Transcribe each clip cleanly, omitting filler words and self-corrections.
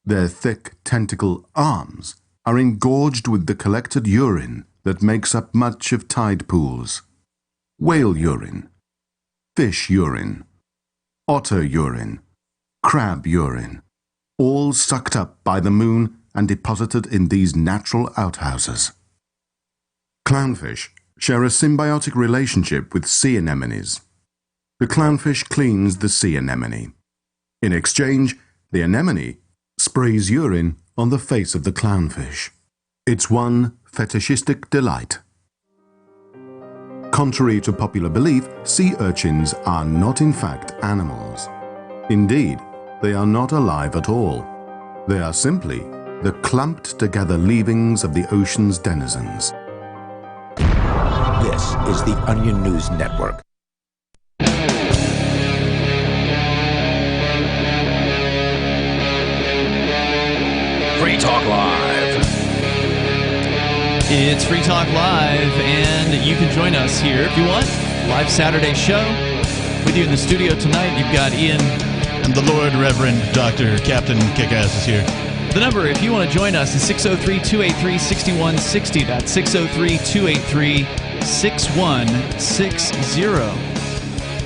Their thick tentacle arms are engorged with the collected urine that makes up much of tide pools. Whale urine, fish urine, otter urine, crab urine, all sucked up by the moon and deposited in these natural outhouses. Clownfish share a symbiotic relationship with sea anemones. The clownfish cleans the sea anemone. In exchange, the anemone sprays urine on the face of the clownfish. It's one fetishistic delight. Contrary to popular belief, sea urchins are not in fact animals. Indeed, they are not alive at all. They are simply the clumped-together leavings of the ocean's denizens. This is the Onion News Network. Free Talk Live. It's Free Talk Live, and you can join us here if you want. Live Saturday show. With you in the studio tonight, you've got Ian. And the Lord Reverend Dr. Captain Kickass is here. The number, if you want to join us, is 603-283-6160. That's 603-283-6160.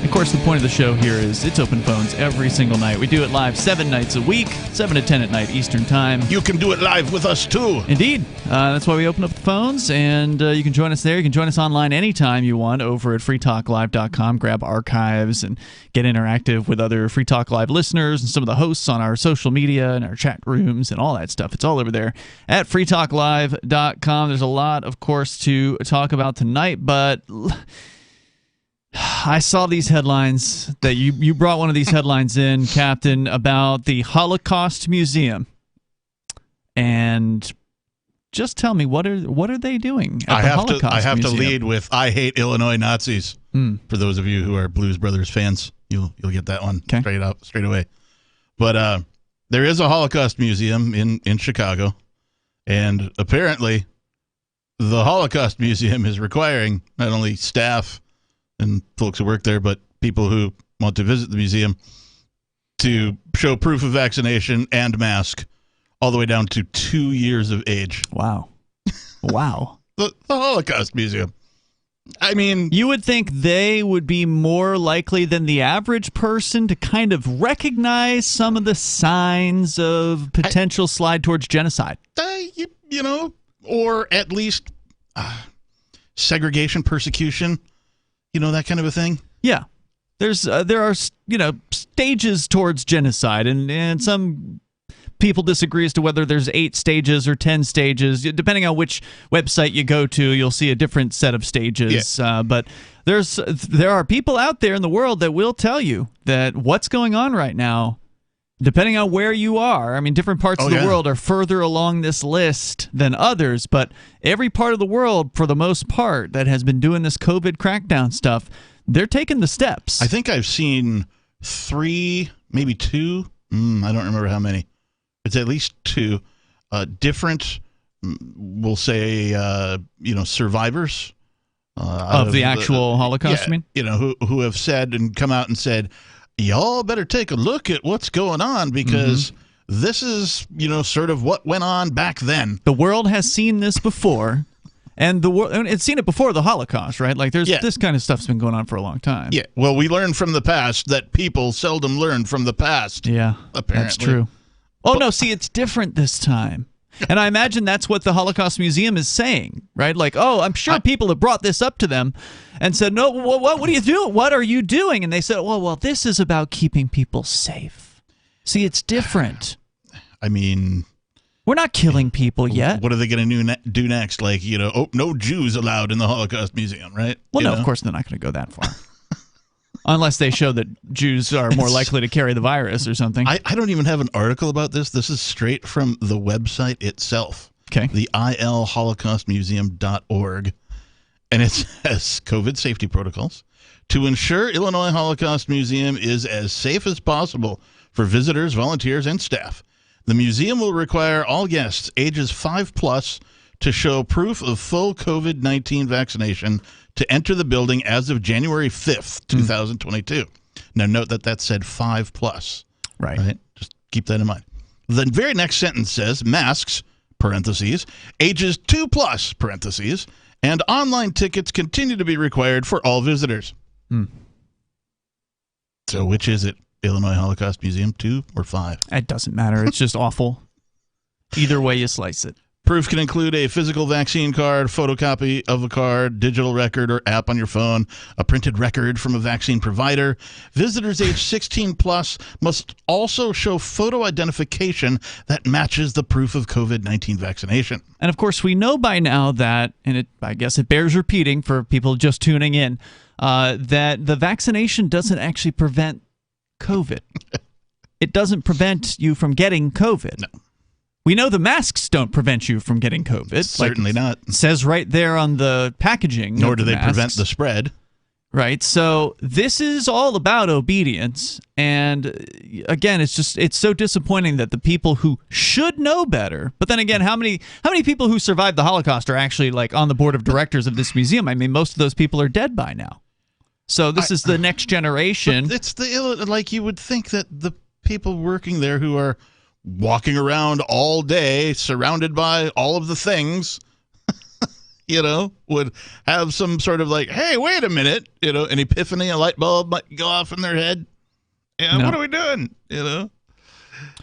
Of course, the point of the show here is it's open phones every single night. We do it live 7 nights a week, 7 to 10 at night Eastern Time. You can do it live with us, too. Indeed. That's why we open up the phones, and you can join us there. You can join us online anytime you want over at freetalklive.com. Grab archives and get interactive with other Free Talk Live listeners and some of the hosts on our social media and our chat rooms and all that stuff. It's all over there at freetalklive.com. There's a lot, of course, to talk about tonight, but I saw these headlines that you brought one of these headlines in, Captain, about the Holocaust Museum. And just tell me, what are they doing at the Holocaust Museum? I have to lead with I hate Illinois Nazis. For those of you who are Blues Brothers fans, you'll get that one straight away. But there is a Holocaust Museum in Chicago, and apparently the Holocaust Museum is requiring not only staff and folks who work there, but people who want to visit the museum to show proof of vaccination and mask all the way down to 2 years of age. Wow. Wow. The Holocaust Museum. I mean, you would think they would be more likely than the average person to kind of recognize some of the signs of potential slide towards genocide. You know, or at least segregation, persecution. You know, that kind of a thing? Yeah. There are, stages towards genocide, and some people disagree as to whether there's 8 stages or 10 stages. Depending on which website you go to, you'll see a different set of stages. Yeah. But there are people out there in the world that will tell you that what's going on right now, depending on where you are, I mean, different parts of the world are further along this list than others, but every part of the world, for the most part, that has been doing this COVID crackdown stuff, they're taking the steps. I think I've seen 3, maybe 2, I don't remember how many. It's at least 2 different, we'll say, survivors. Of the actual Holocaust, you mean? You know, who have said and come out and said, y'all better take a look at what's going on because this is, sort of what went on back then. The world has seen this before, and it's seen it before the Holocaust, right? Like, this kind of stuff's been going on for a long time. Yeah, well, we learned from the past that people seldom learn from the past. Yeah, apparently. That's true. Oh, no, see, it's different this time. And I imagine that's what the Holocaust Museum is saying, right? Like, I'm sure people have brought this up to them and said, no, what are you doing? What are you doing? And they said, well, this is about keeping people safe. See, it's different. I mean, we're not killing people yet. What are they going to do next? Like, no Jews allowed in the Holocaust Museum, right? Well, no, of course they're not going to go that far. Unless they show that Jews are more likely to carry the virus or something. I don't even have an article about this. This is straight from the website itself. Okay. The ilholocaustmuseum.org. And it says, COVID safety protocols. To ensure Illinois Holocaust Museum is as safe as possible for visitors, volunteers, and staff, the museum will require all guests ages 5+ to show proof of full COVID-19 vaccination to enter the building as of January 5th, 2022. Now, note that said 5+. Right. Just keep that in mind. The very next sentence says masks, parentheses, ages 2+, parentheses, and online tickets continue to be required for all visitors. So which is it? Illinois Holocaust Museum, 2 or 5? It doesn't matter. It's just awful. Either way you slice it. Proof can include a physical vaccine card, photocopy of a card, digital record or app on your phone, a printed record from a vaccine provider. Visitors age 16 plus must also show photo identification that matches the proof of COVID-19 vaccination. And of course, we know by now that, and I guess it bears repeating for people just tuning in, that the vaccination doesn't actually prevent COVID. It doesn't prevent you from getting COVID. No. We know the masks don't prevent you from getting COVID. Certainly not. It says right there on the packaging. Nor do they prevent the spread. Right. So this is all about obedience. And again, it's so disappointing that the people who should know better, but then again, how many people who survived the Holocaust are actually like on the board of directors of this museum? I mean, most of those people are dead by now. So this is the next generation. It's like you would think that the people working there who are walking around all day surrounded by all of the things, would have some sort of like, hey, wait a minute, an epiphany, a light bulb might go off in their head. Yeah, no. What are we doing?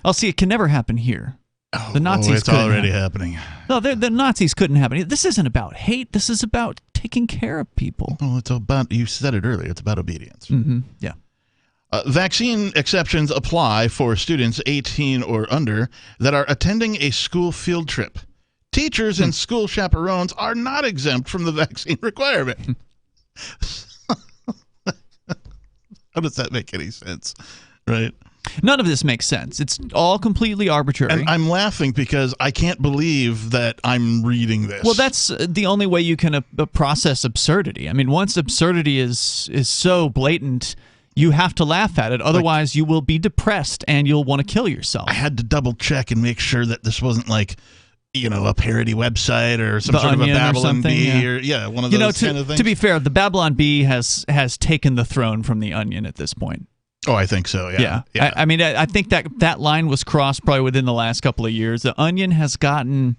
Oh, see, it can never happen here. The Nazis it's already happening. No, the Nazis couldn't have it. This isn't about hate. This is about taking care of people. Oh, it's about, you said it earlier, it's about obedience. Mm-hmm. Yeah. Vaccine exceptions apply for students 18 or under that are attending a school field trip. Teachers and school chaperones are not exempt from the vaccine requirement. How does that make any sense? Right? None of this makes sense. It's all completely arbitrary. And I'm laughing because I can't believe that I'm reading this. Well, that's the only way you can process absurdity. I mean, once absurdity is so blatant, you have to laugh at it. Otherwise, you will be depressed and you'll want to kill yourself. I had to double check and make sure that this wasn't like, a parody website or some sort of a Babylon Bee or one of those kind of things. To be fair, the Babylon Bee has taken the throne from the Onion at this point. Oh, I think so. Yeah. I mean, I think that line was crossed probably within the last couple of years. The Onion has gotten.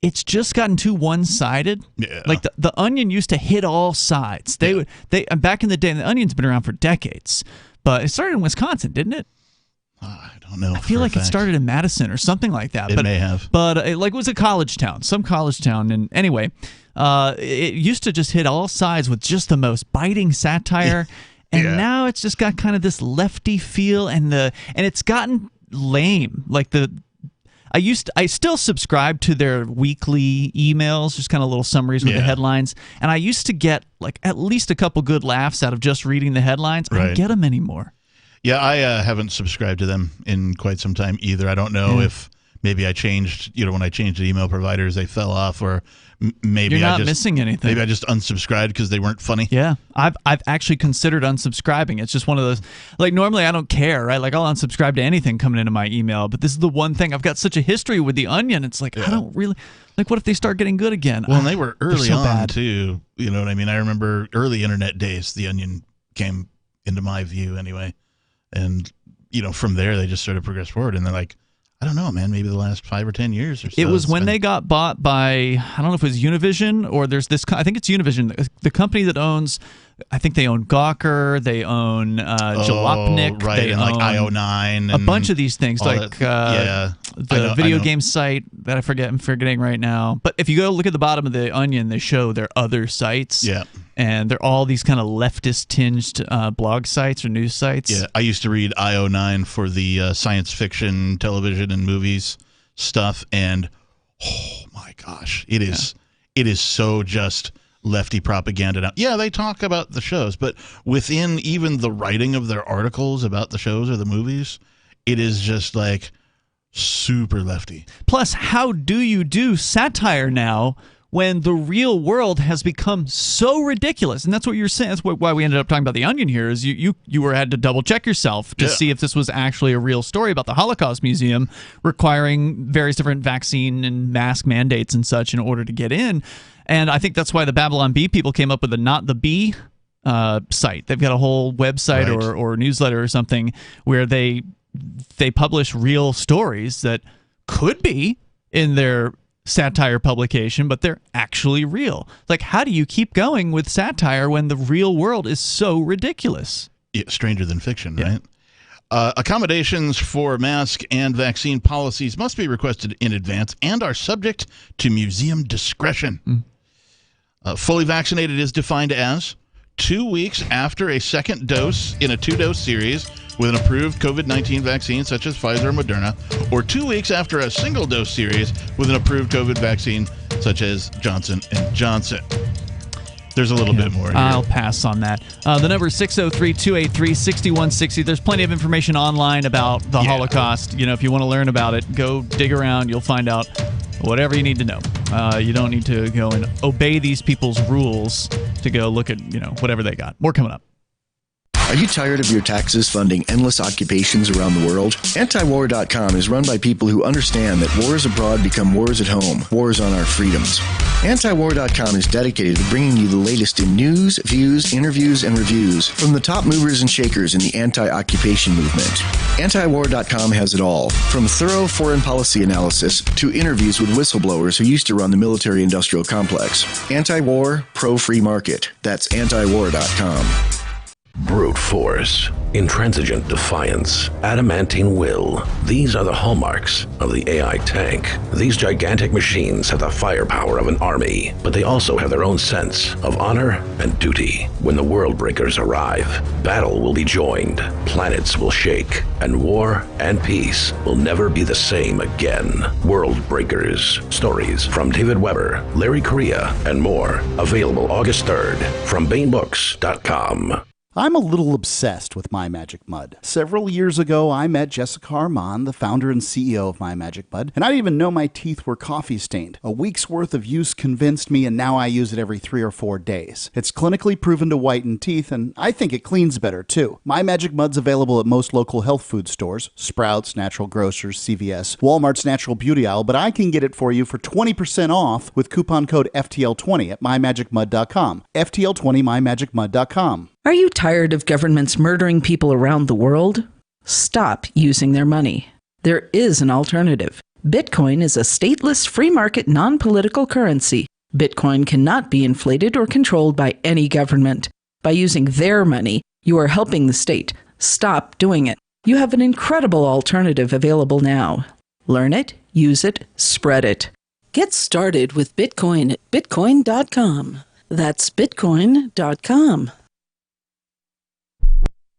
It's just gotten too one-sided. Yeah. Like the Onion used to hit all sides. They back in the day, the Onion's been around for decades, but it started in Wisconsin, didn't it? I don't know. I feel like it started in Madison or something like that. It may have. But it was a college town, some college town. And anyway, it used to just hit all sides with just the most biting satire. And now it's just got kind of this lefty feel, and it's gotten lame. Like I still subscribe to their weekly emails, just kind of little summaries with the headlines, and I used to get like at least a couple good laughs out of just reading the headlines. I don't get them anymore. Yeah, I haven't subscribed to them in quite some time either. I don't know if maybe I changed, when I changed the email providers, they fell off, or maybe You're not missing anything. Maybe I just unsubscribed because they weren't funny. Yeah, I've actually considered unsubscribing. It's just one of those, like, normally I don't care, right? Like, I'll unsubscribe to anything coming into my email, but this is the one thing. I've got such a history with the Onion. It's like, I don't really, like, what if they start getting good again? Well, and they were early so on, bad. too. You know what I mean? I remember early internet days, the Onion came into my view anyway. And, from there, they just sort of progressed forward. And they're like, I don't know, man, maybe the last 5 or 10 years or so. It was when they got bought by, I don't know if it was Univision or there's this, I think it's Univision, the company that owns, I think they own Gawker, they own Jalopnik, right, they and own like IO9. a bunch of these things, like the video game site that I'm forgetting right now. But if you go look at the bottom of the Onion, they show their other sites. Yeah. And they're all these kind of leftist-tinged blog sites or news sites. Yeah, I used to read IO9 for the science fiction, television, and movies stuff, and oh my gosh, it is so just lefty propaganda now. Yeah, they talk about the shows, but within even the writing of their articles about the shows or the movies, it is just like super lefty. Plus, how do you do satire now when the real world has become so ridiculous? And that's what you're saying. That's why we ended up talking about the Onion here, is you had to double check yourself to see if this was actually a real story about the Holocaust Museum requiring various different vaccine and mask mandates and such in order to get in. And I think that's why the Babylon Bee people came up with the Not the Bee site. They've got a whole website or newsletter or something where they they publish real stories that could be in their satire publication, but they're actually real. Like, how do you keep going with satire when the real world is so ridiculous? Yeah, stranger than fiction, right? Accommodations for mask and vaccine policies must be requested in advance and are subject to museum discretion. Fully vaccinated is defined as 2 weeks after a second dose in a 2-dose series with an approved COVID-19 vaccine such as Pfizer or Moderna, or 2 weeks after a single-dose series with an approved COVID vaccine such as Johnson & Johnson. There's a little bit more here. I'll pass on that. The number is 603-283-6160. There's plenty of information online about the Holocaust. You know, if you want to learn about it, go dig around. You'll find out whatever you need to know. You don't need to go and obey these people's rules to go look at, whatever they got. More coming up. Are you tired of your taxes funding endless occupations around the world? Antiwar.com is run by people who understand that wars abroad become wars at home, wars on our freedoms. Antiwar.com is dedicated to bringing you the latest in news, views, interviews, and reviews from the top movers and shakers in the anti-occupation movement. Antiwar.com has it all, from thorough foreign policy analysis to interviews with whistleblowers who used to run the military-industrial complex. Anti-war, pro-free market. That's antiwar.com. Brute force, intransigent defiance, adamantine will. These are the hallmarks of the AI tank. These gigantic machines have the firepower of an army, but they also have their own sense of honor and duty. When the world breakers arrive, battle will be joined, planets will shake, and war and peace will never be the same again. World Breakers. Stories from David Weber, Larry Correia, and more. Available August 3rd from BaneBooks.com. I'm a little obsessed with My Magic Mud. Several years ago, I met Jessica Armand, the founder and CEO of My Magic Mud, and I didn't even know my teeth were coffee stained. A week's worth of use convinced me, and now I use it every 3 or 4 days. It's clinically proven to whiten teeth, and I think it cleans better, too. My Magic Mud's available at most local health food stores, Sprouts, Natural Grocers, CVS, Walmart's Natural Beauty Aisle, but I can get it for you for 20% off with coupon code FTL20 at mymagicmud.com. FTL20 mymagicmud.com. Are you tired of governments murdering people around the world? Stop using their money. There is an alternative. Bitcoin is a stateless, free market, non-political currency. Bitcoin cannot be inflated or controlled by any government. By using their money, you are helping the state. Stop doing it. You have an incredible alternative available now. Learn it, use it, spread it. Get started with Bitcoin at bitcoin.com. That's bitcoin.com.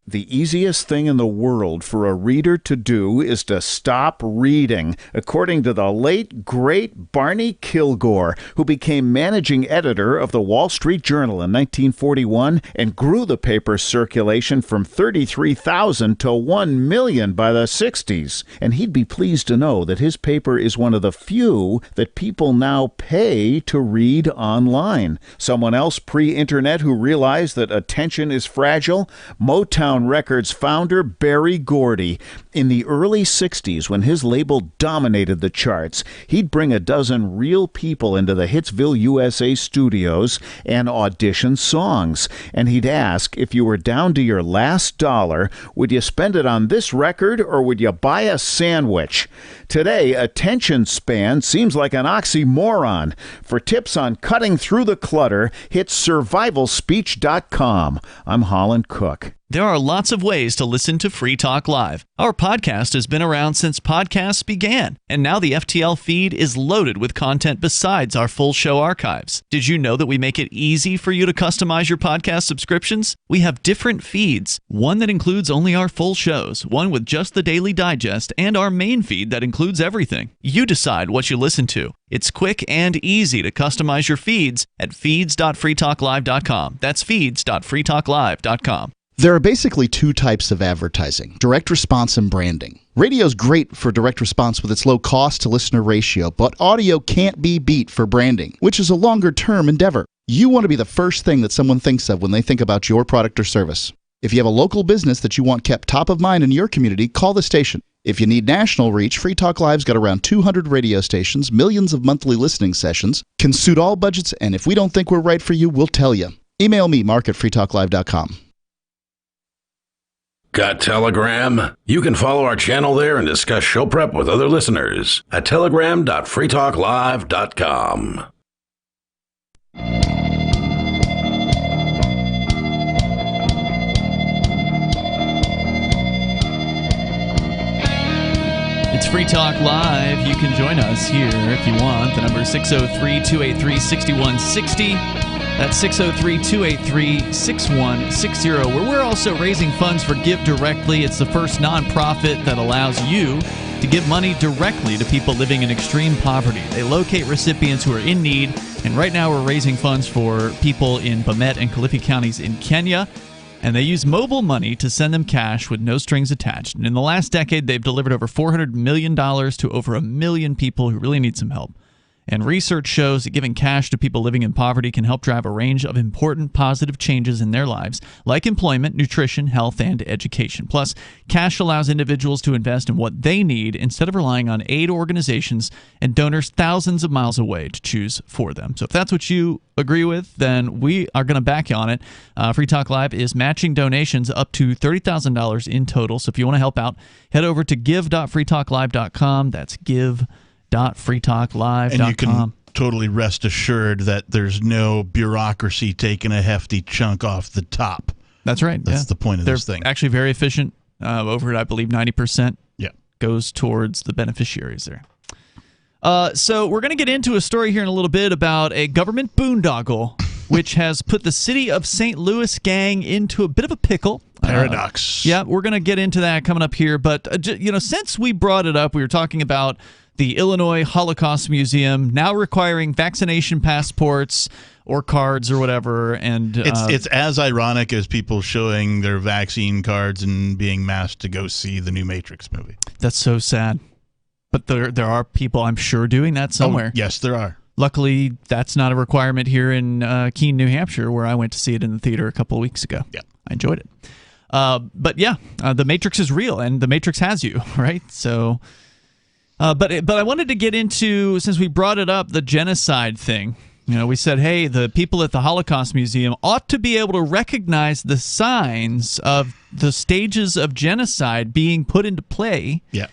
The easiest thing in the world for a reader to do is to stop reading, according to the late, great Barney Kilgore, who became managing editor of the Wall Street Journal in 1941 and grew the paper's circulation from 33,000 to 1 million by the 60s. And he'd be pleased to know that his paper is one of the few that people now pay to read online. Someone else pre-internet who realized that attention is fragile? Motown Records founder Berry Gordy. In the early 60s, when his label dominated the charts, he'd bring a dozen real people into the Hitsville, USA studios and audition songs. And he'd ask, if you were down to your last dollar, would you spend it on this record or would you buy a sandwich? Today, attention span seems like an oxymoron. For tips on cutting through the clutter, hit survivalspeech.com. I'm Holland Cook. There are lots of ways to listen to Free Talk Live. Our podcast has been around since podcasts began, and now the FTL feed is loaded with content besides our full show archives. Did you know that we make it easy for you to customize your podcast subscriptions? We have different feeds, one that includes only our full shows, one with just the Daily Digest, and our main feed that includes everything. You decide what you listen to. It's quick and easy to customize your feeds at feeds.freetalklive.com. That's feeds.freetalklive.com. There are basically 2 types of advertising, direct response and branding. Radio's great for direct response with its low cost to listener ratio, but audio can't be beat for branding, which is a longer-term endeavor. You want to be the first thing that someone thinks of when they think about your product or service. If you have a local business that you want kept top of mind in your community, call the station. If you need national reach, Free Talk Live's got around 200 radio stations, millions of monthly listening sessions, can suit all budgets, and if we don't think we're right for you, we'll tell you. Email me, mark@freetalklive.com. Got Telegram? You can follow our channel there and discuss show prep with other listeners at telegram.freetalklive.com. It's Free Talk Live. You can join us here if you want. The number is 603-283-6160. That's 603-283-6160, where we're also raising funds for Give Directly. It's the first nonprofit that allows you to give money directly to people living in extreme poverty. They locate recipients who are in need, and right now we're raising funds for people in Bomet and Kilifi counties in Kenya. And they use mobile money to send them cash with no strings attached. And in the last decade, they've delivered over $400 million to over 1 million people who really need some help. And research shows that giving cash to people living in poverty can help drive a range of important positive changes in their lives, like employment, nutrition, health, and education. Plus, cash allows individuals to invest in what they need instead of relying on aid organizations and donors thousands of miles away to choose for them. So if that's what you agree with, then we are going to back you on it. Free Talk Live is matching donations up to $30,000 in total. So if you want to help out, head over to give.freetalklive.com. That's give.freetalklive.com. And you can totally rest assured that there's no bureaucracy taking a hefty chunk off the top. That's right. That's the point of this thing. They're actually very efficient. Over at, I believe, 90% goes towards the beneficiaries there. So we're going to get into a story here in a little bit about a government boondoggle, which has put the city of St. Louis gang into a bit of a pickle. Paradox. We're going to get into that coming up here. But, since we brought it up, we were talking about the Illinois Holocaust Museum now requiring vaccination passports or cards or whatever. And it's as ironic as people showing their vaccine cards and being masked to go see the new Matrix movie. That's so sad. But there are people, I'm sure, doing that somewhere. Oh, yes, there are. Luckily, that's not a requirement here in Keene, New Hampshire, where I went to see it in the theater a couple of weeks ago. Yeah. I enjoyed it. The Matrix is real, and the Matrix has you, right? So, but I wanted to get into, since we brought it up, the genocide thing. We said, hey, the people at the Holocaust Museum ought to be able to recognize the signs of the stages of genocide being put into play. Yeah.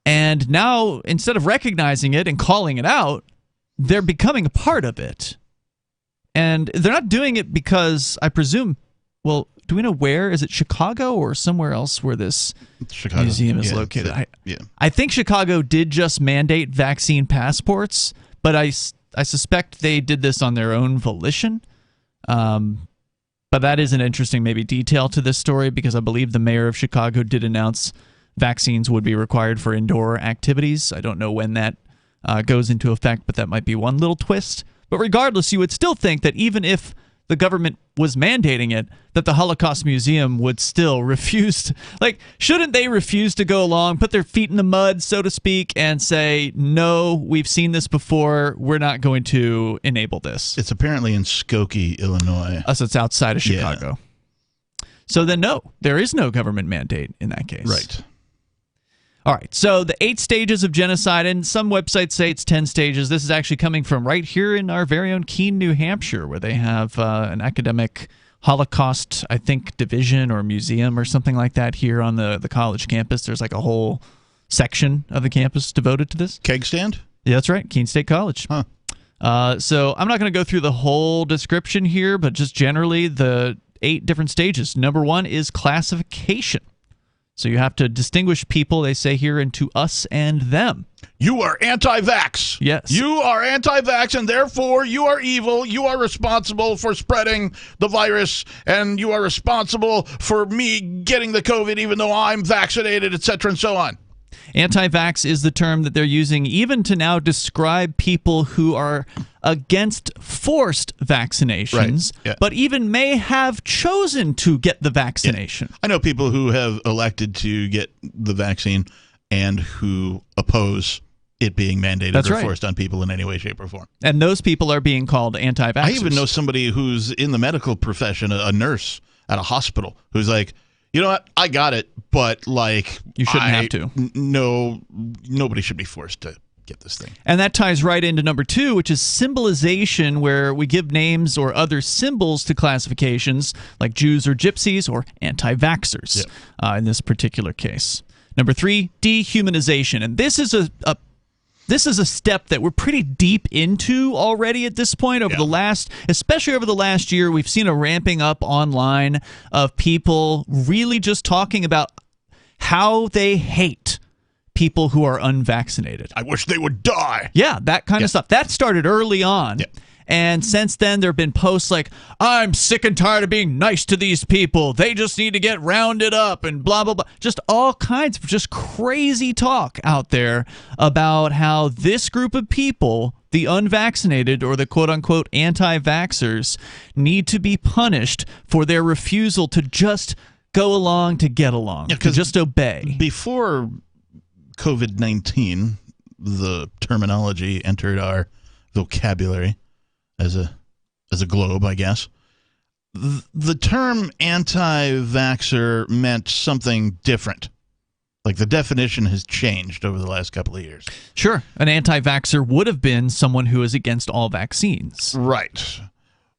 And now, instead of recognizing it and calling it out, they're becoming a part of it. And they're not doing it because, I presume, well, do we know where? Is it Chicago or somewhere else where this museum is located? I think Chicago did just mandate vaccine passports, but I suspect they did this on their own volition. But that is an interesting maybe detail to this story, because I believe the mayor of Chicago did announce vaccines would be required for indoor activities. I don't know when that goes into effect, but that might be one little twist. But regardless, you would still think that even if the government was mandating it, that the Holocaust Museum would still refuse. Shouldn't they refuse to go along, put their feet in the mud, so to speak, and say, no, we've seen this before, we're not going to enable this? It's apparently in Skokie, Illinois. So it's outside of Chicago. Yeah. So then, no, there is no government mandate in that case. Right. All right, so the 8 stages of genocide, and some websites say it's 10 stages. This is actually coming from right here in our very own Keene, New Hampshire, where they have an academic Holocaust, I think, division or museum or something like that here on the college campus. There's like a whole section of the campus devoted to this. Keg stand? Yeah, that's right, Keene State College. Huh. So I'm not going to go through the whole description here, but just generally the 8 different stages. Number 1 is classification. So you have to distinguish people, they say here, into us and them. You are anti-vax. Yes. You are anti-vax, and therefore you are evil. You are responsible for spreading the virus, and you are responsible for me getting the COVID even though I'm vaccinated, etc., and so on. Anti-vax is the term that they're using even to now describe people who are against forced vaccinations, but even may have chosen to get the vaccination. Yeah. I know people who have elected to get the vaccine and who oppose it being mandated or forced on people in any way, shape, or form. And those people are being called anti-vaxxers. I even know somebody who's in the medical profession, a nurse at a hospital, who's like, you know what? I got it, but you shouldn't have to. No, nobody should be forced to get this thing. And that ties right into number 2, which is symbolization, where we give names or other symbols to classifications like Jews or gypsies or anti-vaxxers in this particular case. Number 3, dehumanization. And this is a step that we're pretty deep into already at this point. Especially over the last year, we've seen a ramping up online of people really just talking about how they hate people who are unvaccinated. I wish they would die. Yeah, that kind of stuff. That started early on. And since then, there have been posts like, I'm sick and tired of being nice to these people. They just need to get rounded up and blah, blah, blah. Just all kinds of just crazy talk out there about how this group of people, the unvaccinated or the quote-unquote anti-vaxxers, need to be punished for their refusal to just go along to get along, to just obey. Before COVID-19, the terminology entered our vocabulary as a globe, I guess. The term anti-vaxxer meant something different. Like, the definition has changed over the last couple of years. Sure. An anti-vaxxer would have been someone who is against all vaccines. Right.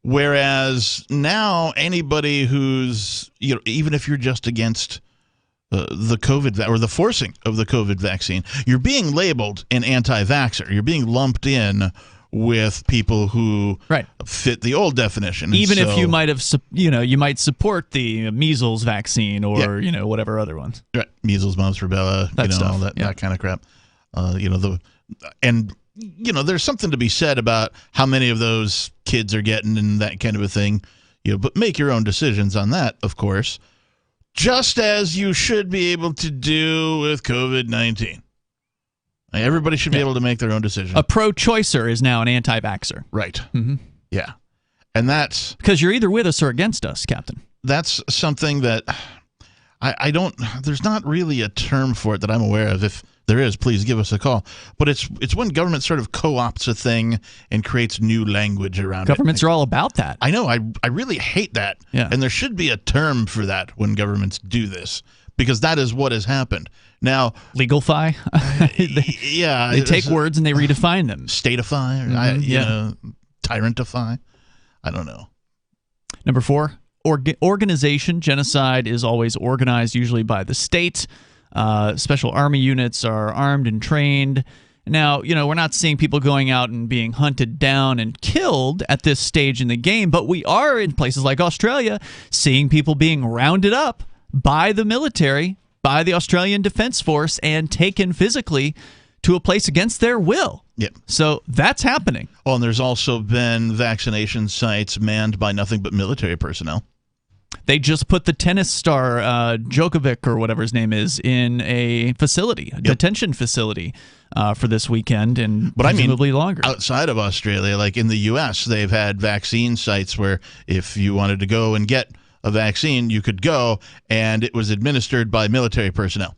Whereas now anybody who's, even if you're just against the COVID or the forcing of the COVID vaccine, you're being labeled an anti-vaxxer. You're being lumped in with people who fit the old definition. Even if you might have, you might support the measles vaccine or, whatever other ones. Right. Measles, mumps, rubella, stuff. That kind of crap. There's something to be said about how many of those kids are getting and that kind of a thing. But make your own decisions on that, of course, just as you should be able to do with COVID-19. Everybody should be able to make their own decision. A pro-choicer is now an anti-vaxxer. Right. Mm-hmm. Yeah. And that's... because you're either with us or against us, Captain. That's something that I don't... there's not really a term for it that I'm aware of. If there is, please give us a call. But it's when government sort of co-opts a thing and creates new language around it. Governments are all about that. I know. I really hate that. Yeah. And there should be a term for that when governments do this, because that is what has happened. Now, legalify. They take words and they redefine them. Stateify, tyrantify. I don't know. Number 4, organization. Genocide is always organized, usually by the state. Special army units are armed and trained. Now, we're not seeing people going out and being hunted down and killed at this stage in the game, but we are in places like Australia seeing people being rounded up by the military, by the Australian Defence Force, and taken physically to a place against their will. Yep. So that's happening. Oh, and there's also been vaccination sites manned by nothing but military personnel. They just put the tennis star Djokovic, or whatever his name is, in a facility, a detention facility for this weekend, and presumably longer. Outside of Australia, like in the U.S., they've had vaccine sites where if you wanted to go and get a vaccine, you could go, and it was administered by military personnel.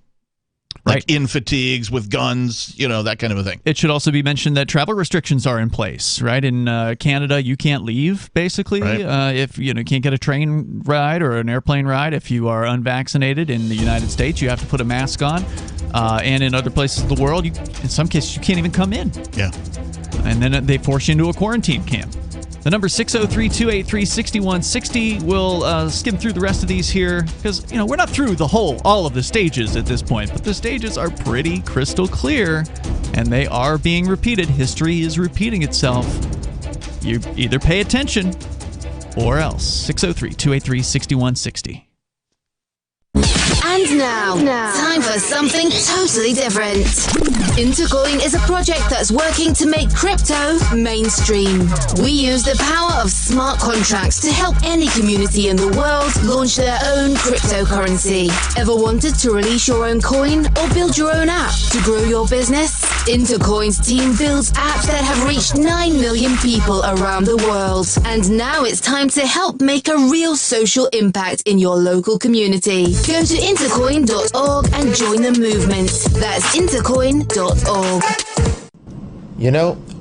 Like in fatigues with guns, that kind of a thing. It should also be mentioned that travel restrictions are in place, right? In Canada, you can't leave, basically, if you can't get a train ride or an airplane ride. If you are unvaccinated in the United States, you have to put a mask on. And in other places of the world, in some cases, you can't even come in. Yeah. And then they force you into a quarantine camp. The number 603-283-6160. We'll skim through the rest of these here because, we're not through all of the stages at this point, but the stages are pretty crystal clear, and they are being repeated. History is repeating itself. You either pay attention or else. 603-283-6160. And now, time for something totally different. Intercoin is a project that's working to make crypto mainstream. We use the power of smart contracts to help any community in the world launch their own cryptocurrency. Ever wanted to release your own coin or build your own app to grow your business? Intercoin's team builds apps that have reached 9 million people around the world. And now it's time to help make a real social impact in your local community. Go to intercoin.org and join the movement. That's intercoin.org.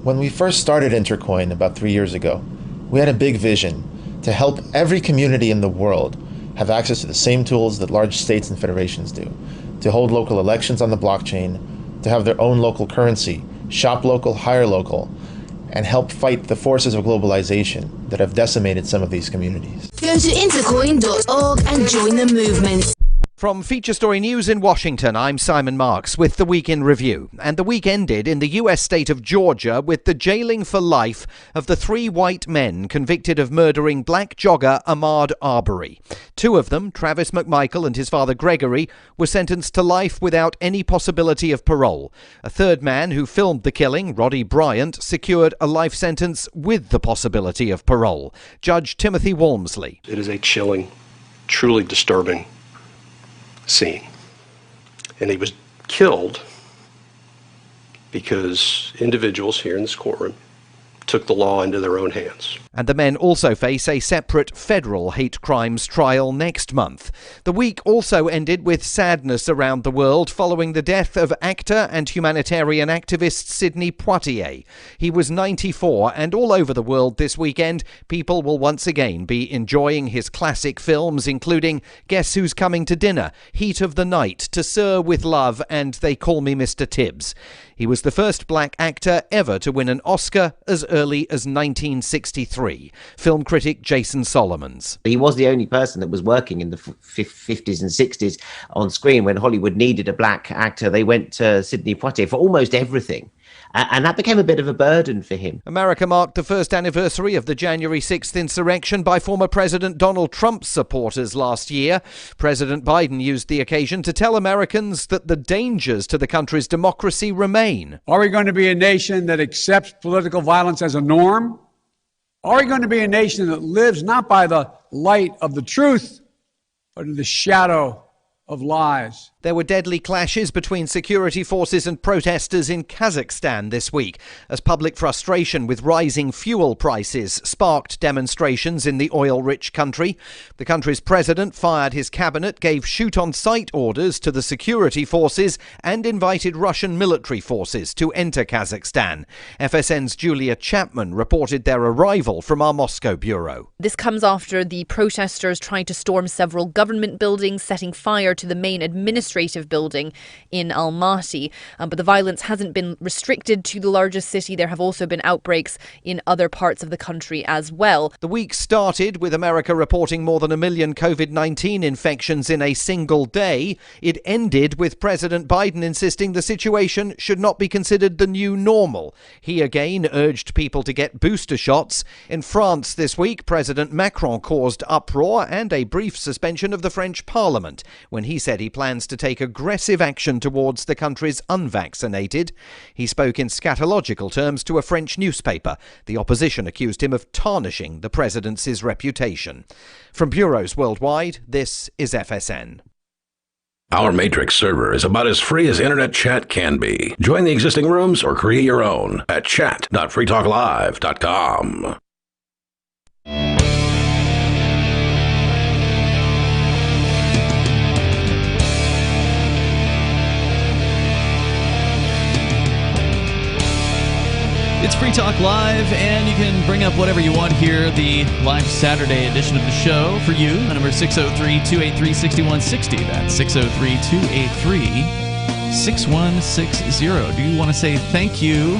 When we first started Intercoin about 3 years ago, we had a big vision to help every community in the world have access to the same tools that large states and federations do, to hold local elections on the blockchain, to have their own local currency shop local, hire local, and help fight the forces of globalization that have decimated some of these communities. Go to intercoin.org and join the movement. From Feature Story News in Washington, I'm Simon Marks with the Week in Review. And the week ended in the U.S. state of Georgia with the jailing for life of the 3 white men convicted of murdering black jogger Ahmaud Arbery. 2 of them, Travis McMichael and his father Gregory, were sentenced to life without any possibility of parole. A third man who filmed the killing, Roddy Bryant, secured a life sentence with the possibility of parole. Judge Timothy Walmsley. It is a chilling, truly disturbing scene. And he was killed because individuals here in this courtroom took the law into their own hands. And the men also face a separate federal hate crimes trial next month. The week also ended with sadness around the world following the death of actor and humanitarian activist Sidney Poitier. He was 94, and all over the world this weekend, people will once again be enjoying his classic films, including Guess Who's Coming to Dinner, Heat of the Night, To Sir with Love, and They Call Me Mr. Tibbs. He was the first black actor ever to win an Oscar as early as 1963. Film critic Jason Solomons. He was the only person that was working in the 50s and 60s on screen. When Hollywood needed a black actor, they went to Sidney Poitier for almost everything. And that became a bit of a burden for him. America marked the first anniversary of the January 6th insurrection by former President Donald Trump's supporters last year. President Biden used the occasion to tell Americans that the dangers to the country's democracy remain. Are we going to be a nation that accepts political violence as a norm? Are we going to be a nation that lives not by the light of the truth, but in the shadow of lies? There were deadly clashes between security forces and protesters in Kazakhstan this week, as public frustration with rising fuel prices sparked demonstrations in the oil-rich country. The country's president fired his cabinet, gave shoot-on-sight orders to the security forces, and invited Russian military forces to enter Kazakhstan. FSN's Julia Chapman reported their arrival from our Moscow bureau. This comes after the protesters trying to storm several government buildings, setting fire to the main administrative building in Almaty. But the violence hasn't been restricted to the largest city. There have also been outbreaks in other parts of the country as well. The week started with America reporting more than 1 million COVID-19 infections in a single day. It ended with President Biden insisting the situation should not be considered the new normal. He again urged people to get booster shots. In France this week, President Macron caused uproar and a brief suspension of the French Parliament when he said he plans to take aggressive action towards the country's unvaccinated. He spoke in scatological terms to a French newspaper. The opposition accused him of tarnishing the presidency's reputation. From bureaus worldwide, this is FSN. Our Matrix server is about as free as internet chat can be. Join the existing rooms or create your own at chat.freetalklive.com. It's Free Talk Live, and you can bring up whatever you want here. The live Saturday edition of the show for you. The number is 603-283-6160. That's 603-283-6160. Do you want to say thank you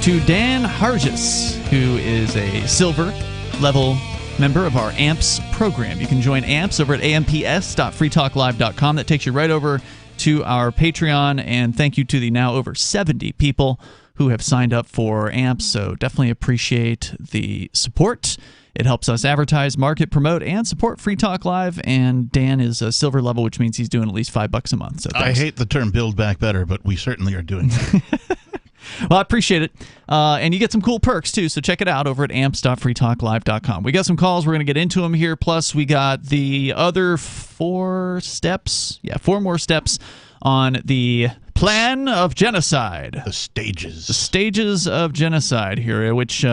to Dan Hargis, who is a silver level member of our AMPS program? You can join AMPS over at amps.freetalklive.com. That takes you right over to our Patreon, and thank you to the now over 70 people who have signed up for AMPS, so definitely appreciate the support. It helps us advertise, market, promote, and support Free Talk Live, and Dan is a silver level, which means he's doing at least $5 a month. So I hate the term build back better, but we certainly are doing that. Well, I appreciate it. And you get some cool perks, too, so check it out over at amps.freetalklive.com. We got some calls. We're going to get into them here. Plus, we got the other 4 steps. Yeah, 4 more steps on the plan of genocide. The stages. The stages of genocide here, which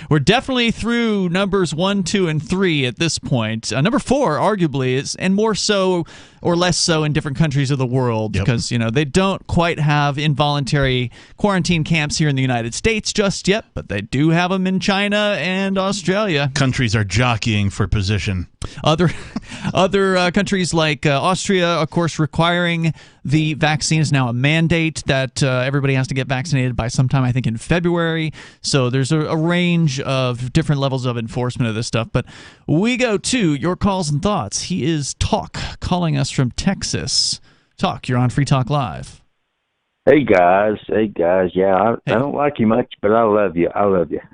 we're definitely through numbers 1, 2, and 3 at this point. Number 4, arguably, is, and more so or less so in different countries of the world, because they don't quite have involuntary quarantine camps here in the United States just yet, but they do have them in China and Australia. Countries are jockeying for position. Other countries like Austria, of course, requiring the vaccine is now a mandate that everybody has to get vaccinated by sometime, I think, in February. So there's a range of different levels of enforcement of this stuff. But we go to your calls and thoughts. He is Talk, calling us from Texas. Talk, you're on Free Talk Live. Hey guys. Yeah, I don't like you much, but I love you.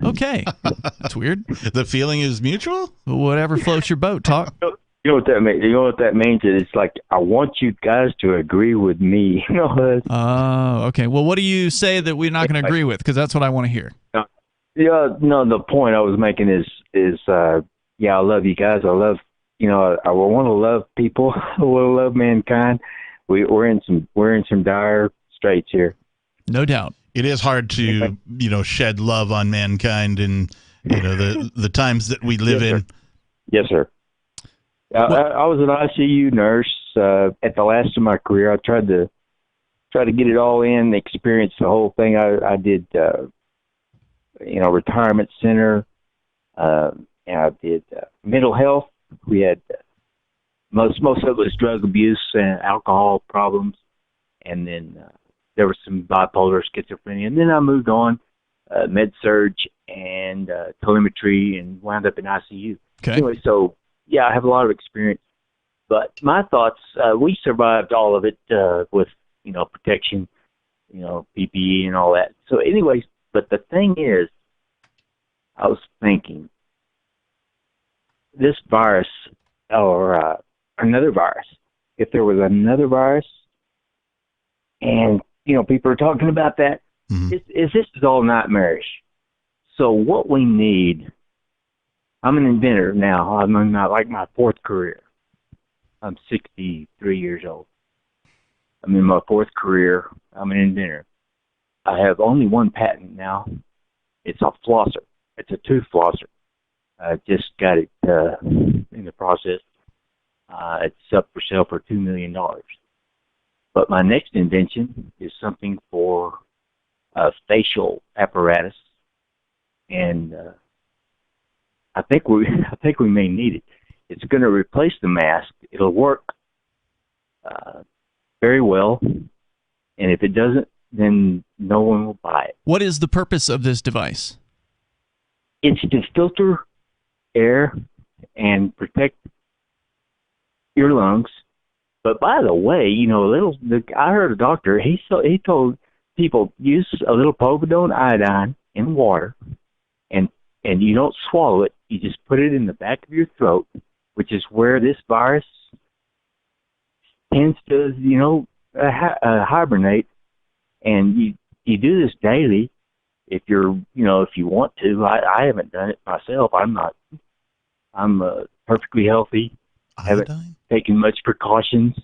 Okay, that's weird. The feeling is mutual. Whatever floats your boat. Talk. You know what that means? You know what that means? It's like I want you guys to agree with me. You know. Oh, okay. Well, what do you say that we're not going to agree with? Because that's what I want to hear. Yeah, no. The point I was making is yeah, I love you guys. I love, I want to love people. I want to love mankind. We're in some dire straits here. No doubt. It is hard to, shed love on mankind in, the times that we live in. Yes, sir. I was an ICU nurse at the last of my career. I tried to get it all in, experience the whole thing. I did, retirement center. And I did mental health. We had most of it was drug abuse and alcohol problems, and then there was some bipolar schizophrenia. And then I moved on, med surg and telemetry, and wound up in ICU. Okay. Anyway, so yeah, I have a lot of experience. But my thoughts, we survived all of it with protection, PPE and all that. So anyways, but the thing is, I was thinking, this virus or another virus, if there was another virus, and people are talking about that, this is all nightmarish. So what we need, I'm an inventor now. I'm in my fourth career. I'm 63 years old. I'm in my fourth career. I'm an inventor. I have only one patent now. It's a flosser. It's a tooth flosser. I just got it in the process. It's up for sale for $2 million. But my next invention is something for a facial apparatus, and I think we may need it. It's going to replace the mask. It'll work very well, and if it doesn't, then no one will buy it. What is the purpose of this device? It's to filter air and protect your lungs. But by the way, I heard a doctor, he told people use a little povidone iodine in water, and you don't swallow it. You just put it in the back of your throat, which is where this virus tends to, hibernate. And you do this daily if you're, if you want to. I haven't done it myself. I'm perfectly healthy. I haven't taken much precautions.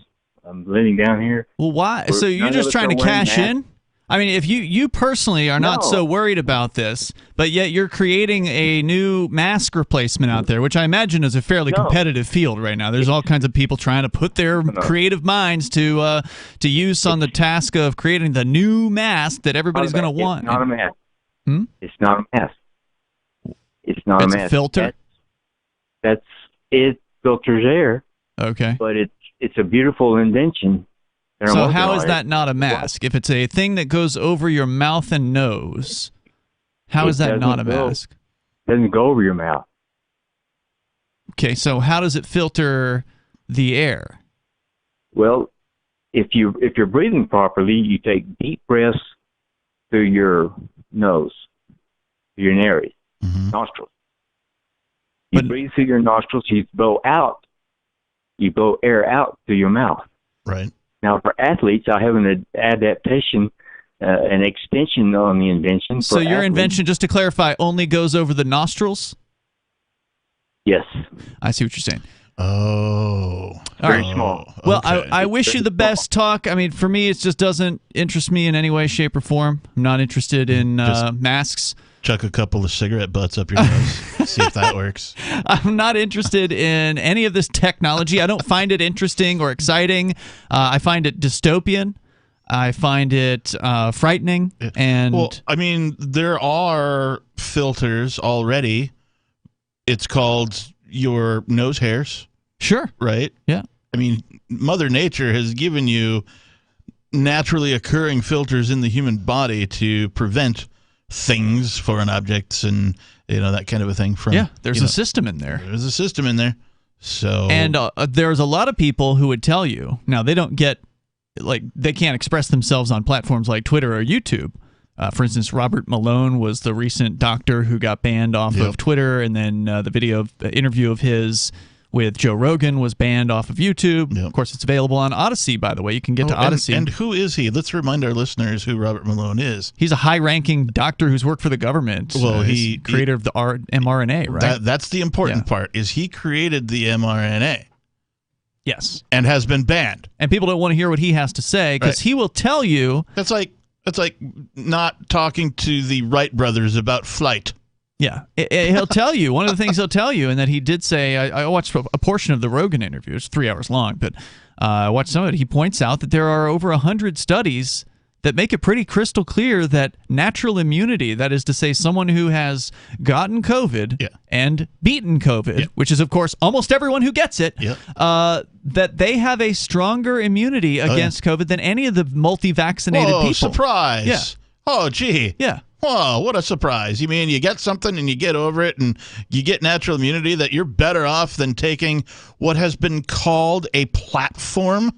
I'm living down here. Well, why? So you're just trying to cash in? I mean, if you personally are not so worried about this, but yet you're creating a new mask replacement out there, which I imagine is a fairly competitive field right now. There's all kinds of people trying to put their creative minds to use on the task of creating the new mask that everybody's going to want. It's not a mask. It's not a mask. It's not a mask. It's a filter? It filters air. Okay. But it's a beautiful invention. So how is that not a mask? If it's a thing that goes over your mouth and nose, how is that not a mask? It doesn't go over your mouth. Okay, so how does it filter the air? Well, if you're breathing properly, you take deep breaths through your nose, through your nares, nostrils. You breathe through your nostrils, you blow air out through your mouth. Right. Now, for athletes, I have an adaptation, an extension on the invention. So your invention, just to clarify, only goes over the nostrils? Yes. I see what you're saying. Oh. Very small. Well, okay. I wish you the best, Talk. I mean, for me, it just doesn't interest me in any way, shape, or form. I'm not interested in masks. Chuck a couple of cigarette butts up your nose. See if that works. I'm not interested in any of this technology. I don't find it interesting or exciting. I find it dystopian. I find it frightening. And well, I mean, there are filters already. It's called, your nose hairs. Sure. Right? Yeah. I mean, Mother Nature has given you naturally occurring filters in the human body to prevent things, foreign objects, and that kind of a thing from. Yeah, there's a system in there. There's a system in there. So and there's a lot of people who would tell you, now they don't get, they can't express themselves on platforms like Twitter or YouTube. For instance, Robert Malone was the recent doctor who got banned off of Twitter, and then the interview of his with Joe Rogan was banned off of YouTube. Of course, it's available on Odyssey, by the way. You can get to Odyssey. And who is he? Let's remind our listeners who Robert Malone is. He's a high-ranking doctor who's worked for the government. Well, he's creator of the mRNA, right? That's the important part, is he created the mRNA. Yes. And has been banned. And people don't want to hear what he has to say, because he will tell you... That's like not talking to the Wright brothers about flight. Yeah, he'll tell you. One of the things he'll tell you, and that he did say, I watched a portion of the Rogan interview. It's 3 hours long, but I watched some of it. He points out that there are over 100 studies that make it pretty crystal clear that natural immunity, that is to say someone who has gotten COVID and beaten COVID, which is, of course, almost everyone who gets it, that they have a stronger immunity against COVID than any of the multi-vaccinated people. Surprise. Yeah. Oh, gee. Yeah. Whoa, what a surprise. You mean you get something and you get over it and you get natural immunity, that you're better off than taking what has been called a platform?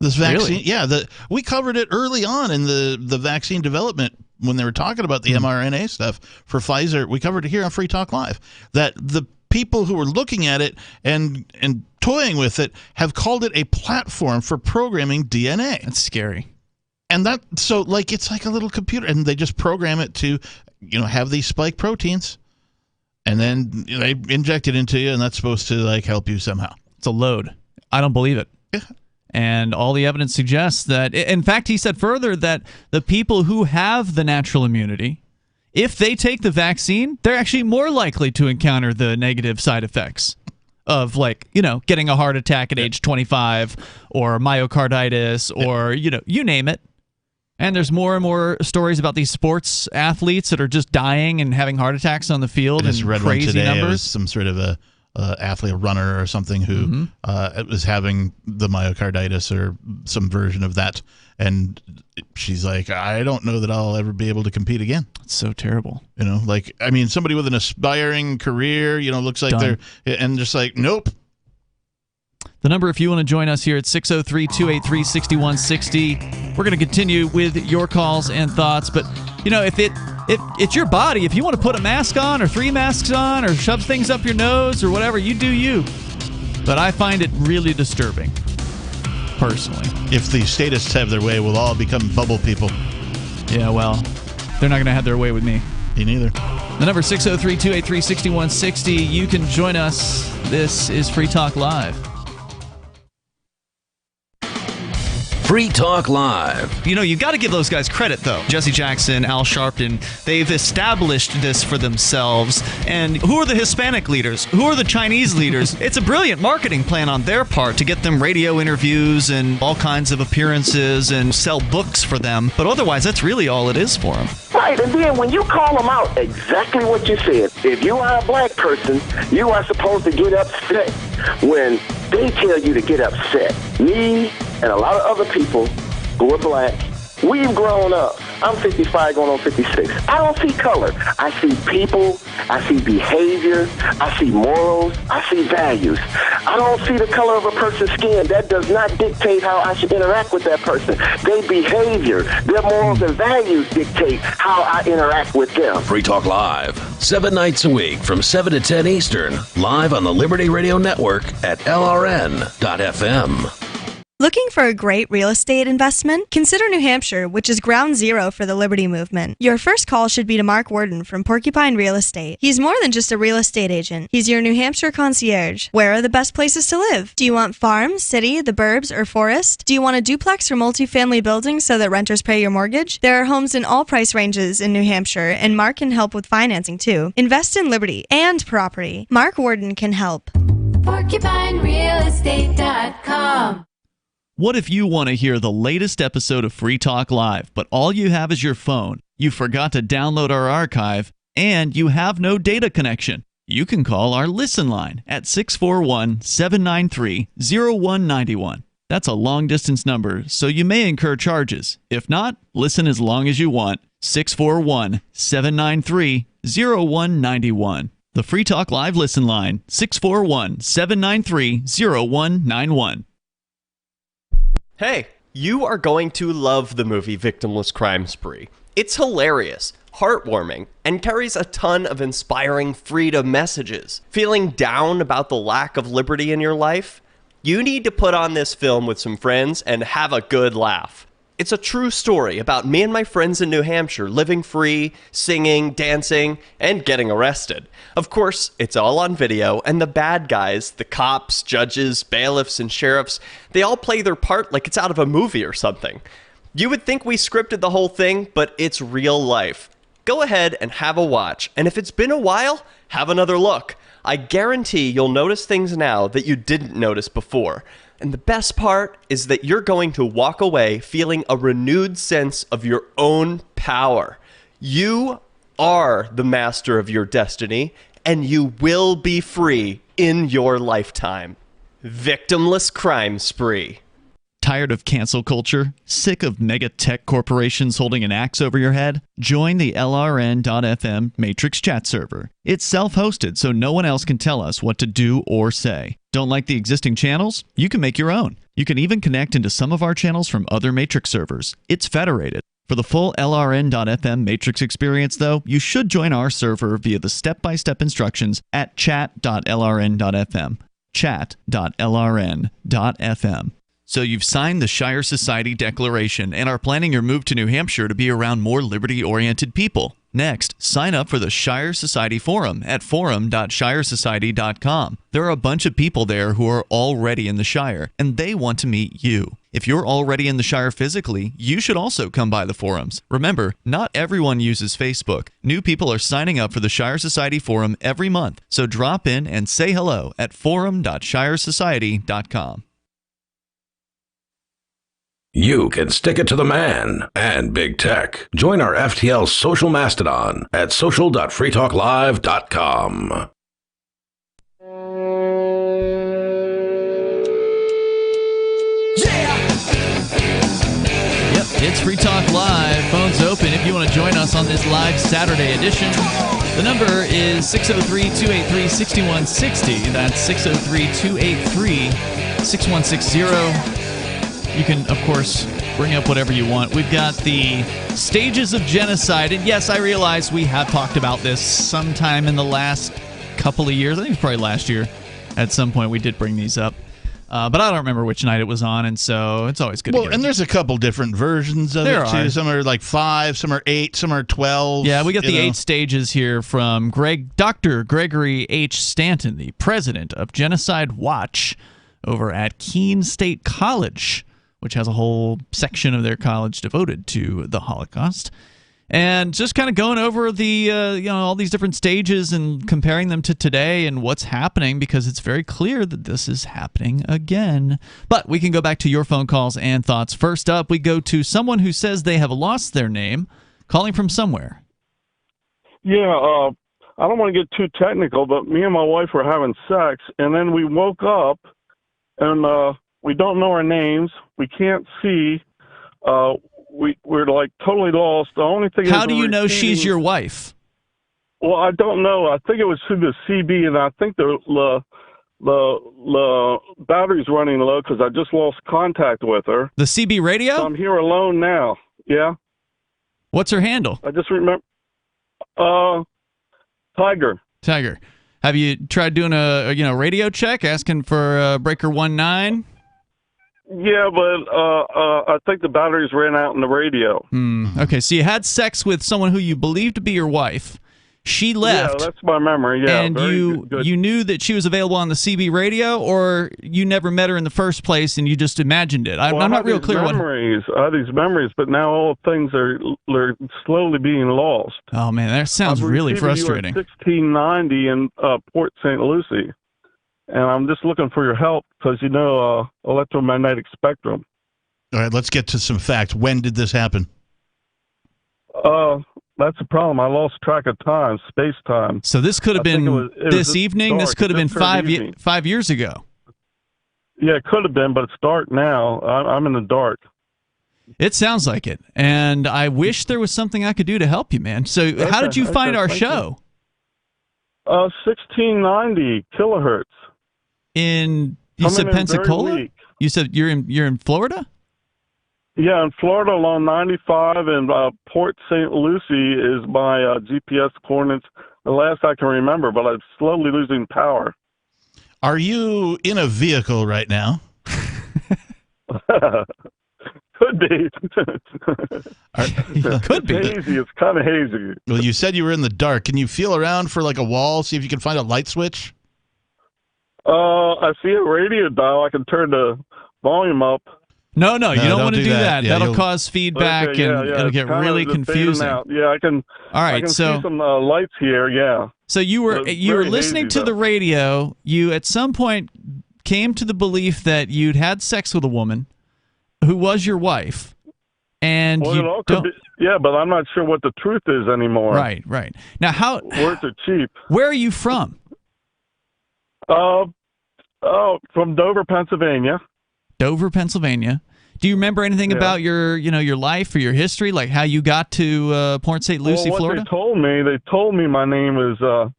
This vaccine, really? We covered it early on in the vaccine development when they were talking about the mRNA stuff for Pfizer. We covered it here on Free Talk Live, that the people who were looking at it and toying with it have called it a platform for programming DNA. That's scary. And it's like a little computer, and they just program it to, have these spike proteins, and then they inject it into you, and that's supposed to help you somehow. It's a load. I don't believe it. Yeah. And all the evidence suggests that, in fact, he said further that the people who have the natural immunity, if they take the vaccine, they're actually more likely to encounter the negative side effects of getting a heart attack at age 25 or myocarditis or, you name it. And there's more and more stories about these sports athletes that are just dying and having heart attacks on the field and crazy numbers. It was some sort of a athlete, a runner or something who was having the myocarditis or some version of that. And she's like, I don't know that I'll ever be able to compete again. It's so terrible. Somebody with an aspiring career, looks like Done. and just like, nope. The number, if you want to join us here, at 603-283-6160. We're going to continue with your calls and thoughts. But, if it's your body, if you want to put a mask on or 3 masks on or shove things up your nose or whatever, you do you. But I find it really disturbing, personally. If the statists have their way, we'll all become bubble people. Yeah, well, they're not going to have their way with me. Me neither. The number 603-283-6160. You can join us. This is Free Talk Live. Free Talk Live. You got to give those guys credit, though. Jesse Jackson, Al Sharpton, they've established this for themselves. And who are the Hispanic leaders? Who are the Chinese leaders? It's a brilliant marketing plan on their part to get them radio interviews and all kinds of appearances and sell books for them. But otherwise, that's really all it is for them. Right, and then when you call them out, exactly what you said. If you are a black person, you are supposed to get upset when they tell you to get upset. Me and a lot of other people who are black, we've grown up. I'm 55 going on 56. I don't see color. I see people. I see behavior. I see morals. I see values. I don't see the color of a person's skin. That does not dictate how I should interact with that person. Their behavior, their morals and values dictate how I interact with them. Free Talk Live, 7 nights a week from 7 to 10 Eastern, live on the Liberty Radio Network at LRN.FM. Looking for a great real estate investment? Consider New Hampshire, which is ground zero for the Liberty Movement. Your first call should be to Mark Worden from Porcupine Real Estate. He's more than just a real estate agent. He's your New Hampshire concierge. Where are the best places to live? Do you want farm, city, the burbs, or forest? Do you want a duplex or multifamily building so that renters pay your mortgage? There are homes in all price ranges in New Hampshire, and Mark can help with financing too. Invest in liberty and property. Mark Worden can help. PorcupineRealEstate.com. What if you want to hear the latest episode of Free Talk Live, but all you have is your phone, you forgot to download our archive, and you have no data connection? you can call our Listen line at 641-793-0191. That's a long-distance number, so you may incur charges. If not, listen as long as you want. 641-793-0191. The Free Talk Live Listen line, 641-793-0191. Hey, you are going to love the movie Victimless Crime Spree. It's hilarious, heartwarming, and carries a ton of inspiring freedom messages. Feeling down about the lack of liberty in your life? You need to put on this film with some friends and have a good laugh. It's a true story about me and my friends in New Hampshire living free, singing, dancing, and getting arrested. Of course, it's all on video, and the bad guys, the cops, judges, bailiffs, and sheriffs, they all play their part like it's out of a movie or something. You would think we scripted the whole thing, but it's real life. Go ahead and have a watch, and if it's been a while, have another look. I guarantee you'll notice things now that you didn't notice before. And the best part is that you're going to walk away feeling a renewed sense of your own power. You are the master of your destiny, and you will be free in your lifetime. Victimless Crime Spree. Tired of cancel culture? Sick of mega tech corporations holding an axe over your head? Join the LRN.FM Matrix chat server. It's self-hosted, so no one else can tell us what to do or say. Don't like the existing channels? You can make your own. You can even connect into some of our channels from other Matrix servers. It's federated. For the full LRN.FM Matrix experience, though, you should join our server via the step-by-step instructions at chat.lrn.fm. Chat.lrn.fm. So you've signed the Shire Society Declaration and are planning your move to New Hampshire to be around more liberty-oriented people. Next, sign up for the Shire Society Forum at forum.shiresociety.com. There are a bunch of people there who are already in the Shire, and they want to meet you. If you're already in the Shire physically, you should also come by the forums. Remember, not everyone uses Facebook. New people are signing up for the Shire Society Forum every month, so drop in and say hello at forum.shiresociety.com. You can stick it to the man and big tech. Join our FTL social mastodon at social.freetalklive.com. Yep, it's Free Talk Live. Phones open if you want to join us on this live Saturday edition. The number is 603-283-6160. That's 603-283-6160. You can, of course, bring up whatever you want. We've got the stages of genocide. And yes, I realize we have talked about this sometime in the last couple of years. I think it was probably last year. At some point, we did bring these up. But I don't remember which night it was on, and so it's always good to get and there's a couple different versions of it, too. Some are like 5, some are 8, some are 12. Yeah, we got the 8 stages here from Dr. Gregory H. Stanton, the president of Genocide Watch over at Keene State College, which has a whole section of their college devoted to the Holocaust. And just kind of going over the, all these different stages and comparing them to today and what's happening, because it's very clear that this is happening again. But we can go back to your phone calls and thoughts. First up, we go to someone who says they have lost their name, calling from somewhere. Yeah, I don't want to get too technical, but me and my wife were having sex, and then we woke up, and we don't know our names. We can't see. We're like totally lost. The only thing. How do you know she's your wife? Well, I don't know. I think it was through the CB, and I think the battery's running low because I just lost contact with her. The CB radio? So I'm here alone now. Yeah. What's her handle? I just remember. Tiger. Tiger. Have you tried doing a radio check, asking for breaker 19? Yeah, but I think the batteries ran out in the radio. Okay, so you had sex with someone who you believed to be your wife. She left. Yeah, that's my memory. Yeah, and you knew that she was available on the CB radio, or you never met her in the first place and you just imagined it. I'm not real clear. I had these memories, but now all things are slowly being lost. Oh man, that sounds really frustrating. You at 1690 in Port St. Lucie. And I'm just looking for your help because, electromagnetic spectrum. All right, let's get to some facts. When did this happen? That's the problem. I lost track of time, space time. So this could have been this evening. Dark. This could have been 5 years ago. Yeah, it could have been, but it's dark now. I'm in the dark. It sounds like it, and I wish there was something I could do to help you, man. So how did you find our show? 1690 kilohertz. You said Pensacola? You said you're in Florida? Yeah, in Florida along 95, and Port St. Lucie is my GPS coordinates. The last I can remember, but I'm slowly losing power. Are you in a vehicle right now? Could be. Could be. Hazy. It's kind of hazy. Well, you said you were in the dark. Can you feel around for like a wall, see if you can find a light switch? I see a radio dial. I can turn the volume up. No, you don't want to do that. Yeah, That'll cause feedback, and it'll get really confusing. Yeah, I can. All right, I can see some lights here. Yeah. So you were listening to the radio. You at some point came to the belief that you'd had sex with a woman who was your wife, and yeah, but I'm not sure what the truth is anymore. Right. Now, words are cheap. Where are you from? From Dover, Pennsylvania. Dover, Pennsylvania. Do you remember anything about your life or your history, like how you got to Port St. Lucie, Florida? They told me my name was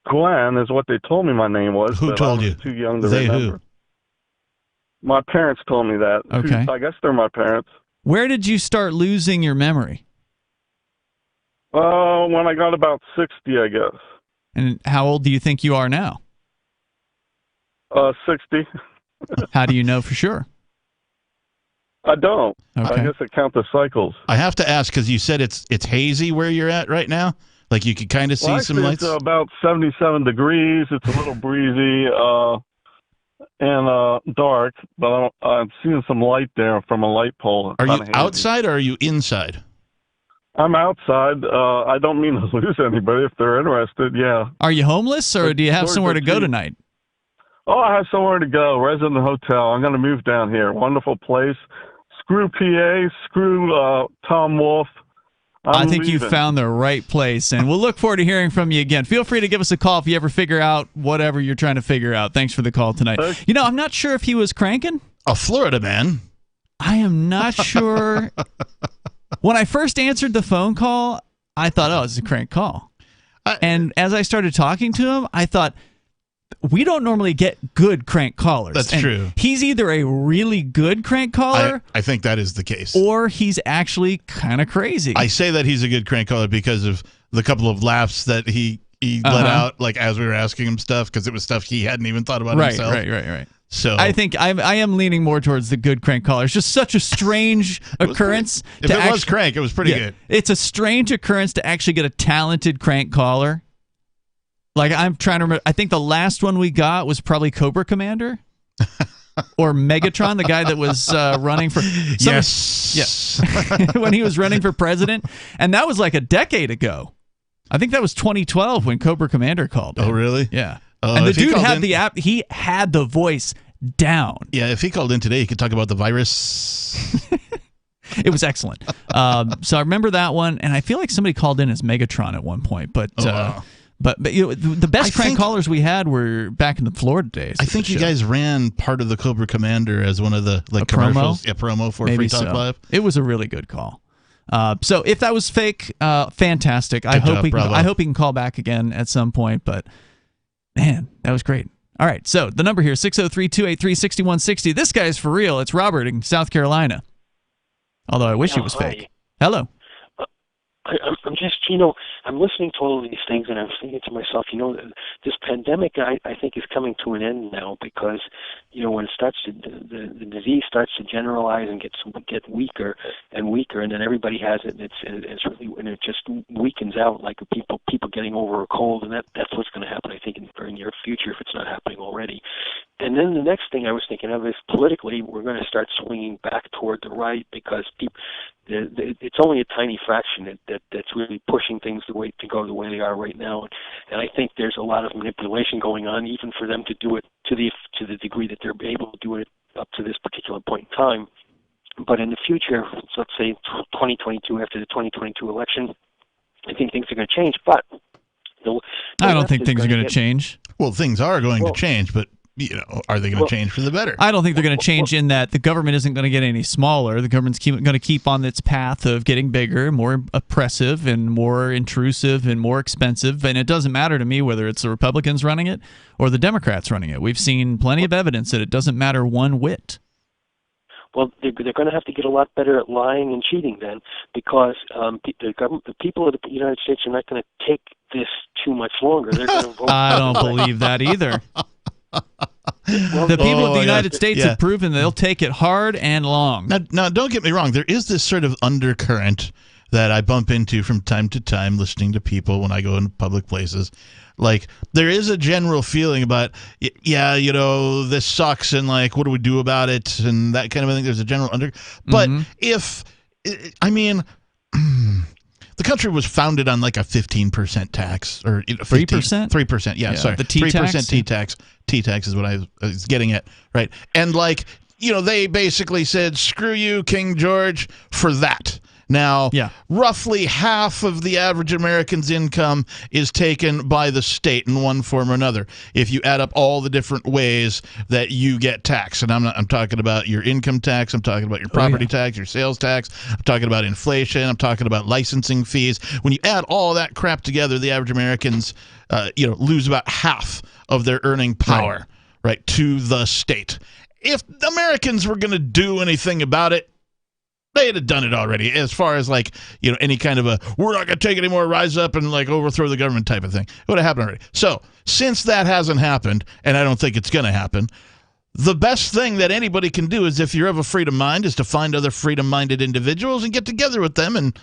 Glenn. Is what they told me my name was. Who told you? Too young to remember. My parents told me that. Okay. I guess they're my parents. Where did you start losing your memory? When I got about 60, I guess. And how old do you think you are now? 60. How do you know for sure? I don't. Okay. I guess I count the cycles. I have to ask because you said it's hazy where you're at right now. Like you could kind of see some lights. It's about 77 degrees. It's a little breezy and dark, but I'm seeing some light there from a light pole. Are you outside or are you inside? I'm outside. I don't mean to lose anybody if they're interested. Yeah. Are you homeless or do you have somewhere to go tonight? Oh, I have somewhere to go. Resident Hotel. I'm going to move down here. Wonderful place. Screw PA. Screw Tom Wolfe. I think you found the right place, and we'll look forward to hearing from you again. Feel free to give us a call if you ever figure out whatever you're trying to figure out. Thanks for the call tonight. I'm not sure if he was cranking. A Florida man. I am not sure. When I first answered the phone call, I thought, oh, it's a crank call. And as I started talking to him, I thought, we don't normally get good crank callers. That's true. He's either a really good crank caller. I think that is the case. Or he's actually kind of crazy. I say that he's a good crank caller because of the couple of laughs that he let out, like as we were asking him stuff, because it was stuff he hadn't even thought about himself. Right. So I think I am leaning more towards the good crank caller. It's just such a strange occurrence. If it was crank, it was pretty good. It's a strange occurrence to actually get a talented crank caller. Like, I'm trying to remember. I think the last one we got was probably Cobra Commander or Megatron, the guy that was running for... Yes. When he was running for president. And that was like a decade ago. I think that was 2012 when Cobra Commander called. Oh, really? Yeah. And the dude had the app. He had the voice down. Yeah, if he called in today, he could talk about the virus. It was excellent. So I remember that one. And I feel like somebody called in as Megatron at one point. But... wow. But the best crank callers we had were back in the Florida days. I think you guys ran part of the Cobra Commander as one of the commercials. Promo? Yeah, promo for Maybe Free Talk so. Live. It was a really good call. So if that was fake, fantastic. I hope he can call back again at some point. But man, that was great. All right, so the number here is 603-283-6160. This guy's for real. It's Robert in South Carolina. Although I wish it was fake. Hello. I'm just, I'm listening to all of these things, and I'm thinking to myself, this pandemic, I think, is coming to an end now because, when it starts to, the disease starts to generalize and get weaker and weaker, and then everybody has it, and it's really, and it just weakens out, like people getting over a cold, and that's what's going to happen, I think, in the very near future if it's not happening already. And then the next thing I was thinking of is politically, we're going to start swinging back toward the right because it's only a tiny fraction that's really pushing things the way they are right now, and I think there's a lot of manipulation going on, even for them to do it to the degree that they're able to do it up to this particular point in time. But in the future, so let's say 2022, after the 2022 election, I think things are going to change. But I don't think things are going to change. Well, things are going to change, but are they going to change for the better? I don't think they're going to change in that the government isn't going to get any smaller. The government's going to keep on its path of getting bigger, more oppressive, and more intrusive, and more expensive. And it doesn't matter to me whether it's the Republicans running it or the Democrats running it. We've seen plenty of evidence that it doesn't matter one whit. Well, they're going to have to get a lot better at lying and cheating then, because the people of the United States are not going to take this too much longer. They're going to vote. I don't believe that either. The people of the United States have proven they'll take it hard and long. Now, don't get me wrong. There is this sort of undercurrent that I bump into from time to time listening to people when I go into public places. Like, there is a general feeling about, this sucks, and like, what do we do about it, and that kind of thing. There's a general But the country was founded on like a 15% tax, or 3%? 3%, yeah, sorry. The T-tax? 3% T-tax. T-tax is what I was getting at, right? And like, they basically said, screw you, King George, for that. Now, roughly half of the average American's income is taken by the state in one form or another. If you add up all the different ways that you get taxed, and I'm talking about your income tax, I'm talking about your property tax, your sales tax, I'm talking about inflation, I'm talking about licensing fees. When you add all that crap together, the average Americans, lose about half of their earning power, right, to the state. If Americans were going to do anything about it, they'd have done it already, as far as like, any kind of we're not going to take any more, rise up and like overthrow the government type of thing. It would have happened already. So since that hasn't happened, and I don't think it's going to happen, the best thing that anybody can do is, if you have a freedom mind, is to find other freedom-minded individuals and get together with them and,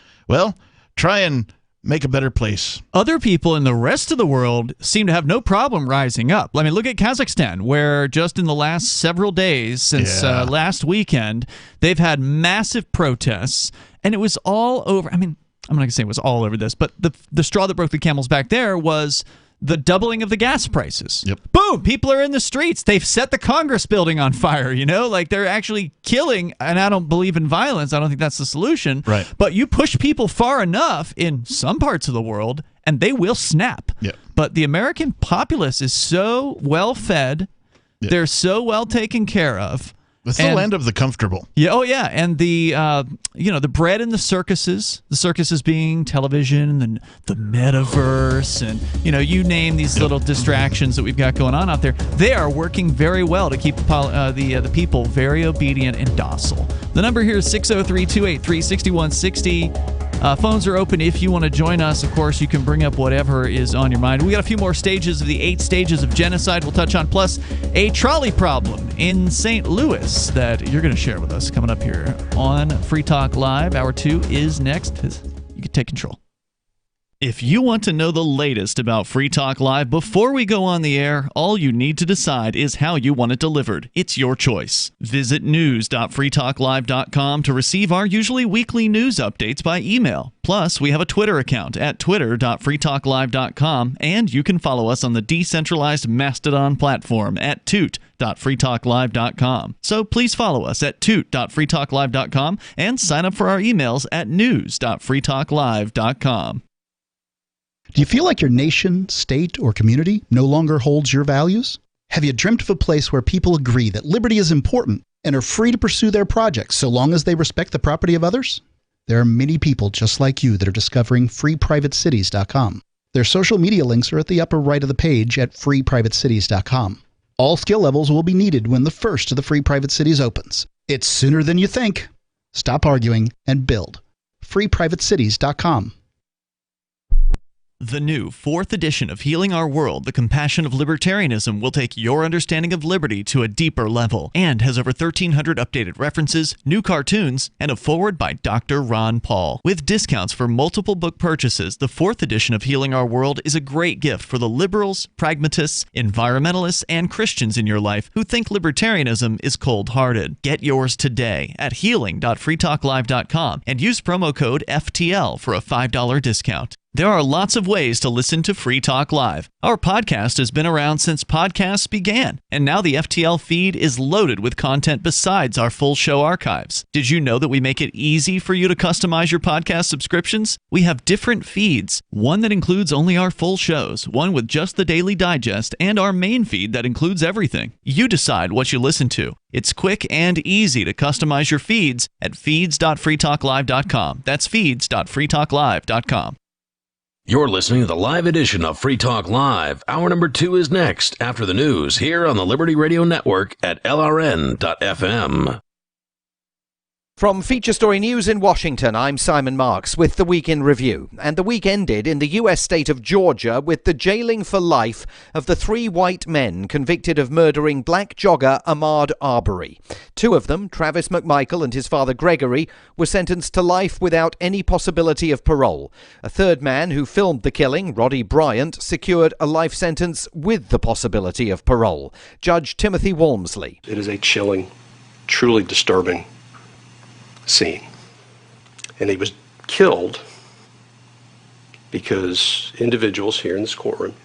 try and make a better place. Other people in the rest of the world seem to have no problem rising up. I mean, look at Kazakhstan, where just in the last several days, since last weekend, they've had massive protests, and it was all over. I mean, I'm not going to say it was all over this, but the straw that broke the camel's back there was the doubling of the gas prices. Yep. Boom! People are in the streets. They've set the Congress building on fire, like they're actually killing, and I don't believe in violence. I don't think that's the solution. Right. But you push people far enough in some parts of the world, and they will snap. Yep. But the American populace is so well fed. Yep. They're so well taken care of. It's the land of the comfortable. Yeah. Oh, yeah. And the the bread in the circuses being television and the metaverse, and you name these little distractions that we've got going on out there. They are working very well to keep the people very obedient and docile. The number here is 603-283-6160. Phones are open if you want to join us. Of course, you can bring up whatever is on your mind. We got a few more stages of the 8 stages of genocide we'll touch on, plus a trolley problem in St. Louis that you're going to share with us coming up here on Free Talk Live. Hour 2 is next. You can take control. If you want to know the latest about Free Talk Live before we go on the air, all you need to decide is how you want it delivered. It's your choice. Visit news.freetalklive.com to receive our usually weekly news updates by email. Plus, we have a Twitter account at twitter.freetalklive.com, and you can follow us on the decentralized Mastodon platform at toot.freetalklive.com. So please follow us at toot.freetalklive.com and sign up for our emails at news.freetalklive.com. Do you feel like your nation, state, or community no longer holds your values? Have you dreamt of a place where people agree that liberty is important and are free to pursue their projects so long as they respect the property of others? There are many people just like you that are discovering freeprivatecities.com. Their social media links are at the upper right of the page at freeprivatecities.com. All skill levels will be needed when the first of the Free Private Cities opens. It's sooner than you think. Stop arguing and build. freeprivatecities.com. The new 4th edition of Healing Our World, The Compassion of Libertarianism, will take your understanding of liberty to a deeper level and has over 1,300 updated references, new cartoons, and a foreword by Dr. Ron Paul. With discounts for multiple book purchases, the 4th edition of Healing Our World is a great gift for the liberals, pragmatists, environmentalists, and Christians in your life who think libertarianism is cold-hearted. Get yours today at healing.freetalklive.com and use promo code FTL for a $5 discount. There are lots of ways to listen to Free Talk Live. Our podcast has been around since podcasts began, and now the FTL feed is loaded with content besides our full show archives. Did you know that we make it easy for you to customize your podcast subscriptions? We have different feeds, one that includes only our full shows, one with just the Daily Digest, and our main feed that includes everything. You decide what you listen to. It's quick and easy to customize your feeds at feeds.freetalklive.com. That's feeds.freetalklive.com. You're listening to the live edition of Free Talk Live. Hour number 2 is next, after the news, here on the Liberty Radio Network at LRN.FM. From Feature Story News in Washington, I'm Simon Marks with the Week in Review. And the week ended in the U.S. state of Georgia with the jailing for life of the 3 white men convicted of murdering black jogger Ahmaud Arbery. 2 of them, Travis McMichael and his father Gregory, were sentenced to life without any possibility of parole. A third man who filmed the killing, Roddy Bryant, secured a life sentence with the possibility of parole. Judge Timothy Walmsley. It is a chilling, truly disturbing scene. And he was killed because individuals here in this courtroom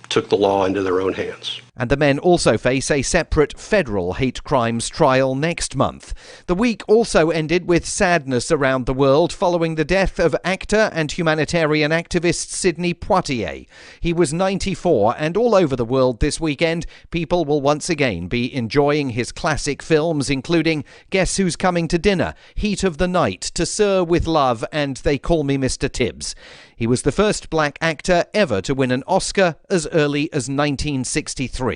took the law into their own hands. And the men also face a separate federal hate crimes trial next month. The week also ended with sadness around the world following the death of actor and humanitarian activist Sidney Poitier. He was 94, and all over the world this weekend, people will once again be enjoying his classic films, including Guess Who's Coming to Dinner, Heat of the Night, To Sir with Love, and They Call Me Mr. Tibbs. He was the first black actor ever to win an Oscar as early as 1963.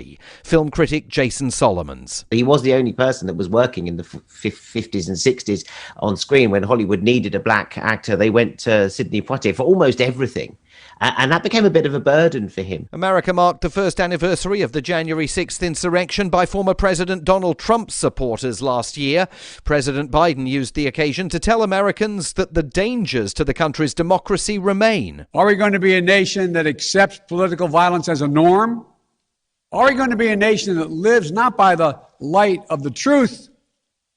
Film critic Jason Solomons. He was the only person that was working in the 50s and 60s on screen. When Hollywood needed a black actor, they went to Sidney Poitier for almost everything. And that became a bit of a burden for him. America marked the first anniversary of the January 6th insurrection by former President Donald Trump's supporters last year. President Biden used the occasion to tell Americans that the dangers to the country's democracy remain. Are we going to be a nation that accepts political violence as a norm? Are we going to be a nation that lives not by the light of the truth,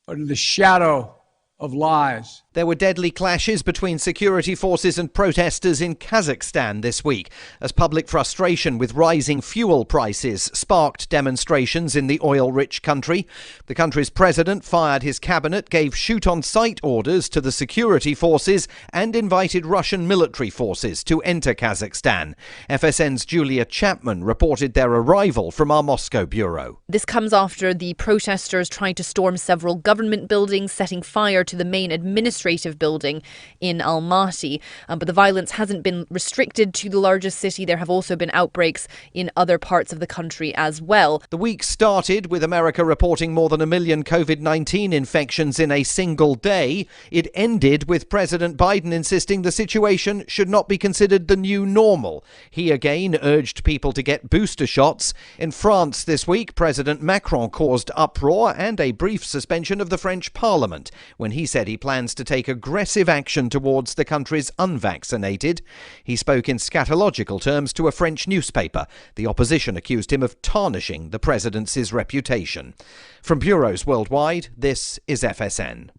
but in the shadow of lies? There were deadly clashes between security forces and protesters in Kazakhstan this week, as public frustration with rising fuel prices sparked demonstrations in the oil-rich country. The country's president fired his cabinet, gave shoot-on-sight orders to the security forces, and invited Russian military forces to enter Kazakhstan. FSN's Julia Chapman reported their arrival from our Moscow bureau. This comes after the protesters tried to storm several government buildings, setting fire to the main administrative building in Almaty. But the violence hasn't been restricted to the largest city. There have also been outbreaks in other parts of the country as well. The week started with America reporting more than 1 million COVID-19 infections in a single day. It ended with President Biden insisting the situation should not be considered the new normal. He again urged people to get booster shots. In France this week, President Macron caused uproar and a brief suspension of the French Parliament when he said he plans to take aggressive action towards the country's unvaccinated. He spoke in scatological terms to a French newspaper. The opposition accused him of tarnishing the presidency's reputation. From bureaus worldwide, this is FSN.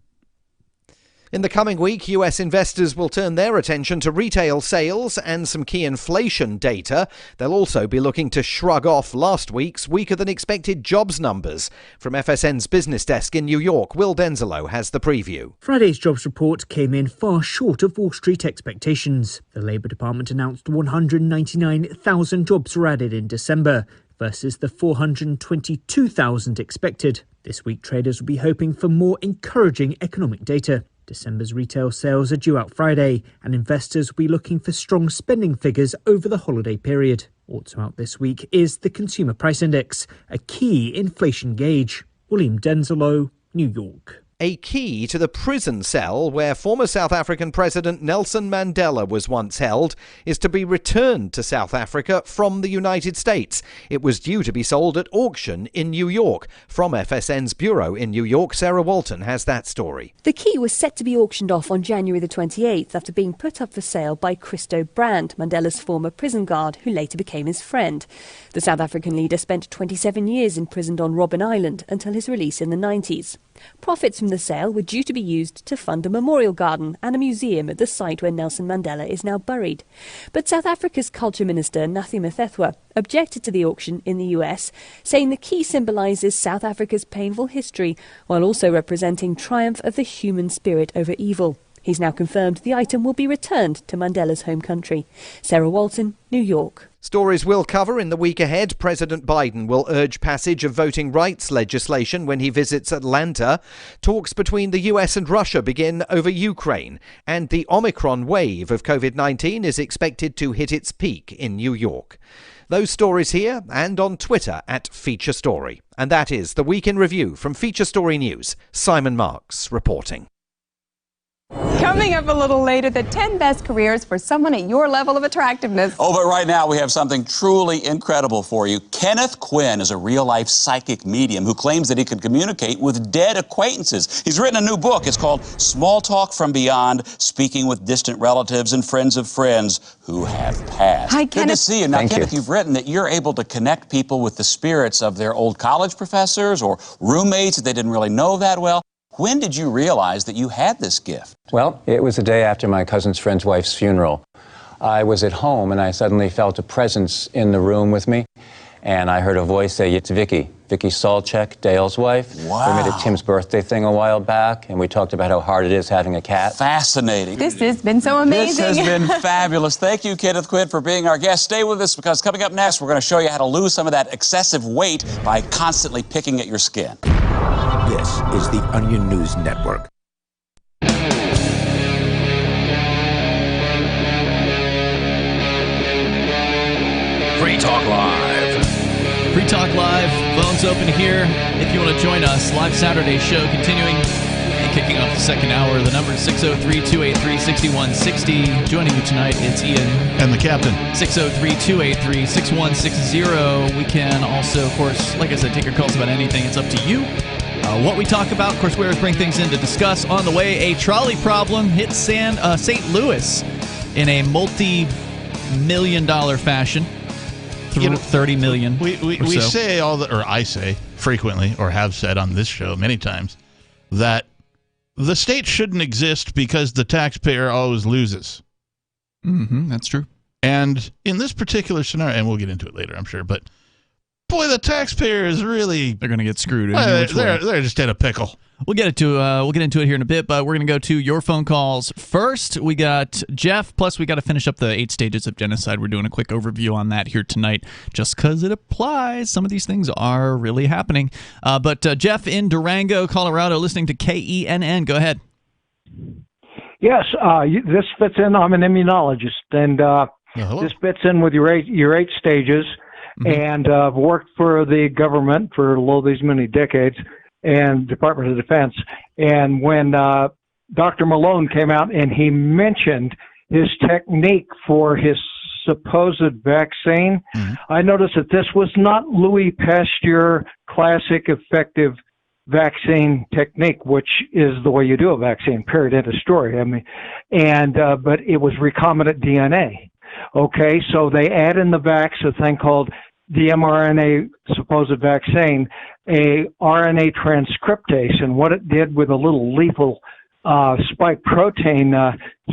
In the coming week, US investors will turn their attention to retail sales and some key inflation data. They'll also be looking to shrug off last week's weaker-than-expected jobs numbers. From FSN's business desk in New York, Will Denzelo has the preview. Friday's jobs report came in far short of Wall Street expectations. The Labour Department announced 199,000 jobs were added in December, versus the 422,000 expected. This week, traders will be hoping for more encouraging economic data. December's retail sales are due out Friday, and investors will be looking for strong spending figures over the holiday period. Also out this week is the Consumer Price Index, a key inflation gauge. William Denzelo, New York. A key to the prison cell where former South African President Nelson Mandela was once held is to be returned to South Africa from the United States. It was due to be sold at auction in New York. From FSN's bureau in New York, Sarah Walton has that story. The key was set to be auctioned off on January the 28th after being put up for sale by Christo Brand, Mandela's former prison guard, who later became his friend. The South African leader spent 27 years imprisoned on Robben Island until his release in the 90s. Profits from the sale were due to be used to fund a memorial garden and a museum at the site where Nelson Mandela is now buried. But South Africa's Culture Minister, Nathi Mthethwa, objected to the auction in the US, saying the key symbolises South Africa's painful history, while also representing triumph of the human spirit over evil. He's now confirmed the item will be returned to Mandela's home country. Sarah Walton, New York. Stories we'll cover in the week ahead. President Biden will urge passage of voting rights legislation when he visits Atlanta. Talks between the US and Russia begin over Ukraine. And the Omicron wave of COVID-19 is expected to hit its peak in New York. Those stories here and on Twitter at Feature Story. And that is the Week in Review from Feature Story News. Simon Marks reporting. Coming up a little later, the 10 best careers for someone at your level of attractiveness. Oh, but right now we have something truly incredible for you. Kenneth Quinn is a real-life psychic medium who claims that he can communicate with dead acquaintances. He's written a new book. It's called Small Talk from Beyond, Speaking with Distant Relatives and Friends of Friends Who Have Passed. Hi, Good Kenneth. to see you. Now, Thank Kenneth, you. you've written that you're able to connect people with the spirits of their old college professors or roommates that they didn't really know that well. When did you realize that you had this gift? Well, it was the day after my cousin's friend's wife's funeral. I was at home and I suddenly felt a presence in the room with me. And I heard a voice say, "It's Vicky. Vicky Solchek, Dale's wife." Wow. We made a Tim's birthday thing a while back, and we talked about how hard it is having a cat. Fascinating. This has been so amazing. This has been fabulous. Thank you, Kenneth Quinn, for being our guest. Stay with us because coming up next, we're going to show you how to lose some of that excessive weight by constantly picking at your skin. This is the Onion News Network. Free Talk Live. Free Talk Live, phones open here. If you want to join us, live Saturday show continuing and kicking off the second hour. The number is 603-283-6160. Joining you tonight, it's Ian. And the captain. 603-283-6160. We can also, of course, like I said, take your calls about anything. It's up to you. What we talk about, of course, we always bring things in to discuss. On the way, a trolley problem hit St. Louis in a multi-million-dollar fashion. $30 million. We say I say frequently, or have said on this show many times, that the state shouldn't exist because the taxpayer always loses. Mm-hmm, that's true. And in this particular scenario, and we'll get into it later, I'm sure, but boy, the taxpayer is really—they're going to get screwed. They're just in a pickle. We'll get into it here in a bit, but we're going to go to your phone calls first. We got Jeff, plus we got to finish up the 8 stages of genocide. We're doing a quick overview on that here tonight, just because it applies. Some of these things are really happening. But Jeff in Durango, Colorado, listening to KENN. Go ahead. Yes, this fits in. I'm an immunologist, and this fits in with your 8 stages. Mm-hmm. And I've worked for the government for these many decades and Department of Defense. And when Dr. Malone came out and he mentioned his technique for his supposed vaccine, I noticed that this was not Louis Pasteur classic effective vaccine technique, which is the way you do a vaccine, period, end of story. I mean, but it was recombinant DNA. Okay, so they add in the vax a thing called the mRNA supposed vaccine, a RNA transcriptase, and what it did with a little lethal spike protein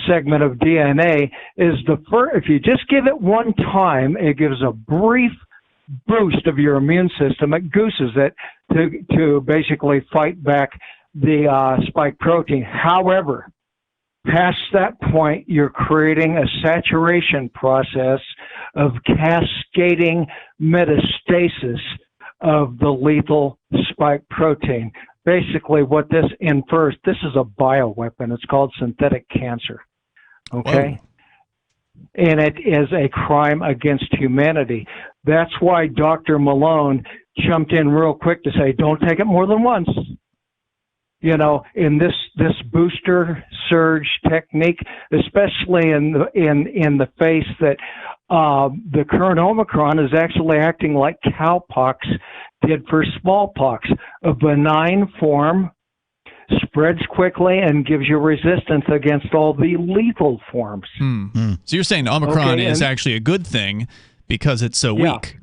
segment of DNA is if you just give it one time, it gives a brief boost of your immune system. It gooses it to basically fight back the spike protein. However, past that point, you're creating a saturation process of cascading metastasis of the lethal spike protein. Basically, what this infers, this is a bioweapon. It's called synthetic cancer. Okay? Whoa. And it is a crime against humanity. That's why Dr. Malone jumped in real quick to say, don't take it more than once. You know, in this booster surge technique, especially in the face that the current Omicron is actually acting like cowpox did for smallpox, a benign form, spreads quickly and gives you resistance against all the lethal forms. So you're saying Omicron is actually a good thing because it's so weak.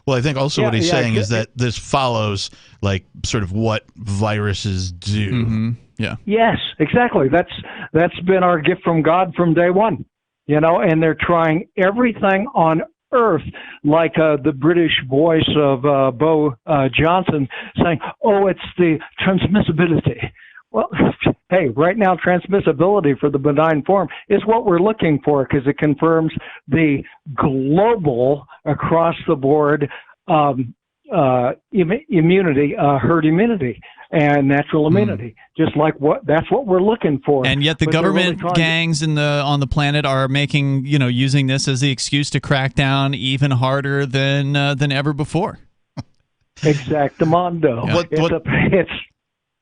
Well, I think also what he's saying is that this follows like sort of what viruses do. Mm-hmm. Yeah. Yes, exactly. That's been our gift from God from day one. And they're trying everything on earth, like the British voice of Bo Johnson saying, "Oh, it's the transmissibility." Well, hey, right now, transmissibility for the benign form is what we're looking for because it confirms the global, across the board immunity, herd immunity, and natural immunity. Just like that's what we're looking for. And yet the government gangs on the planet are making, using this as the excuse to crack down even harder than ever before. Exactamundo.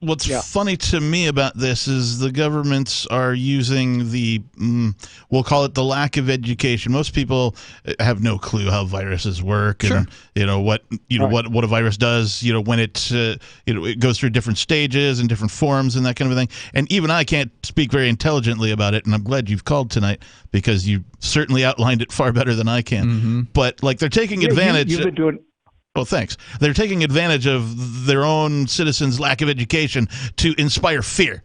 What's funny to me about this is the governments are using the, we'll call it the lack of education. Most people have no clue how viruses work, and what a virus does. When it goes through different stages and different forms and that kind of a thing. And even I can't speak very intelligently about it. And I'm glad you've called tonight because you certainly outlined it far better than I can. Mm-hmm. But like they're taking advantage. You've been doing. Oh, thanks. They're taking advantage of their own citizens' lack of education to inspire fear.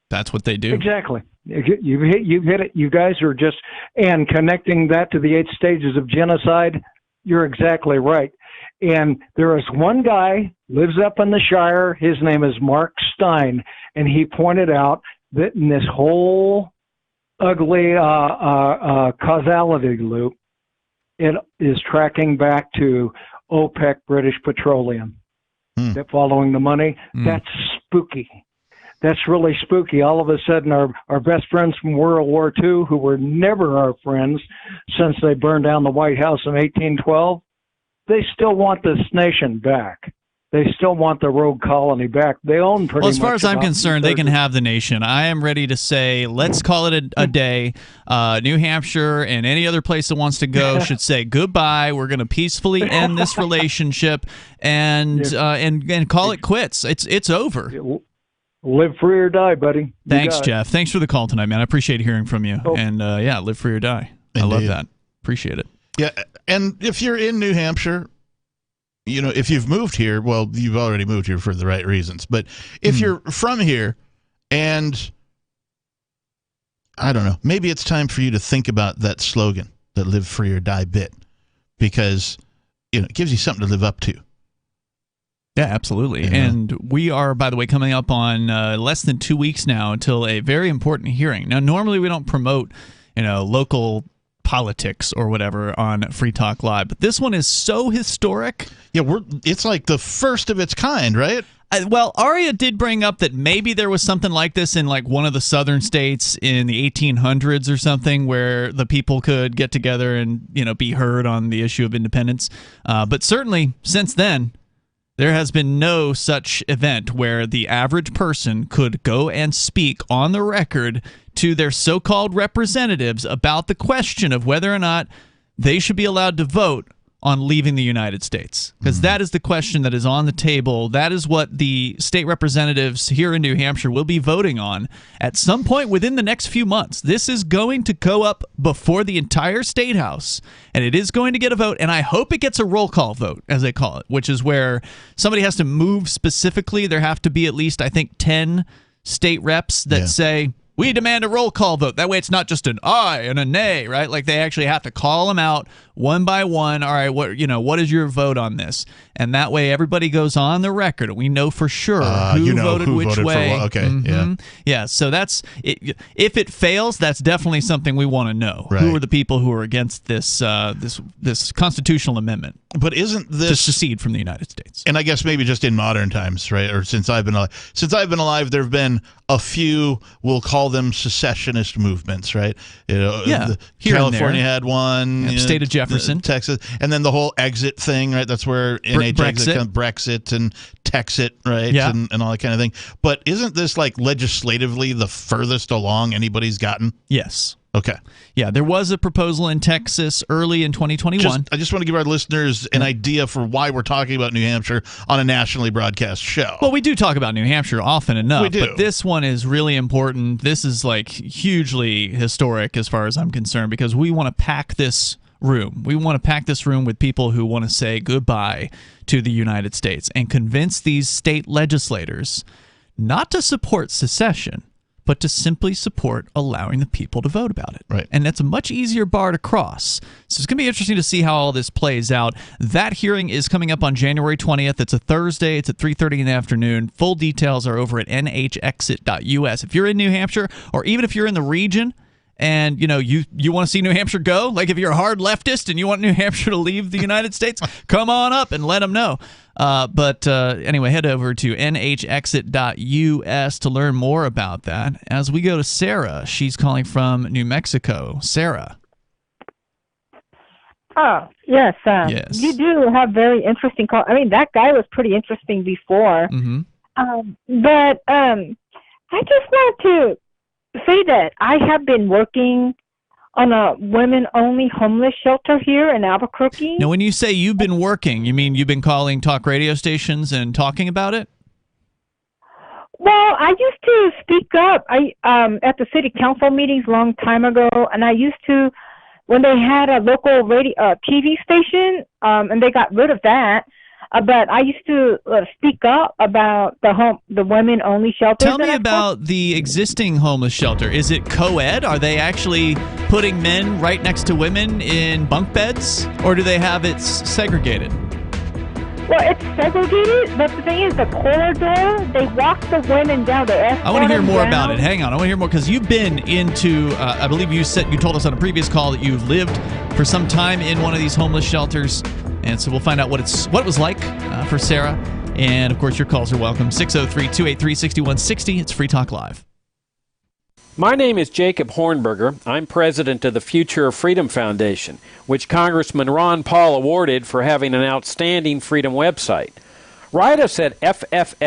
That's what they do. Exactly. You've hit it. You guys are just, and connecting that to the 8 stages of genocide, you're exactly right. And there is one guy, lives up in the Shire, his name is Mark Stein, and he pointed out that in this whole ugly causality loop, it is tracking back to OPEC, British Petroleum. That following the money, that's spooky. That's really spooky. All of a sudden, our best friends from World War II, who were never our friends since they burned down the White House in 1812, they still want this nation back. They still want the rogue colony back. They own pretty much. Well, as far as I'm concerned, they can have the nation. I am ready to say, let's call it a day. New Hampshire and any other place that wants to go should say goodbye. We're going to peacefully end this relationship and call it quits. It's over. Live free or die, buddy. Thanks, Jeff. Thanks for the call tonight, man. I appreciate hearing from you. Oh. And live free or die. Indeed. I love that. Appreciate it. Yeah, and if you're in New Hampshire, if you've moved here, well, you've already moved here for the right reasons. But if you're from here and, I don't know, maybe it's time for you to think about that slogan, that live free or die bit, because, it gives you something to live up to. Yeah, absolutely. And we are, by the way, coming up on less than 2 weeks now until a very important hearing. Now, normally we don't promote, local politics or whatever on Free Talk Live, but this one is so historic. Yeah, it's like the first of its kind, right? Well, Aria did bring up that maybe there was something like this in like one of the southern states in the 1800s or something, where the people could get together and be heard on the issue of independence. But certainly since then, there has been no such event where the average person could go and speak on the record to their so-called representatives about the question of whether or not they should be allowed to vote on leaving the United States. Because that is the question that is on the table. That is what the state representatives here in New Hampshire will be voting on at some point within the next few months. This is going to go up before the entire state house, and it is going to get a vote, and I hope it gets a roll call vote, as they call it, which is where somebody has to move specifically. There have to be at least, I think, 10 state reps that say, we demand a roll call vote. That way it's not just an aye and a nay, right? Like they actually have to call them out one by one. All right, what is your vote on this? And that way everybody goes on the record. We know for sure who voted which way. Okay, yeah. So that's it. If it fails, that's definitely something we want to know. Right. Who are the people who are against this this constitutional amendment? But isn't this to secede from the United States? And I guess maybe just in modern times, right? Or since I've been alive, there have been a few, we'll call them secessionist movements, right? California had one, state of Jefferson, Texas, and then the whole exit thing, right? That's where Brexit and Texit, right? Yeah. And all that kind of thing. But isn't this like legislatively the furthest along anybody's gotten? Yes. Okay. Yeah, there was a proposal in Texas early in 2021. I just want to give our listeners an idea for why we're talking about New Hampshire on a nationally broadcast show. Well, we do talk about New Hampshire often enough, we do. But this one is really important. This is like hugely historic as far as I'm concerned, because we want to pack this room. We want to pack this room with people who want to say goodbye to the United States and convince these state legislators not to support secession, but to simply support allowing the people to vote about it. Right. And that's a much easier bar to cross. So it's going to be interesting to see how all this plays out. That hearing is coming up on January 20th. It's a Thursday. It's at 3:30 in the afternoon. Full details are over at nhexit.us. If you're in New Hampshire, or even if you're in the region, and you want to see New Hampshire go, like if you're a hard leftist and you want New Hampshire to leave the United States, come on up and let them know. But anyway, head over to nhexit.us to learn more about that. As we go to Sarah, she's calling from New Mexico. Sarah. Oh, yes. Yes. You do have very interesting call. I mean, that guy was pretty interesting before. Mm-hmm. But I just want to say that I have been working on a women-only homeless shelter here in Albuquerque. Now, when you say you've been working, you mean you've been calling talk radio stations and talking about it? Well, I used to speak up at the city council meetings a long time ago, and I used to, when they had a local radio TV station, and they got rid of that. But I used to speak up about the women-only shelters. Tell me about the existing homeless shelter. Is it co-ed? Are they actually putting men right next to women in bunk beds? Or do they have it segregated? Well, it's segregated, but the thing is, the corridor, they walk the women down. I want to hear more about it. Hang on. I want to hear more, because you've been into, I believe you told us on a previous call that you lived for some time in one of these homeless shelters. And so we'll find out what it was like for Sarah. And, of course, your calls are welcome. 603-283-6160. It's Free Talk Live. My name is Jacob Hornberger. I'm president of the Future of Freedom Foundation, which Congressman Ron Paul awarded for having an outstanding freedom website. Write us at fff@fff.org,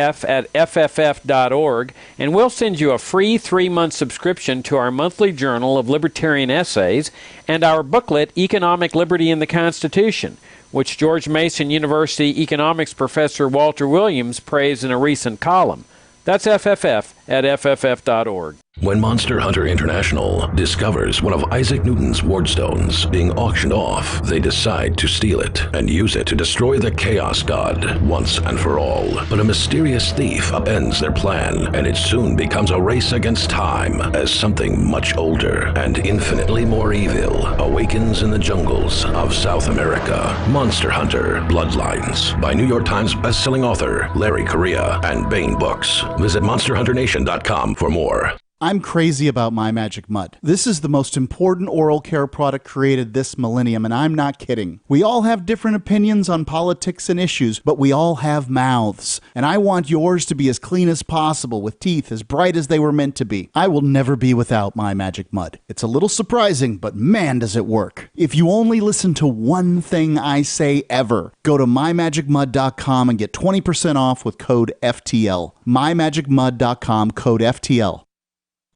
and we'll send you a free 3-month subscription to our monthly journal of libertarian essays and our booklet, Economic Liberty in the Constitution, which George Mason University economics professor Walter Williams praised in a recent column. That's fff@fff.org. When Monster Hunter International discovers one of Isaac Newton's wardstones being auctioned off, they decide to steal it and use it to destroy the Chaos God once and for all. But a mysterious thief upends their plan, and it soon becomes a race against time as something much older and infinitely more evil awakens in the jungles of South America. Monster Hunter Bloodlines by New York Times bestselling author Larry Correia and Baen Books. Visit monsterhunternation.com for more. I'm crazy about My Magic Mud. This is the most important oral care product created this millennium, and I'm not kidding. We all have different opinions on politics and issues, but we all have mouths. And I want yours to be as clean as possible, with teeth as bright as they were meant to be. I will never be without My Magic Mud. It's a little surprising, but man, does it work. If you only listen to one thing I say ever, go to mymagicmud.com and get 20% off with code FTL. mymagicmud.com, code FTL.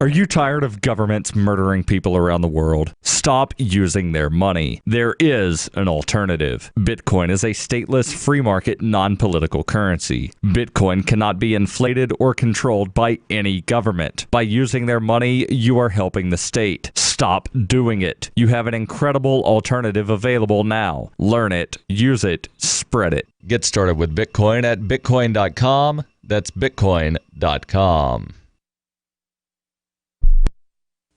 Are you tired of governments murdering people around the world? Stop using their money. There is an alternative. Bitcoin is a stateless, free market, non-political currency. Bitcoin cannot be inflated or controlled by any government. By using their money, you are helping the state. Stop doing it. You have an incredible alternative available now. Learn it, use it, spread it. Get started with Bitcoin at bitcoin.com. That's bitcoin.com.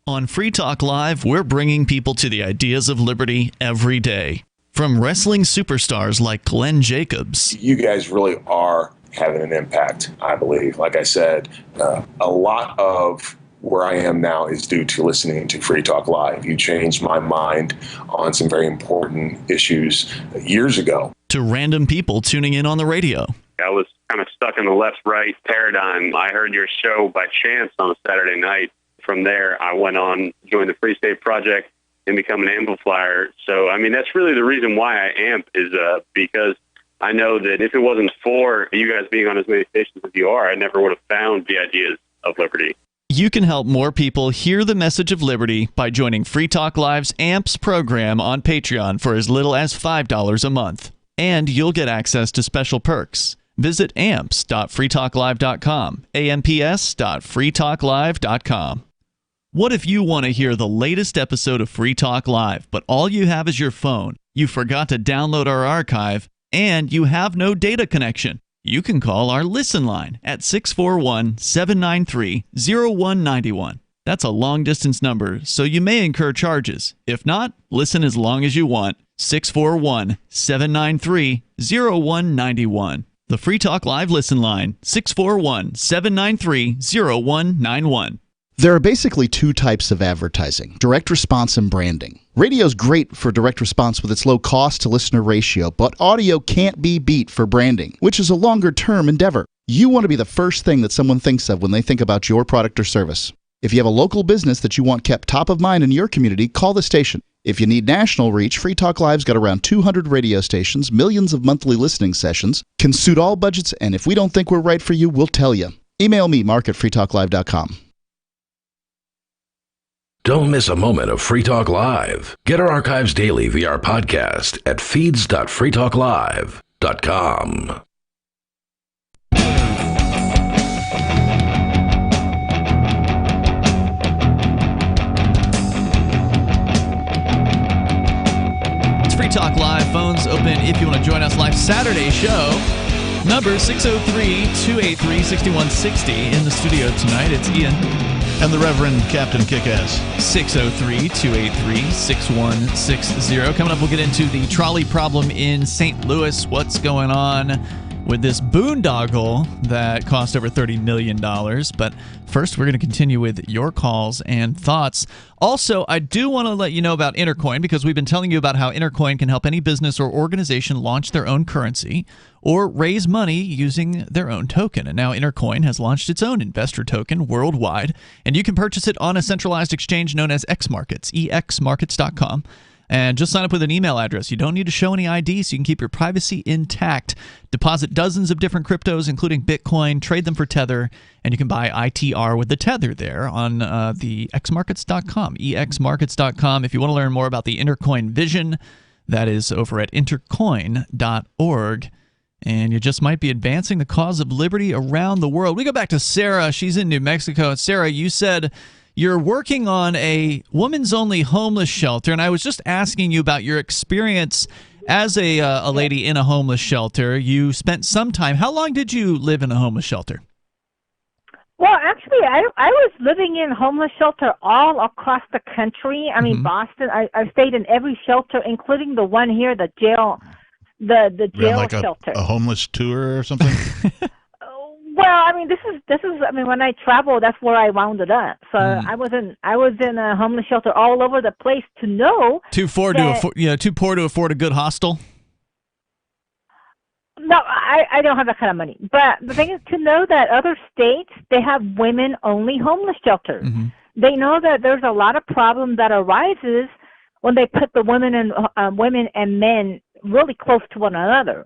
On Free Talk Live, we're bringing people to the ideas of liberty every day. From wrestling superstars like Glenn Jacobs. You guys really are having an impact, I believe. Like I said, a lot of where I am now is due to listening to Free Talk Live. You changed my mind on some very important issues years ago. To random people tuning in on the radio. I was kind of stuck in the left-right paradigm. I heard your show by chance on a Saturday night. From there, I went on, joined the Free State Project, and become an amplifier. So, I mean, that's really the reason why I amp is because I know that if it wasn't for you guys being on as many stations as you are, I never would have found the ideas of liberty. You can help more people hear the message of liberty by joining Free Talk Live's AMPS program on Patreon for as little as $5 a month. And you'll get access to special perks. Visit amps.freetalklive.com, amps.freetalklive.com. What if you want to hear the latest episode of Free Talk Live, but all you have is your phone, you forgot to download our archive, and you have no data connection? You can call our Listen line at 641-793-0191. That's a long-distance number, so you may incur charges. If not, listen as long as you want. 641-793-0191. The Free Talk Live Listen line, 641-793-0191. There are basically two types of advertising, direct response and branding. Radio's great for direct response with its low cost to listener ratio, but audio can't be beat for branding, which is a longer-term endeavor. You want to be the first thing that someone thinks of when they think about your product or service. If you have a local business that you want kept top of mind in your community, call the station. If you need national reach, Free Talk Live's got around 200 radio stations, millions of monthly listening sessions, can suit all budgets, and if we don't think we're right for you, we'll tell you. Email me, mark@freetalklive.com. Don't miss a moment of Free Talk Live. Get our archives daily via our podcast at feeds.freetalklive.com. It's Free Talk Live. Phones open if you want to join us live Saturday show. Number 603-283-6160. In the studio tonight, it's Ian. And the Reverend Captain Kickass. 603-283-6160. Coming up, we'll get into the trolley problem in St. Louis. What's going on with this boondoggle that cost over $30 million. But first, we're going to continue with your calls and thoughts. Also, I do want to let you know about Intercoin, because we've been telling you about how Intercoin can help any business or organization launch their own currency or raise money using their own token. And now Intercoin has launched its own investor token worldwide, and you can purchase it on a centralized exchange known as Xmarkets, exmarkets.com. And just sign up with an email address. You don't need to show any ID, so you can keep your privacy intact. Deposit dozens of different cryptos, including Bitcoin, trade them for Tether, and you can buy ITR with the Tether there on the exmarkets.com, exmarkets.com. If you want to learn more about the Intercoin vision, that is over at intercoin.org. And you just might be advancing the cause of liberty around the world. We go back to Sarah. She's in New Mexico. And Sarah, you said you're working on a women's-only homeless shelter, and I was just asking you about your experience as a lady in a homeless shelter. You spent some time. How long did you live in a homeless shelter? Well, actually, I was living in homeless shelter all across the country. I mean, Boston. I stayed in every shelter, including the one here, the jail, the jail like shelter. A homeless tour or something? Well, I mean, this is. I mean, when I travel, that's where I wound it up. So I was in a homeless shelter all over the place to know. Too poor to afford a good hostel. No, I don't have that kind of money. But the thing is to know that other states, they have women-only homeless shelters. Mm-hmm. They know that there's a lot of problem that arises when they put the women and men really close to one another.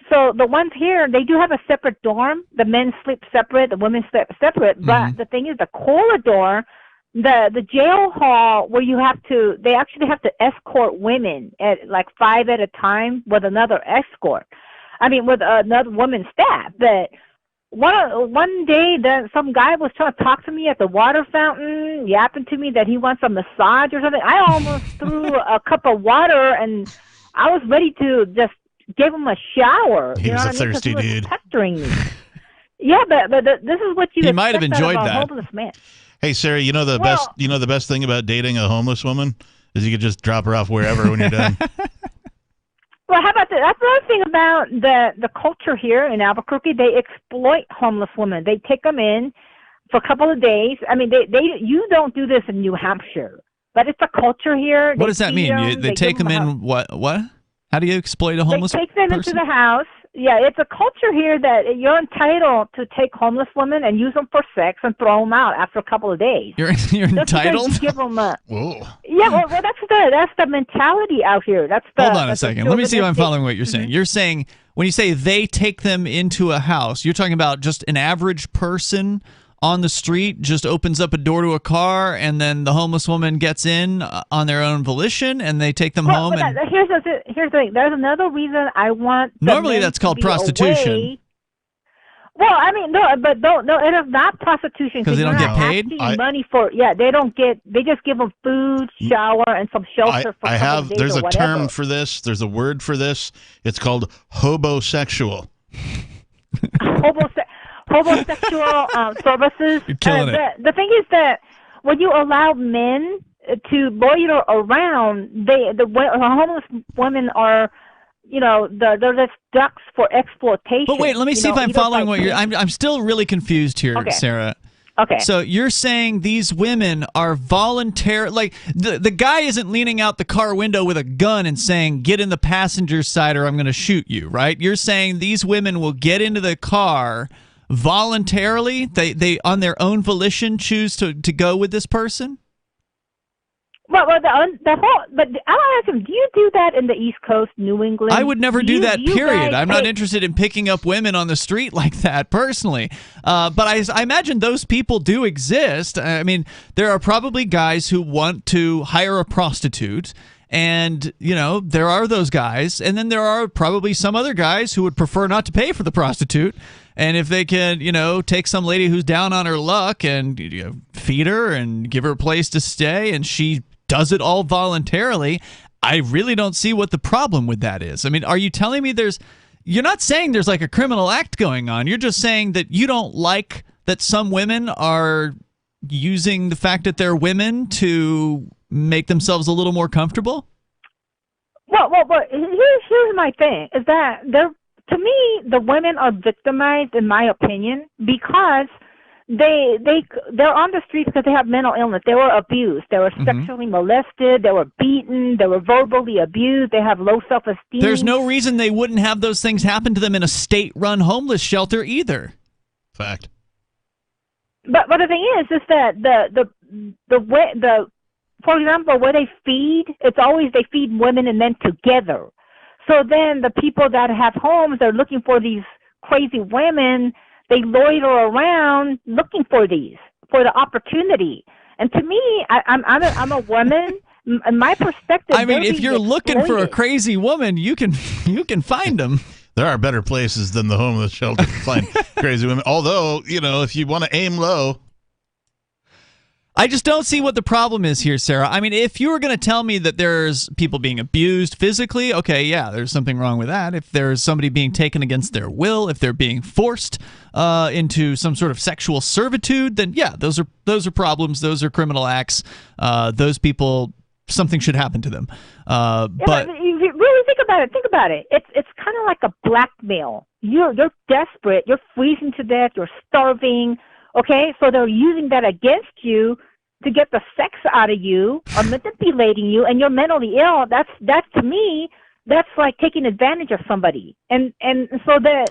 So the ones here, they do have a separate dorm. The men sleep separate, the women sleep separate. But the thing is, the corridor, the jail hall where they actually have to escort women at like 5 at a time with another escort. I mean, with another woman staff. But one day, some guy was trying to talk to me at the water fountain, yapping to me that he wants a massage or something. I almost threw a cup of water, and I was ready to just give him a shower. He was a thirsty dude. He was pestering me. Yeah, but this is what you. He might have enjoyed that. Homeless man. Hey, Sarah, you know the best thing about dating a homeless woman is you could just drop her off wherever when you're done. Well, how about that? That's another thing about the culture here in Albuquerque. They exploit homeless women. They take them in for a couple of days. I mean, you don't do this in New Hampshire, but it's a culture here. What does that mean? They take them in what? How do you exploit a homeless person? They take them into the house. Yeah, it's a culture here that you're entitled to take homeless women and use them for sex and throw them out after a couple of days. You're entitled? Give them Whoa. Yeah, well, that's the mentality out here. Hold on a second. Let me see if I'm following what you're saying. You're saying when you say they take them into a house, you're talking about just an average person on the street just opens up a door to a car, and then the homeless woman gets in on their own volition, and they take them home. Here's the thing. There's another reason I want. Normally, that's called prostitution. Away. Well, I mean, no, it is not prostitution because they don't get paid. Money for they don't get. They just give them food, shower, and some shelter for. There's a term for this. There's a word for this. It's called hobosexual. Homosexual services. You're killing it. The thing is that when you allow men to loiter around, the homeless women are. They're just ducks for exploitation. But wait, let me see if I'm following what you're. I'm still really confused here, okay. Sarah. Okay. So you're saying these women are like the guy isn't leaning out the car window with a gun and saying, "Get in the passenger side or I'm going to shoot you," right? You're saying these women will get into the car voluntarily. They on their own volition choose to go with this person. But I'll ask him, do you do that in the East Coast, New England? I would never do that, period. I'm not interested in picking up women on the street like that, personally. But I imagine those people do exist. I mean, there are probably guys who want to hire a prostitute, and, there are those guys. And then there are probably some other guys who would prefer not to pay for the prostitute. And if they can, take some lady who's down on her luck and feed her and give her a place to stay, and she does it all voluntarily, I really don't see what the problem with that is. I mean, are you telling me you're not saying there's like a criminal act going on. You're just saying that you don't like that some women are using the fact that they're women to make themselves a little more comfortable? Well, here's my thing, is that to me, the women are victimized, in my opinion, because they're on the streets because they have mental illness. They were abused. They were sexually molested. They were beaten. They were verbally abused. They have low self-esteem. There's no reason they wouldn't have those things happen to them in a state-run homeless shelter either. Fact. But the thing is that for example, where they feed, it's always they feed women and men together. So then the people that have homes, they're looking for these crazy women. They loiter around looking for the opportunity. And to me, I'm a woman. In my perspective, I mean, if you're looking for a crazy woman, you can find them. There are better places than the homeless shelter to find crazy women. Although, if you want to aim low. I just don't see what the problem is here, Sarah. I mean, if you were going to tell me that there's people being abused physically, okay, yeah, there's something wrong with that. If there's somebody being taken against their will, if they're being forced into some sort of sexual servitude, then yeah, those are problems. Those are criminal acts. Those people, something should happen to them. But if you really think about it. It's kind of like a blackmail. You're desperate. You're freezing to death. You're starving. Okay, so they're using that against you to get the sex out of you or manipulating you, and you're mentally ill. That's to me, that's like taking advantage of somebody. And so the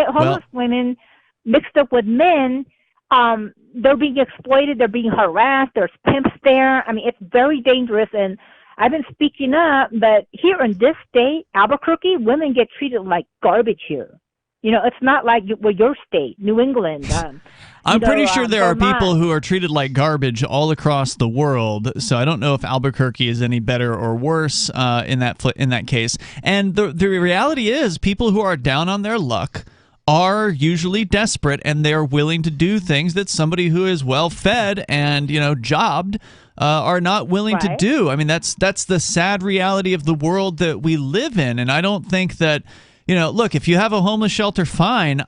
homeless women mixed up with men, they're being exploited, they're being harassed, there's pimps there. I mean, it's very dangerous, and I've been speaking up, but here in this state, Albuquerque, women get treated like garbage here. It's not like your state, New England. I'm pretty sure there are people who are treated like garbage all across the world. So I don't know if Albuquerque is any better or worse in that case. And the reality is, people who are down on their luck are usually desperate, and they're willing to do things that somebody who is well fed and jobbed are not willing to do. I mean, that's the sad reality of the world that we live in. And I don't think that. Look, if you have a homeless shelter, fine.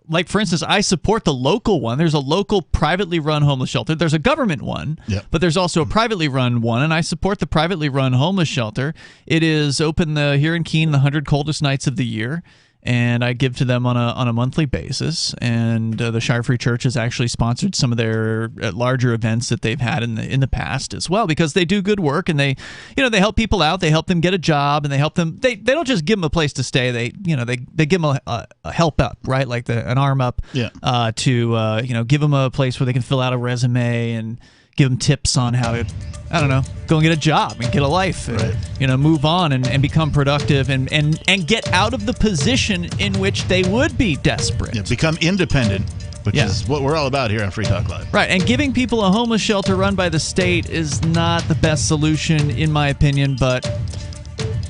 Like, for instance, I support the local one. There's a local privately run homeless shelter. There's a government one, but there's also a privately run one, and I support the privately run homeless shelter. It is open here in Keene the 100 coldest nights of the year, and I give to them on a monthly basis. And the Shire Free Church has actually sponsored some of their larger events that they've had in the past as well, because they do good work, and they help people out. They help them get a job, and they help them. They don't just give them a place to stay. They give them a help up, right, like an arm up, to give them a place where they can fill out a resume and give them tips on how to, I don't know, go and get a job and get a life, and, move on and become productive and get out of the position in which they would be desperate. Yeah, become independent, which is what we're all about here on Free Talk Live. Right, and giving people a homeless shelter run by the state is not the best solution, in my opinion, but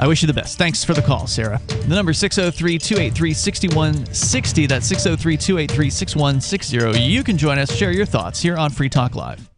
I wish you the best. Thanks for the call, Sarah. The number is 603-283-6160. That's 603-283-6160. You can join us, share your thoughts here on Free Talk Live.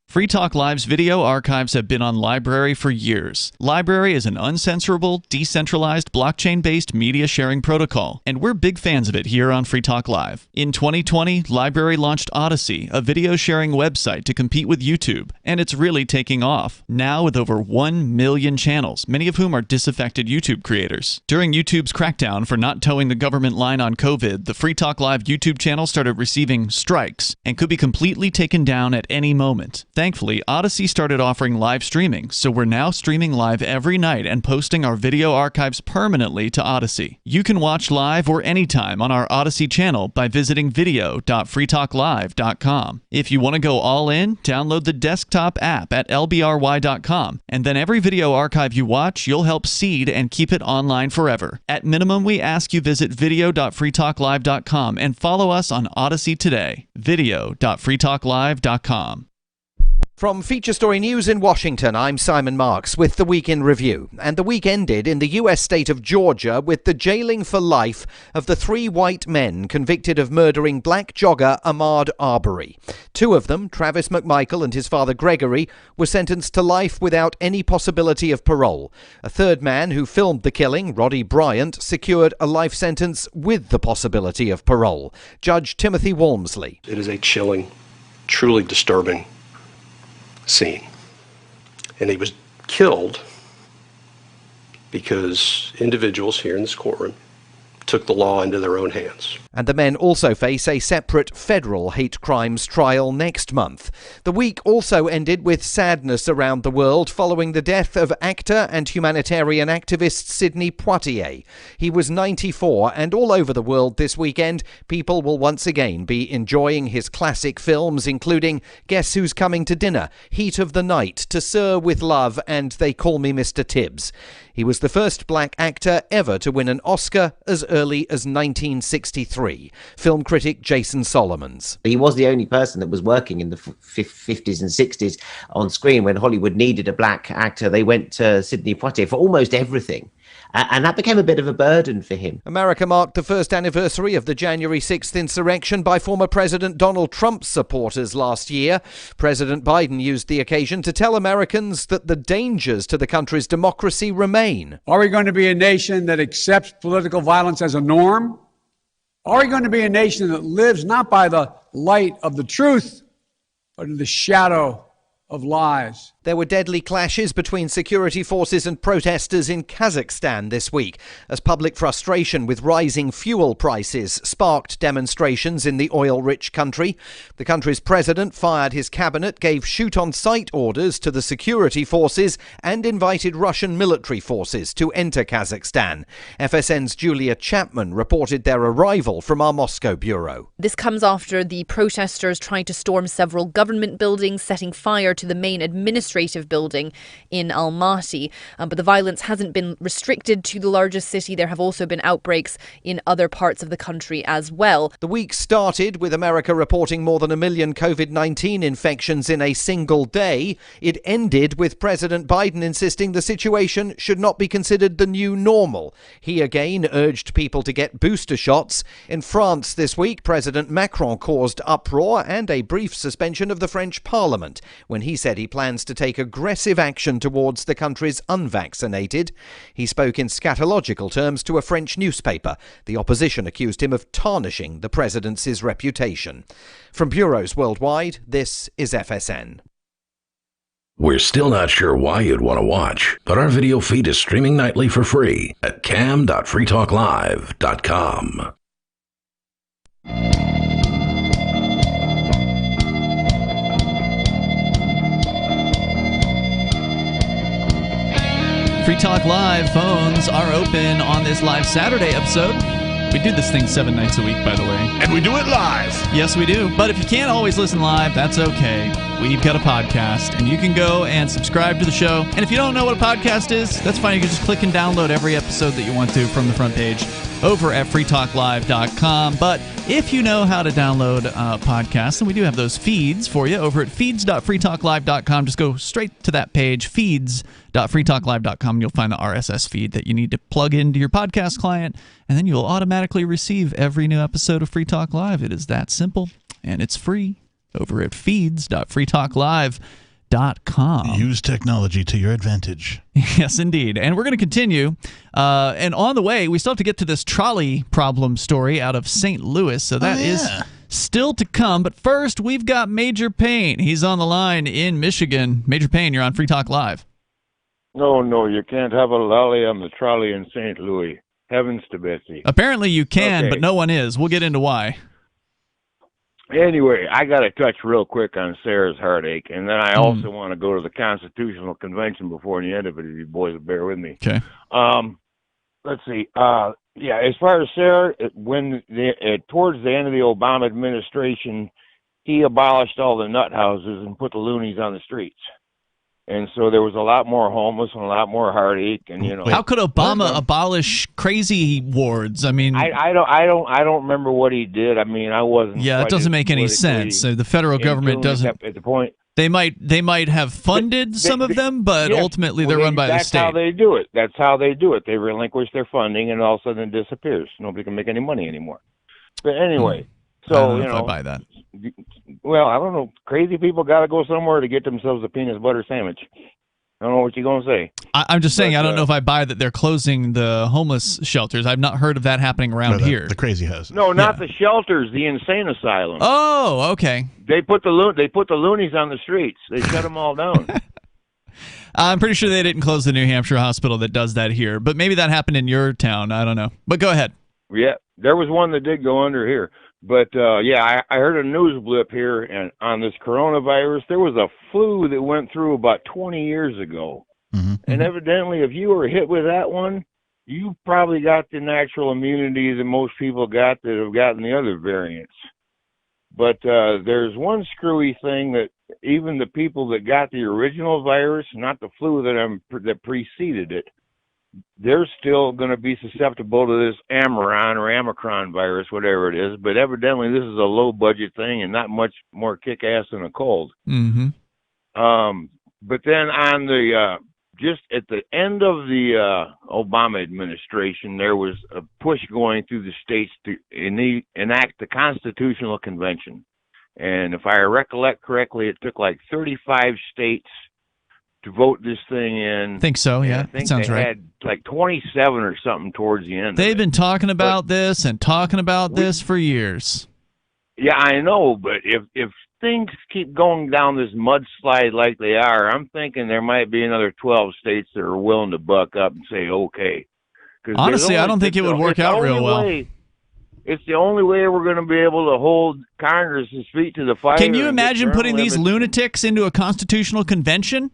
Free Talk Live's video archives have been on LBRY for years. LBRY is an uncensorable, decentralized, blockchain-based media sharing protocol, and we're big fans of it here on Free Talk Live. In 2020, LBRY launched Odysee, a video sharing website to compete with YouTube, and it's really taking off. Now with over 1 million channels, many of whom are disaffected YouTube creators. During YouTube's crackdown for not towing the government line on COVID, the Free Talk Live YouTube channel started receiving strikes and could be completely taken down at any moment. Thankfully, Odysee started offering live streaming, so we're now streaming live every night and posting our video archives permanently to Odysee. You can watch live or anytime on our Odysee channel by visiting video.freetalklive.com. If you want to go all in, download the desktop app at lbry.com, and then every video archive you watch, you'll help seed and keep it online forever. At minimum, we ask you visit video.freetalklive.com and follow us on Odysee today. video.freetalklive.com. From Feature Story News in Washington, I'm Simon Marks with the Week in Review. And the week ended in the U.S. state of Georgia with the jailing for life of the 3 white men convicted of murdering black jogger Ahmaud Arbery. 2 of them, Travis McMichael and his father Gregory, were sentenced to life without any possibility of parole. A third man who filmed the killing, Roddy Bryant, secured a life sentence with the possibility of parole. Judge Timothy Walmsley. It is a chilling, truly disturbing scene. And he was killed because individuals here in this courtroom took the law into their own hands. And the men also face a separate federal hate crimes trial next month. The week also ended with sadness around the world following the death of actor and humanitarian activist Sidney Poitier. He was 94, and all over the world this weekend, people will once again be enjoying his classic films, including Guess Who's Coming to Dinner, Heat of the Night, To Sir with Love, and They Call Me Mr. Tibbs. He was the first black actor ever to win an Oscar as early as 1963. Film critic Jason Solomons. He was the only person that was working in the 50s and 60s on screen. When Hollywood needed a black actor, they went to Sidney Poitier for almost everything. And that became a bit of a burden for him. America marked the first anniversary of the January 6th insurrection by former President Donald Trump's supporters last year. President Biden used the occasion to tell Americans that the dangers to the country's democracy remain. Are we going to be a nation that accepts political violence as a norm? Are we going to be a nation that lives not by the light of the truth, but in the shadow of lies? There were deadly clashes between security forces and protesters in Kazakhstan this week, as public frustration with rising fuel prices sparked demonstrations in the oil-rich country. The country's president fired his cabinet, gave shoot-on-sight orders to the security forces, and invited Russian military forces to enter Kazakhstan. FSN's Julia Chapman reported their arrival from our Moscow bureau. This comes after the protesters tried to storm several government buildings, setting fire to the main administrative building in Almaty. But the violence hasn't been restricted to the largest city. There have also been outbreaks in other parts of the country as well. The week started with America reporting more than 1 million COVID-19 infections in a single day. It ended with President Biden insisting the situation should not be considered the new normal. He again urged people to get booster shots. In France this week, President Macron caused uproar and a brief suspension of the French Parliament when he said he plans to take aggressive action towards the country's unvaccinated. He spoke in scatological terms to a French newspaper. The opposition accused him of tarnishing the presidency's reputation. From bureaus worldwide, this is FSN. We're still not sure why you'd want to watch, but our video feed is streaming nightly for free at cam.freetalklive.com. Free Talk Live phones are open on this live Saturday episode. We do this thing 7 nights a week, by the way. And we do it live. Yes, we do. But if you can't always listen live, that's okay. We've got a podcast, and you can go and subscribe to the show. And if you don't know what a podcast is, that's fine. You can just click and download every episode that you want to from the front page over at freetalklive.com. But if you know how to download podcasts, and we do have those feeds for you over at feeds.freetalklive.com, just go straight to that page, feeds.freetalklive.com, and you'll find the RSS feed that you need to plug into your podcast client, and then you'll automatically receive every new episode of Free Talk Live. It is that simple, and it's free over at feeds.freetalklive.com. Use technology to your advantage. Yes, indeed. And we're going to continue. And on the way, we still have to get to this trolley problem story out of St. Louis. So that is still to come. But first, we've got Major Payne. He's on the line in Michigan. Major Payne, you're on Free Talk Live. No, you can't have a lolly on the trolley in St. Louis. Heavens to Betsy. Apparently you can, but no one is. We'll get into why. Anyway, I got to touch real quick on Sarah's heartache, and then I also want to go to the Constitutional Convention before the end of it, if you boys will bear with me. Okay. Let's see. As far as Sarah, towards the end of the Obama administration, he abolished all the nut houses and put the loonies on the streets. And so there was a lot more homeless and a lot more heartache, and how could Obama abolish crazy wards? I mean, I don't remember what he did. I mean, I wasn't. Yeah, it doesn't make any sense. So the federal government doesn't. At the point, they might have funded some of them, but ultimately they're run by the state. That's how they do it. That's how they do it. They relinquish their funding, and all of a sudden it disappears. Nobody can make any money anymore. But anyway, I don't know if I buy that. Well, I don't know. Crazy people got to go somewhere to get themselves a peanut butter sandwich. I don't know what you're going to say. I'm just saying, I don't know if I buy that they're closing the homeless shelters. I've not heard of that happening around here. The crazy house. No, not the shelters, the insane asylum. Oh, okay. They put the loonies on the streets. They shut them all down. I'm pretty sure they didn't close the New Hampshire hospital that does that here, but maybe that happened in your town. I don't know. But go ahead. Yeah, there was one that did go under here. But, I heard a news blip here and on this coronavirus. There was a flu that went through about 20 years ago. Mm-hmm. And evidently, if you were hit with that one, you probably got the natural immunity that most people got that have gotten the other variants. But there's one screwy thing that even the people that got the original virus, not the flu that preceded it, they're still going to be susceptible to this Amaron or Omicron virus, whatever it is. But evidently, this is a low-budget thing and not much more kick-ass than a cold. Mm-hmm. But then on the just at the end of the Obama administration, there was a push going through the states to enact the Constitutional Convention. And if I recollect correctly, it took like 35 states to vote this thing in. I think so, yeah. I think that sounds they right. had like 27 or something towards the end. They've been talking about this and talking about this for years. Yeah, I know, but if things keep going down this mudslide like they are, I'm thinking there might be another 12 states that are willing to buck up and say, okay. Honestly, I don't think it would work out real well. It's the only way we're going to be able to hold Congress's feet to the fire. Can you imagine putting these lunatics into a constitutional convention?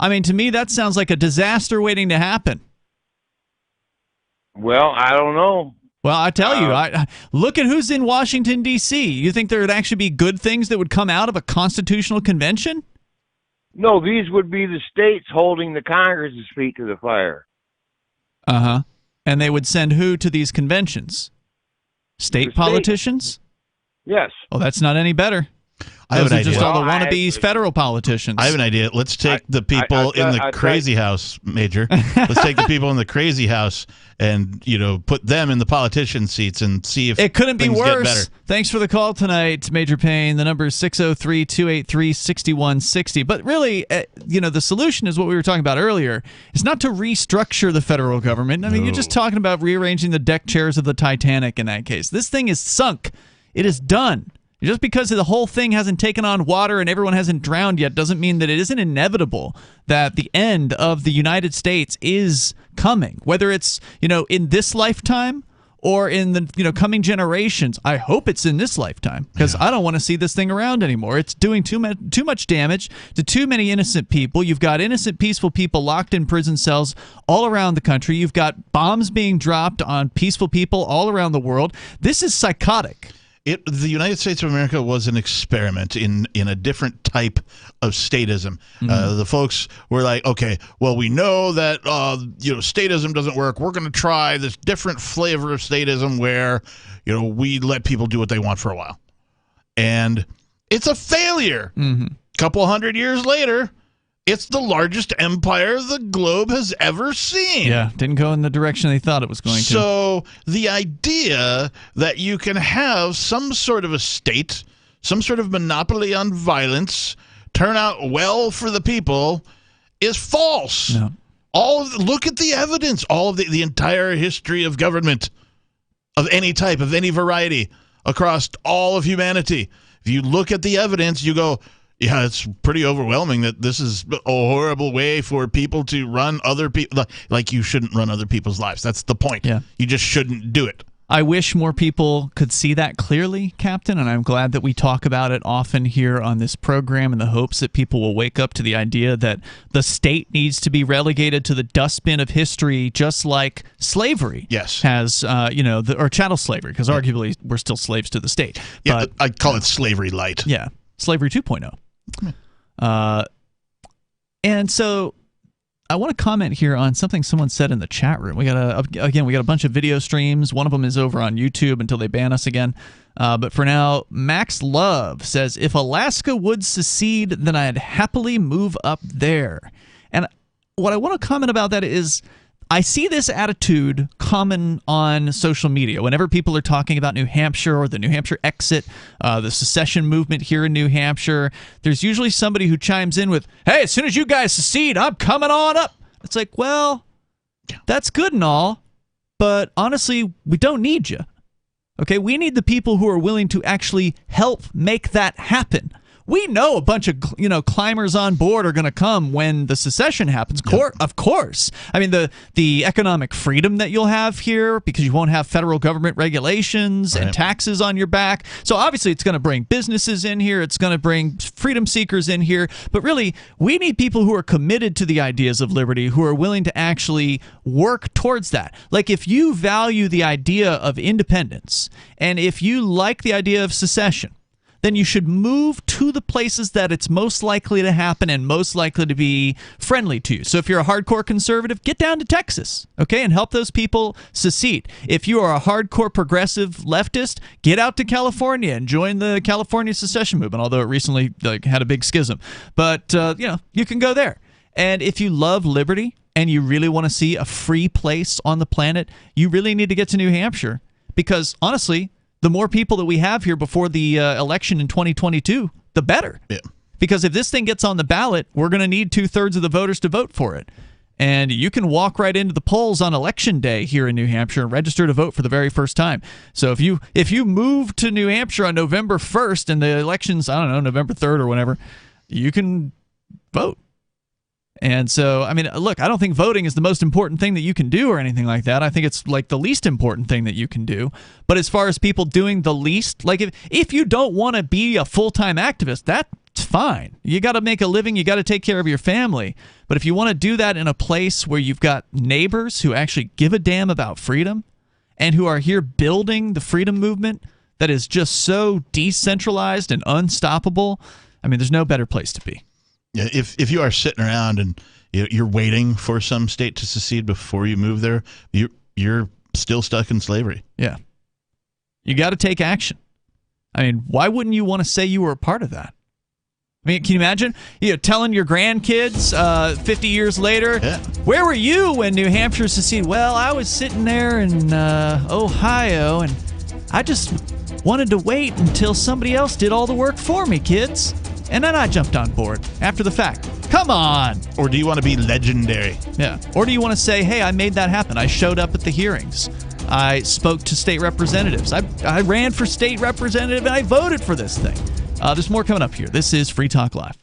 I mean, to me, that sounds like a disaster waiting to happen. Well, I don't know. Well, I tell you, look at who's in Washington, D.C. You think there would actually be good things that would come out of a constitutional convention? No, these would be the states holding the Congress's feet to the fire. Uh-huh. And they would send who to these conventions? State politicians? Yes. Oh, that's not any better. Those are just all the wannabe federal politicians. I have an idea. Let's take the people in the crazy house, Major. Let's take the people in the crazy house and, put them in the politician seats and see if it couldn't be things worse. Get better. Thanks for the call tonight, Major Payne. The number is 603-283-6160. But really, the solution is what we were talking about earlier. It's not to restructure the federal government. I mean, you're just talking about rearranging the deck chairs of the Titanic in that case. This thing is sunk. It is done. Just because the whole thing hasn't taken on water and everyone hasn't drowned yet doesn't mean that it isn't inevitable that the end of the United States is coming. Whether it's, in this lifetime or in the coming generations. I hope it's in this lifetime because I don't want to see this thing around anymore. It's doing too much damage to too many innocent people. You've got innocent, peaceful people locked in prison cells all around the country. You've got bombs being dropped on peaceful people all around the world. This is psychotic. the United States of America was an experiment in a different type of statism. The folks were like, okay, well, we know that statism doesn't work. We're going to try this different flavor of statism where we let people do what they want for a while, and it's a failure. Couple hundred years later, it's the largest empire the globe has ever seen. Yeah, didn't go in the direction they thought it was going to. So the idea that you can have some sort of a state, some sort of monopoly on violence, turn out well for the people is false. No. Look at the evidence. All of the entire history of government of any type, of any variety, across all of humanity. If you look at the evidence, you go, yeah, it's pretty overwhelming that this is a horrible way for people to run other people. Like, you shouldn't run other people's lives. That's the point. Yeah. You just shouldn't do it. I wish more people could see that clearly, Captain, and I'm glad that we talk about it often here on this program in the hopes that people will wake up to the idea that the state needs to be relegated to the dustbin of history, just like slavery has, or chattel slavery, because arguably we're still slaves to the state. Yeah, but I call it slavery light. Yeah, slavery 2.0. And so I want to comment here on something someone said in the chat room. We got a bunch of video streams. One of them is over on YouTube until they ban us again. But for now, Max Love says, if Alaska would secede, then I'd happily move up there. And what I want to comment about that is, I see this attitude common on social media. Whenever people are talking about New Hampshire or the New Hampshire exit, the secession movement here in New Hampshire, there's usually somebody who chimes in with, hey, as soon as you guys secede, I'm coming on up. It's like, well, that's good and all, but honestly, we don't need you. Okay, we need the people who are willing to actually help make that happen. We know a bunch of climbers on board are going to come when the secession happens. Of course. I mean, the economic freedom that you'll have here, because you won't have federal government regulations and taxes on your back. So obviously it's going to bring businesses in here. It's going to bring freedom seekers in here. But really, we need people who are committed to the ideas of liberty, who are willing to actually work towards that. Like, if you value the idea of independence, and if you like the idea of secession, then you should move to the places that it's most likely to happen and most likely to be friendly to you. So if you're a hardcore conservative, get down to Texas, okay, and help those people secede. If you are a hardcore progressive leftist, get out to California and join the California secession movement, although it recently had a big schism. But, you can go there. And if you love liberty and you really want to see a free place on the planet, you really need to get to New Hampshire, because, honestly, the more people that we have here before the election in 2022, the better. Yeah. Because if this thing gets on the ballot, we're going to need 2/3 of the voters to vote for it. And you can walk right into the polls on election day here in New Hampshire and register to vote for the very first time. So if you move to New Hampshire on November 1st and the election's, I don't know, November 3rd or whenever, you can vote. And so, I mean, look, I don't think voting is the most important thing that you can do or anything like that. I think it's like the least important thing that you can do. But as far as people doing the least, like if you don't want to be a full-time activist, that's fine. You got to make a living. You got to take care of your family. But if you want to do that in a place where you've got neighbors who actually give a damn about freedom and who are here building the freedom movement that is just so decentralized and unstoppable, I mean, there's no better place to be. Yeah, if you are sitting around and you're waiting for some state to secede before you move there, you're still stuck in slavery. Yeah. You got to take action. I mean, why wouldn't you want to say you were a part of that? I mean, can you imagine telling your grandkids 50 years later, where were you when New Hampshire seceded? Well, I was sitting there in Ohio, and I just wanted to wait until somebody else did all the work for me, kids. And then I jumped on board after the fact. Come on! Or do you want to be legendary? Yeah. Or do you want to say, hey, I made that happen. I showed up at the hearings. I spoke to state representatives. I ran for state representative, and I voted for this thing. There's more coming up here. This is Free Talk Live.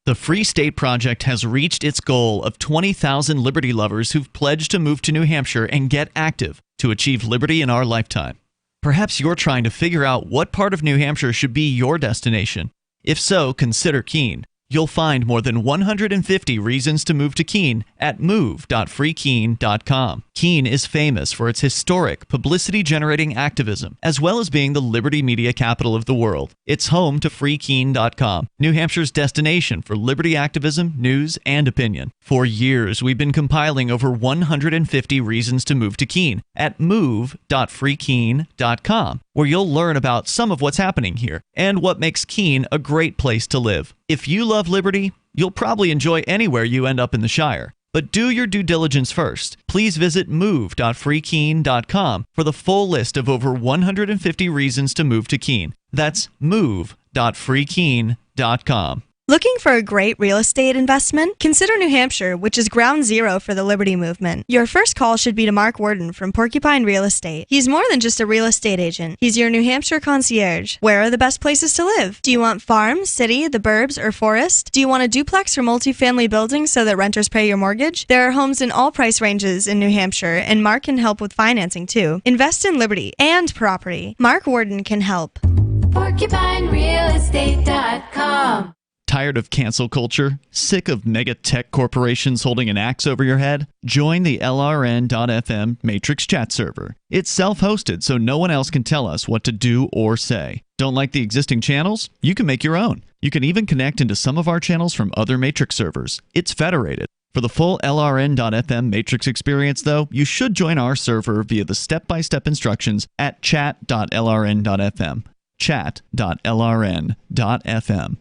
The Free State Project has reached its goal of 20,000 liberty lovers who've pledged to move to New Hampshire and get active to achieve liberty in our lifetime. Perhaps you're trying to figure out what part of New Hampshire should be your destination. If so, consider Keene. You'll find more than 150 reasons to move to Keene at move.freekeene.com. Keene is famous for its historic, publicity-generating activism, as well as being the liberty media capital of the world. It's home to freekeene.com, New Hampshire's destination for liberty activism, news, and opinion. For years, we've been compiling over 150 reasons to move to Keene at move.freekeene.com, where you'll learn about some of what's happening here and what makes Keene a great place to live. If you love liberty, you'll probably enjoy anywhere you end up in the Shire. But do your due diligence first. Please visit move.freekeene.com for the full list of over 150 reasons to move to Keene. That's move.freekeene.com. Looking for a great real estate investment? Consider New Hampshire, which is ground zero for the Liberty Movement. Your first call should be to Mark Worden from Porcupine Real Estate. He's more than just a real estate agent. He's your New Hampshire concierge. Where are the best places to live? Do you want farm, city, the burbs, or forest? Do you want a duplex or multifamily building so that renters pay your mortgage? There are homes in all price ranges in New Hampshire, and Mark can help with financing too. Invest in liberty and property. Mark Worden can help. PorcupineRealEstate.com. Tired of cancel culture? Sick of mega tech corporations holding an axe over your head? Join the LRN.FM Matrix chat server. It's self-hosted, so no one else can tell us what to do or say. Don't like the existing channels? You can make your own. You can even connect into some of our channels from other Matrix servers. It's federated. For the full LRN.FM Matrix experience, though, you should join our server via the step-by-step instructions at chat.lrn.fm. Chat.lrn.fm.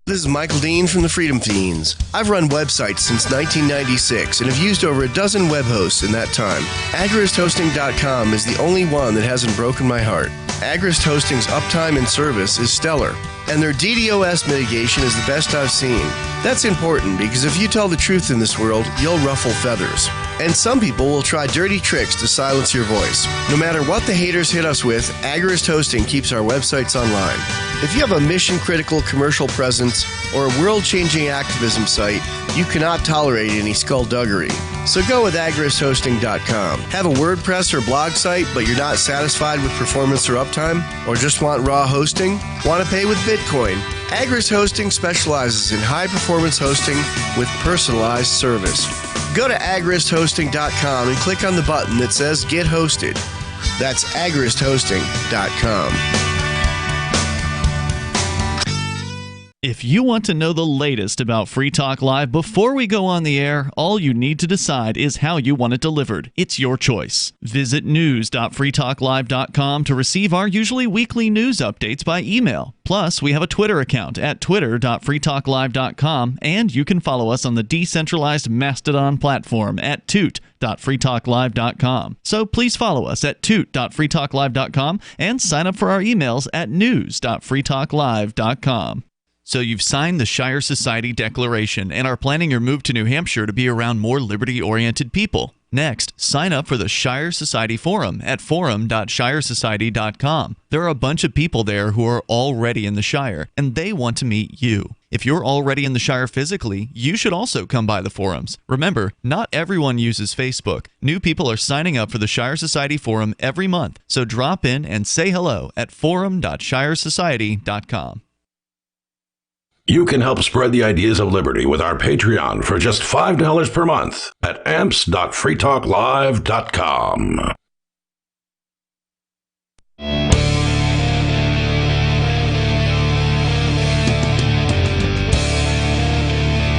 This is Michael Dean from the Freedom Fiends. I've run websites since 1996 and have used over a dozen web hosts in that time. AgristHosting.com is the only one that hasn't broken my heart. Agrist Hosting's uptime and service is stellar, and their DDoS mitigation is the best I've seen. That's important because if you tell the truth in this world, you'll ruffle feathers. And some people will try dirty tricks to silence your voice. No matter what the haters hit us with, Agrist Hosting keeps our websites online. If you have a mission-critical commercial presence or a world-changing activism site, you cannot tolerate any skullduggery. So go with agristhosting.com. Have a WordPress or blog site, but you're not satisfied with performance or uptime? Or just want raw hosting? Want to pay with Bitcoin? Agrist Hosting specializes in high-performance hosting with personalized service. Go to agristhosting.com and click on the button that says Get Hosted. That's agristhosting.com. If you want to know the latest about Free Talk Live before we go on the air, all you need to decide is how you want it delivered. It's your choice. Visit news.freetalklive.com to receive our usually weekly news updates by email. Plus, we have a Twitter account at twitter.freetalklive.com, and you can follow us on the decentralized Mastodon platform at toot.freetalklive.com. So please follow us at toot.freetalklive.com and sign up for our emails at news.freetalklive.com. So you've signed the Shire Society Declaration and are planning your move to New Hampshire to be around more liberty-oriented people. Next, sign up for the Shire Society Forum at forum.shiresociety.com. There are a bunch of people there who are already in the Shire, and they want to meet you. If you're already in the Shire physically, you should also come by the forums. Remember, not everyone uses Facebook. New people are signing up for the Shire Society Forum every month, so drop in and say hello at forum.shiresociety.com. You can help spread the ideas of liberty with our Patreon for just $5 per month at amps.freetalklive.com.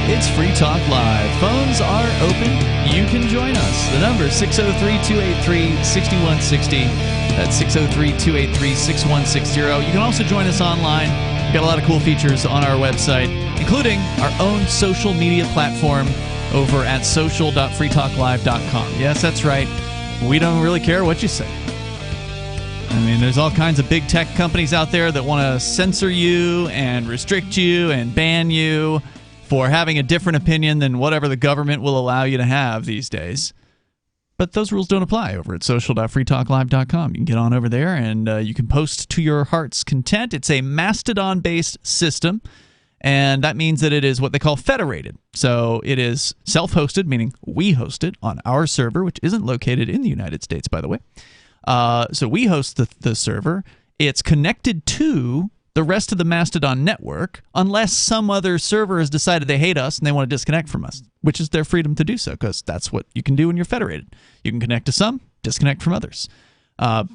It's Free Talk Live. Phones are open. You can join us. The number is 603-283-6160. That's 603-283-6160. You can also join us online. We've got a lot of cool features on our website, including our own social media platform over at social.freetalklive.com. Yes, that's right. We don't really care what you say. I mean, there's all kinds of big tech companies out there that want to censor you and restrict you and ban you for having a different opinion than whatever the government will allow you to have these days. But those rules don't apply over at social.freetalklive.com. You can get on over there and you can post to your heart's content. It's a Mastodon-based system, and that means that it is what they call federated. So it is self-hosted, meaning we host it on our server, which isn't located in the United States, by the way. So we host the server. It's connected to the rest of the Mastodon network unless some other server has decided they hate us and they want to disconnect from us, which is their freedom to do so, because that's what you can do when you're federated. You can connect to some, disconnect from others.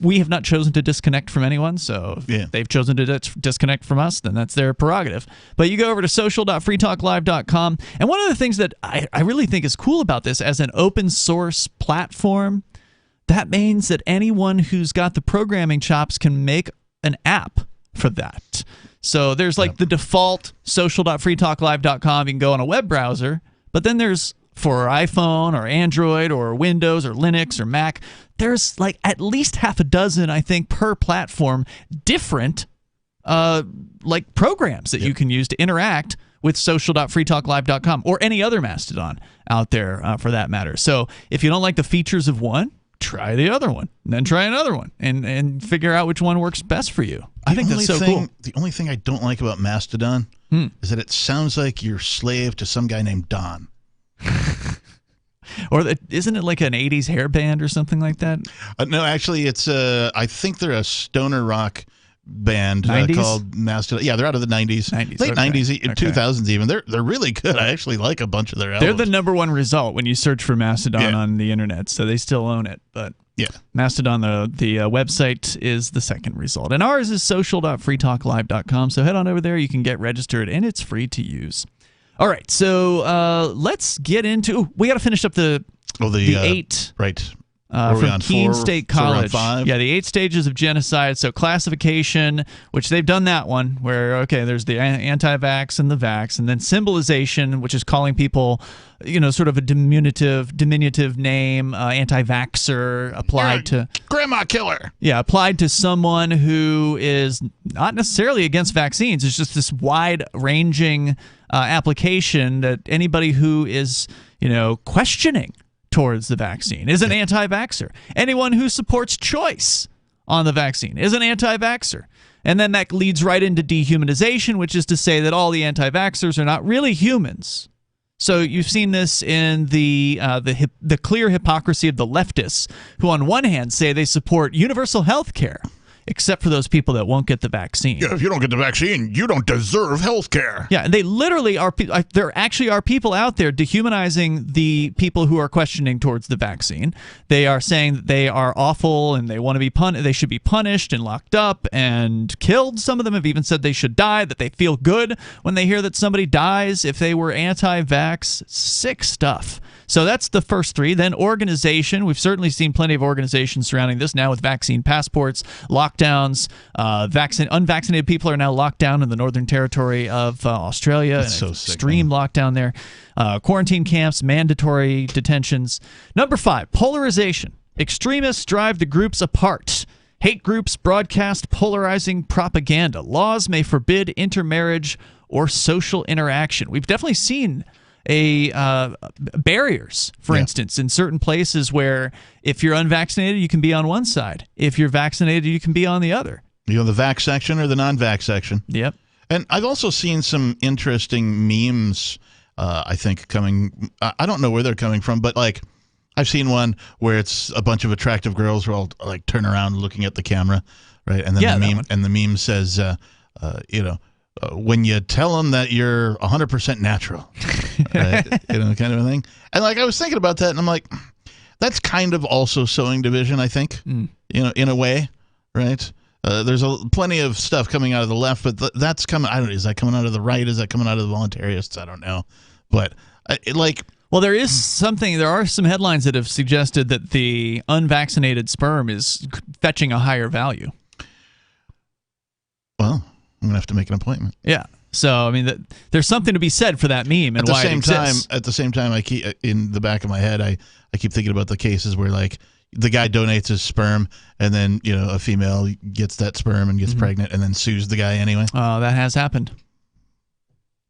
We have not chosen to disconnect from anyone, so if they've chosen to disconnect from us, then that's their prerogative. But you go over to social.freetalklive.com, and one of the things that I really think is cool about this as an open source platform, that means that anyone who's got the programming chops can make an app for that. So there's like the default social.freetalklive.com. You can go on a web browser, but then there's for iPhone or Android or Windows or Linux or Mac, there's like at least half a dozen, I think, per platform, different like programs that you can use to interact with social.freetalklive.com or any other Mastodon out there for that matter. So if you don't like the features of one, try the other one, and then try another one, and figure out which one works best for you. I think that's so cool. The only thing I don't like about Mastodon is that it sounds like you're slave to some guy named Don. Or isn't it like an 80s hair band or something like that? No, actually, it's I think they're a stoner rock band called Mastodon. Yeah, they're out of the 90s. Late 90s, 2000s even. They're really good. I actually like a bunch of their albums. They're the #1 result when you search for Mastodon on the internet, so they still own it. But Mastodon, the website, is the second result. And ours is social.freetalklive.com, so head on over there. You can get registered, and it's free to use. All right, so let's get into... we got to finish up the 8... right. From Keene State College. So the 8 stages of genocide. So classification, which they've done that one, where, okay, there's the anti-vax and the vax, and then symbolization, which is calling people, sort of a diminutive name, anti-vaxxer, applied to... grandma killer! Yeah, applied to someone who is not necessarily against vaccines. It's just this wide-ranging application that anybody who is, questioning towards the vaccine is an anti-vaxxer. Anyone who supports choice on the vaccine is an anti-vaxxer. And then that leads right into dehumanization, which is to say that all the anti-vaxxers are not really humans. So you've seen this in the clear hypocrisy of the leftists, who on one hand say they support universal health care, except for those people that won't get the vaccine. Yeah, if you don't get the vaccine, you don't deserve health care. Yeah, and they literally are... there actually are people out there dehumanizing the people who are questioning towards the vaccine. They are saying that they are awful and they want to be they should be punished and locked up and killed. Some of them have even said they should die, that they feel good when they hear that somebody dies if they were anti-vax. Sick stuff. So that's the first 3. Then organization. We've certainly seen plenty of organizations surrounding this now with vaccine passports, lockdowns. Unvaccinated people are now locked down in the Northern Territory of Australia. That's so sick, extreme lockdown there. Quarantine camps, mandatory detentions. Number 5, polarization. Extremists drive the groups apart. Hate groups broadcast polarizing propaganda. Laws may forbid intermarriage or social interaction. We've definitely seen barriers, for instance, in certain places where if you're unvaccinated, you can be on one side. If you're vaccinated, you can be on the other. The vax section or the non-vax section. Yep. And I've also seen some interesting memes, I think, coming... I don't know where they're coming from, but like I've seen one where it's a bunch of attractive girls who all like turn around looking at the camera, right? And then the meme says, when you tell them that you're 100% natural, right? Kind of a thing. And like I was thinking about that, and I'm like, that's kind of also sowing division, I think, in a way, right? There's plenty of stuff coming out of the left, but that's coming. I don't know. Is that coming out of the right? Is that coming out of the voluntarists? I don't know. But well, there is something. There are some headlines that have suggested that the unvaccinated sperm is fetching a higher value. Well, I'm gonna have to make an appointment. Yeah. So I mean, there's something to be said for that meme and why it exists. At the same time, I keep in the back of my head, I keep thinking about the cases where like the guy donates his sperm and then a female gets that sperm and gets pregnant and then sues the guy anyway. Oh, that has happened.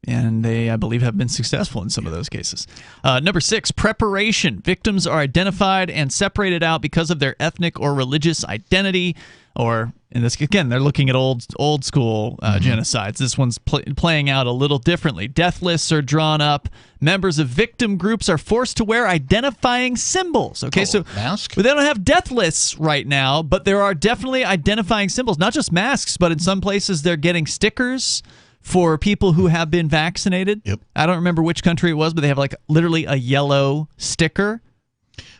And they, I believe, have been successful in some of those cases. Number 6, preparation. Victims are identified and separated out because of their ethnic or religious identity. Or, in this, again, they're looking at old school genocides. This one's playing out a little differently. Death lists are drawn up. Members of victim groups are forced to wear identifying symbols. Okay, so mask? But they don't have death lists right now, but there are definitely identifying symbols. Not just masks, but in some places they're getting stickers for people who have been vaccinated. Yep. I don't remember which country it was, but they have like literally a yellow sticker.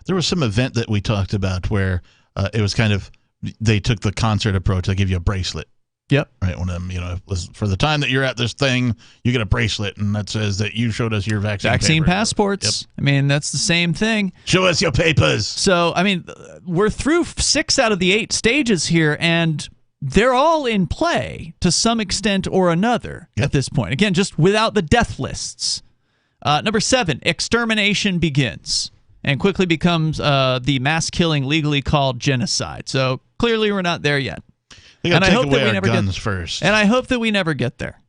There was some event that we talked about where it was kind of, they took the concert approach. They give you a bracelet. Yep. Right. One of them, for the time that you're at this thing, you get a bracelet, and that says that you showed us your vaccine passports. Yep. I mean, that's the same thing. Show us your papers. So, I mean, we're through 6 out of the 8 stages here, and they're all in play to some extent or another at this point. Again, just without the death lists. Number 7, extermination begins and quickly becomes the mass killing legally called genocide. So clearly we're not there yet. They got to take away our guns first. And I hope that we never get there.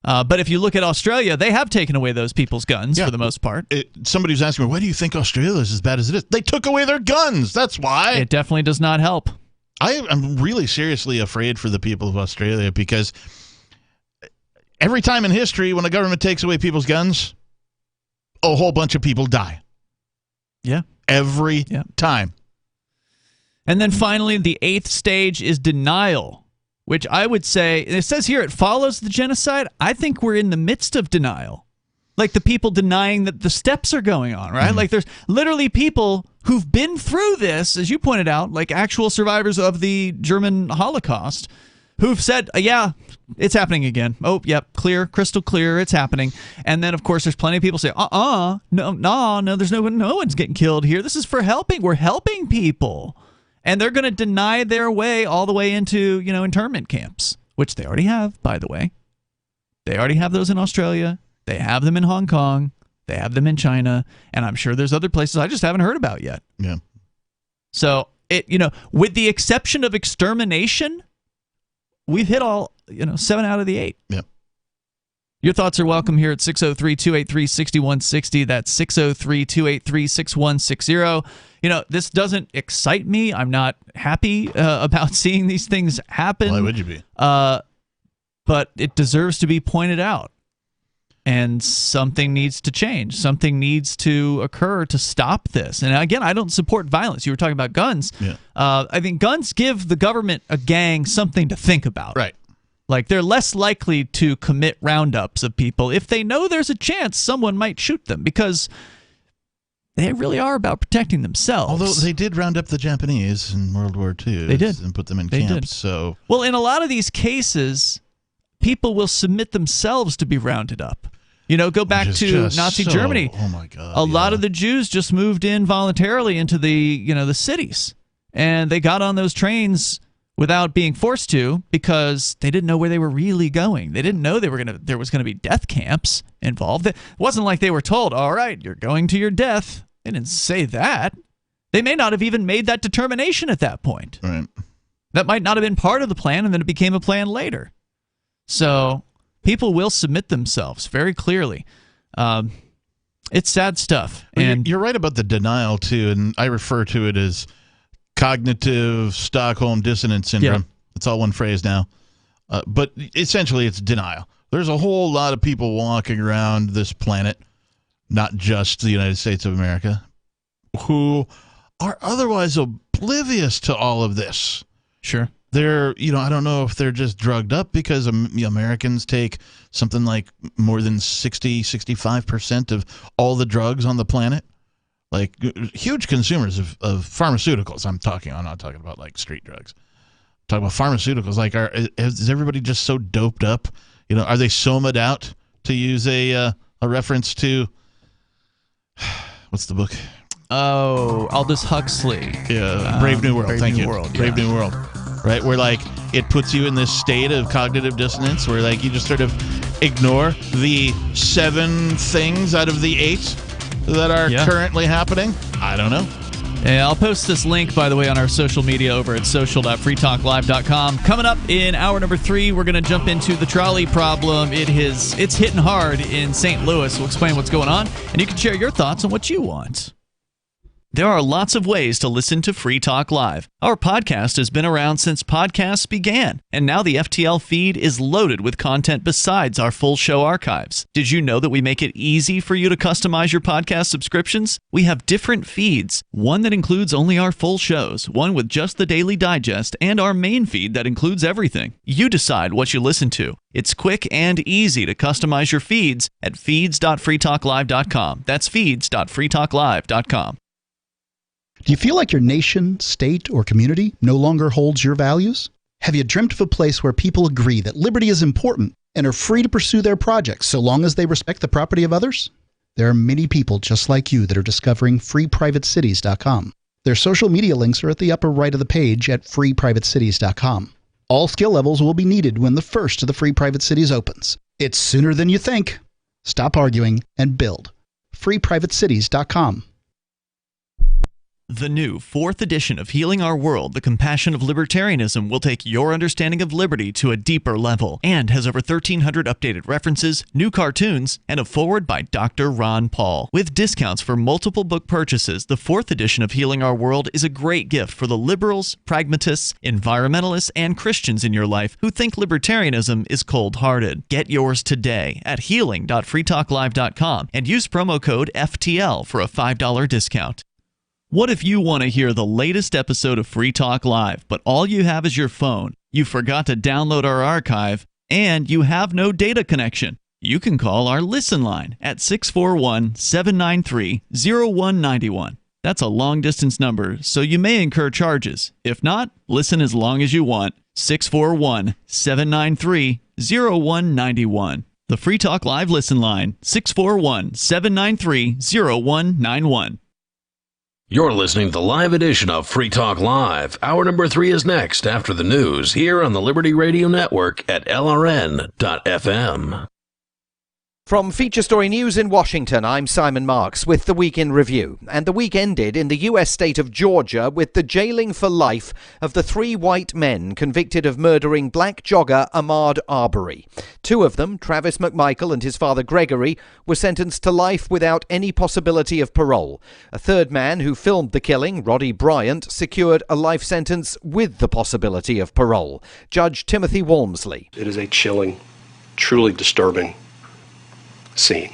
But if you look at Australia, they have taken away those people's guns for the most part. Somebody's asking me, why do you think Australia is as bad as it is? They took away their guns. That's why. It definitely does not help. I'm really seriously afraid for the people of Australia because every time in history when a government takes away people's guns, a whole bunch of people die. Yeah. Every time. And then finally, the 8th stage is denial, which I would say, it says here it follows the genocide. I think we're in the midst of denial. Like the people denying that the steps are going on, right? Like there's literally people who've been through this, as you pointed out, like actual survivors of the German Holocaust, who've said, yeah, it's happening again. Oh, yep, clear, crystal clear, it's happening. And then, of course, there's plenty of people say, no, there's no one's getting killed here. This is for helping. We're helping people. And they're going to deny their way all the way into, internment camps, which they already have, by the way. They already have those in Australia. They have them in Hong Kong. They have them in China. And I'm sure there's other places I just haven't heard about yet. Yeah. So, with the exception of extermination, we've hit all, 7 out of the 8. Yeah. Your thoughts are welcome here at 603-283-6160. That's 603-283-6160. This doesn't excite me. I'm not happy about seeing these things happen. Why would you be? But it deserves to be pointed out. And something needs to change. Something needs to occur to stop this. And again, I don't support violence. You were talking about guns. Yeah. I think guns give the government, a gang, something to think about. Right. Like they're less likely to commit roundups of people if they know there's a chance someone might shoot them, because they really are about protecting themselves. Although they did round up the Japanese in World War II. They did. And put them in They camps. did. So, well, in a lot of these cases, people will submit themselves to be rounded up. Go back to Nazi Germany. Oh my God! A lot of the Jews just moved in voluntarily into the the cities, and they got on those trains without being forced to, because they didn't know where they were really going. They didn't know there was gonna be death camps involved. It wasn't like they were told, "All right, you're going to your death." They didn't say that. They may not have even made that determination at that point. Right. That might not have been part of the plan, and then it became a plan later. So people will submit themselves very clearly. It's sad stuff. Well, and you're right about the denial, too, and I refer to it as cognitive Stockholm dissonance syndrome. Yeah. It's all one phrase now. But essentially, it's denial. There's a whole lot of people walking around this planet, not just the United States of America, who are otherwise oblivious to all of this. Sure. They're, I don't know if they're just drugged up because Americans take something like more than 60-65% of all the drugs on the planet. Like huge consumers of pharmaceuticals. I'm not talking about like street drugs. I'm talking about pharmaceuticals. Like, is everybody just so doped up? Are they somaed out, to use a reference to, what's the book? Oh, Aldous Huxley. Yeah, Brave New World. Brave Thank New you. World, Brave yeah. New World. Right, where like it puts you in this state of cognitive dissonance where like you just sort of ignore the 7 things out of the 8 that are currently happening. I don't know. And I'll post this link, by the way, on our social media over at social.freetalklive.com. Coming up in hour number 3, we're going to jump into the trolley problem. It's hitting hard in St. Louis. We'll explain what's going on, and you can share your thoughts on what you want. There are lots of ways to listen to Free Talk Live. Our podcast has been around since podcasts began, and now the FTL feed is loaded with content besides our full show archives. Did you know that we make it easy for you to customize your podcast subscriptions? We have different feeds, one that includes only our full shows, one with just the Daily Digest, and our main feed that includes everything. You decide what you listen to. It's quick and easy to customize your feeds at feeds.freetalklive.com. That's feeds.freetalklive.com. Do you feel like your nation, state, or community no longer holds your values? Have you dreamt of a place where people agree that liberty is important and are free to pursue their projects so long as they respect the property of others? There are many people just like you that are discovering freeprivatecities.com. Their social media links are at the upper right of the page at freeprivatecities.com. All skill levels will be needed when the first of the Free Private Cities opens. It's sooner than you think. Stop arguing and build. freeprivatecities.com. The new 4th edition of Healing Our World, The Compassion of Libertarianism, will take your understanding of liberty to a deeper level and has over 1,300 updated references, new cartoons, and a foreword by Dr. Ron Paul. With discounts for multiple book purchases, the 4th edition of Healing Our World is a great gift for the liberals, pragmatists, environmentalists, and Christians in your life who think libertarianism is cold-hearted. Get yours today at healing.freetalklive.com and use promo code FTL for a $5 discount. What if you want to hear the latest episode of Free Talk Live, but all you have is your phone, you forgot to download our archive, and you have no data connection? You can call our Listen line at 641-793-0191. That's a long-distance number, so you may incur charges. If not, listen as long as you want. 641-793-0191. The Free Talk Live Listen line, 641-793-0191. You're listening to the live edition of Free Talk Live. Hour number 3 is next after the news here on the Liberty Radio Network at LRN.FM. From Feature Story News in Washington, I'm Simon Marks with the Week in Review. And the week ended in the U.S. state of Georgia with the jailing for life of the 3 white men convicted of murdering black jogger Ahmaud Arbery. 2 of them, Travis McMichael and his father Gregory, were sentenced to life without any possibility of parole. A 3rd man who filmed the killing, Roddy Bryant, secured a life sentence with the possibility of parole. Judge Timothy Walmsley. It is a chilling, truly disturbing scene.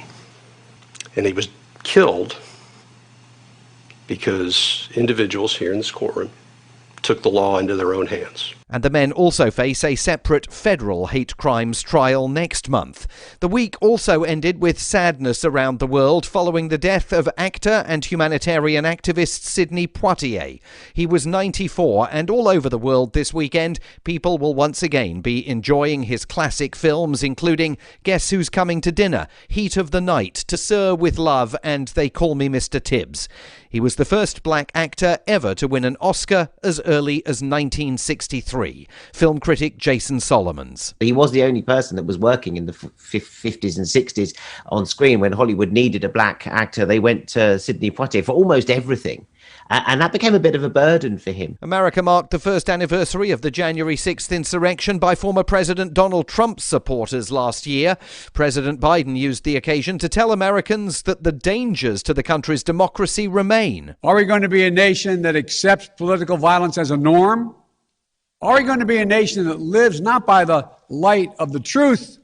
And he was killed because individuals here in this courtroom took the law into their own hands. And the men also face a separate federal hate crimes trial next month. The week also ended with sadness around the world following the death of actor and humanitarian activist Sidney Poitier. He was 94, and all over the world this weekend, people will once again be enjoying his classic films, including Guess Who's Coming to Dinner, Heat of the Night, To Sir with Love, and They Call Me Mr. Tibbs. He was the first black actor ever to win an Oscar as early as 1963. Film critic Jason Solomons. He was the only person that was working in the 50s and 60s on screen. When Hollywood needed a black actor, they went to Sidney Poitier for almost everything. And that became a bit of a burden for him. America marked the first anniversary of the January 6th insurrection by former President Donald Trump's supporters last year. President Biden used the occasion to tell Americans that the dangers to the country's democracy remain. Are we going to be a nation that accepts political violence as a norm? Are we going to be a nation that lives not by the light of the truth,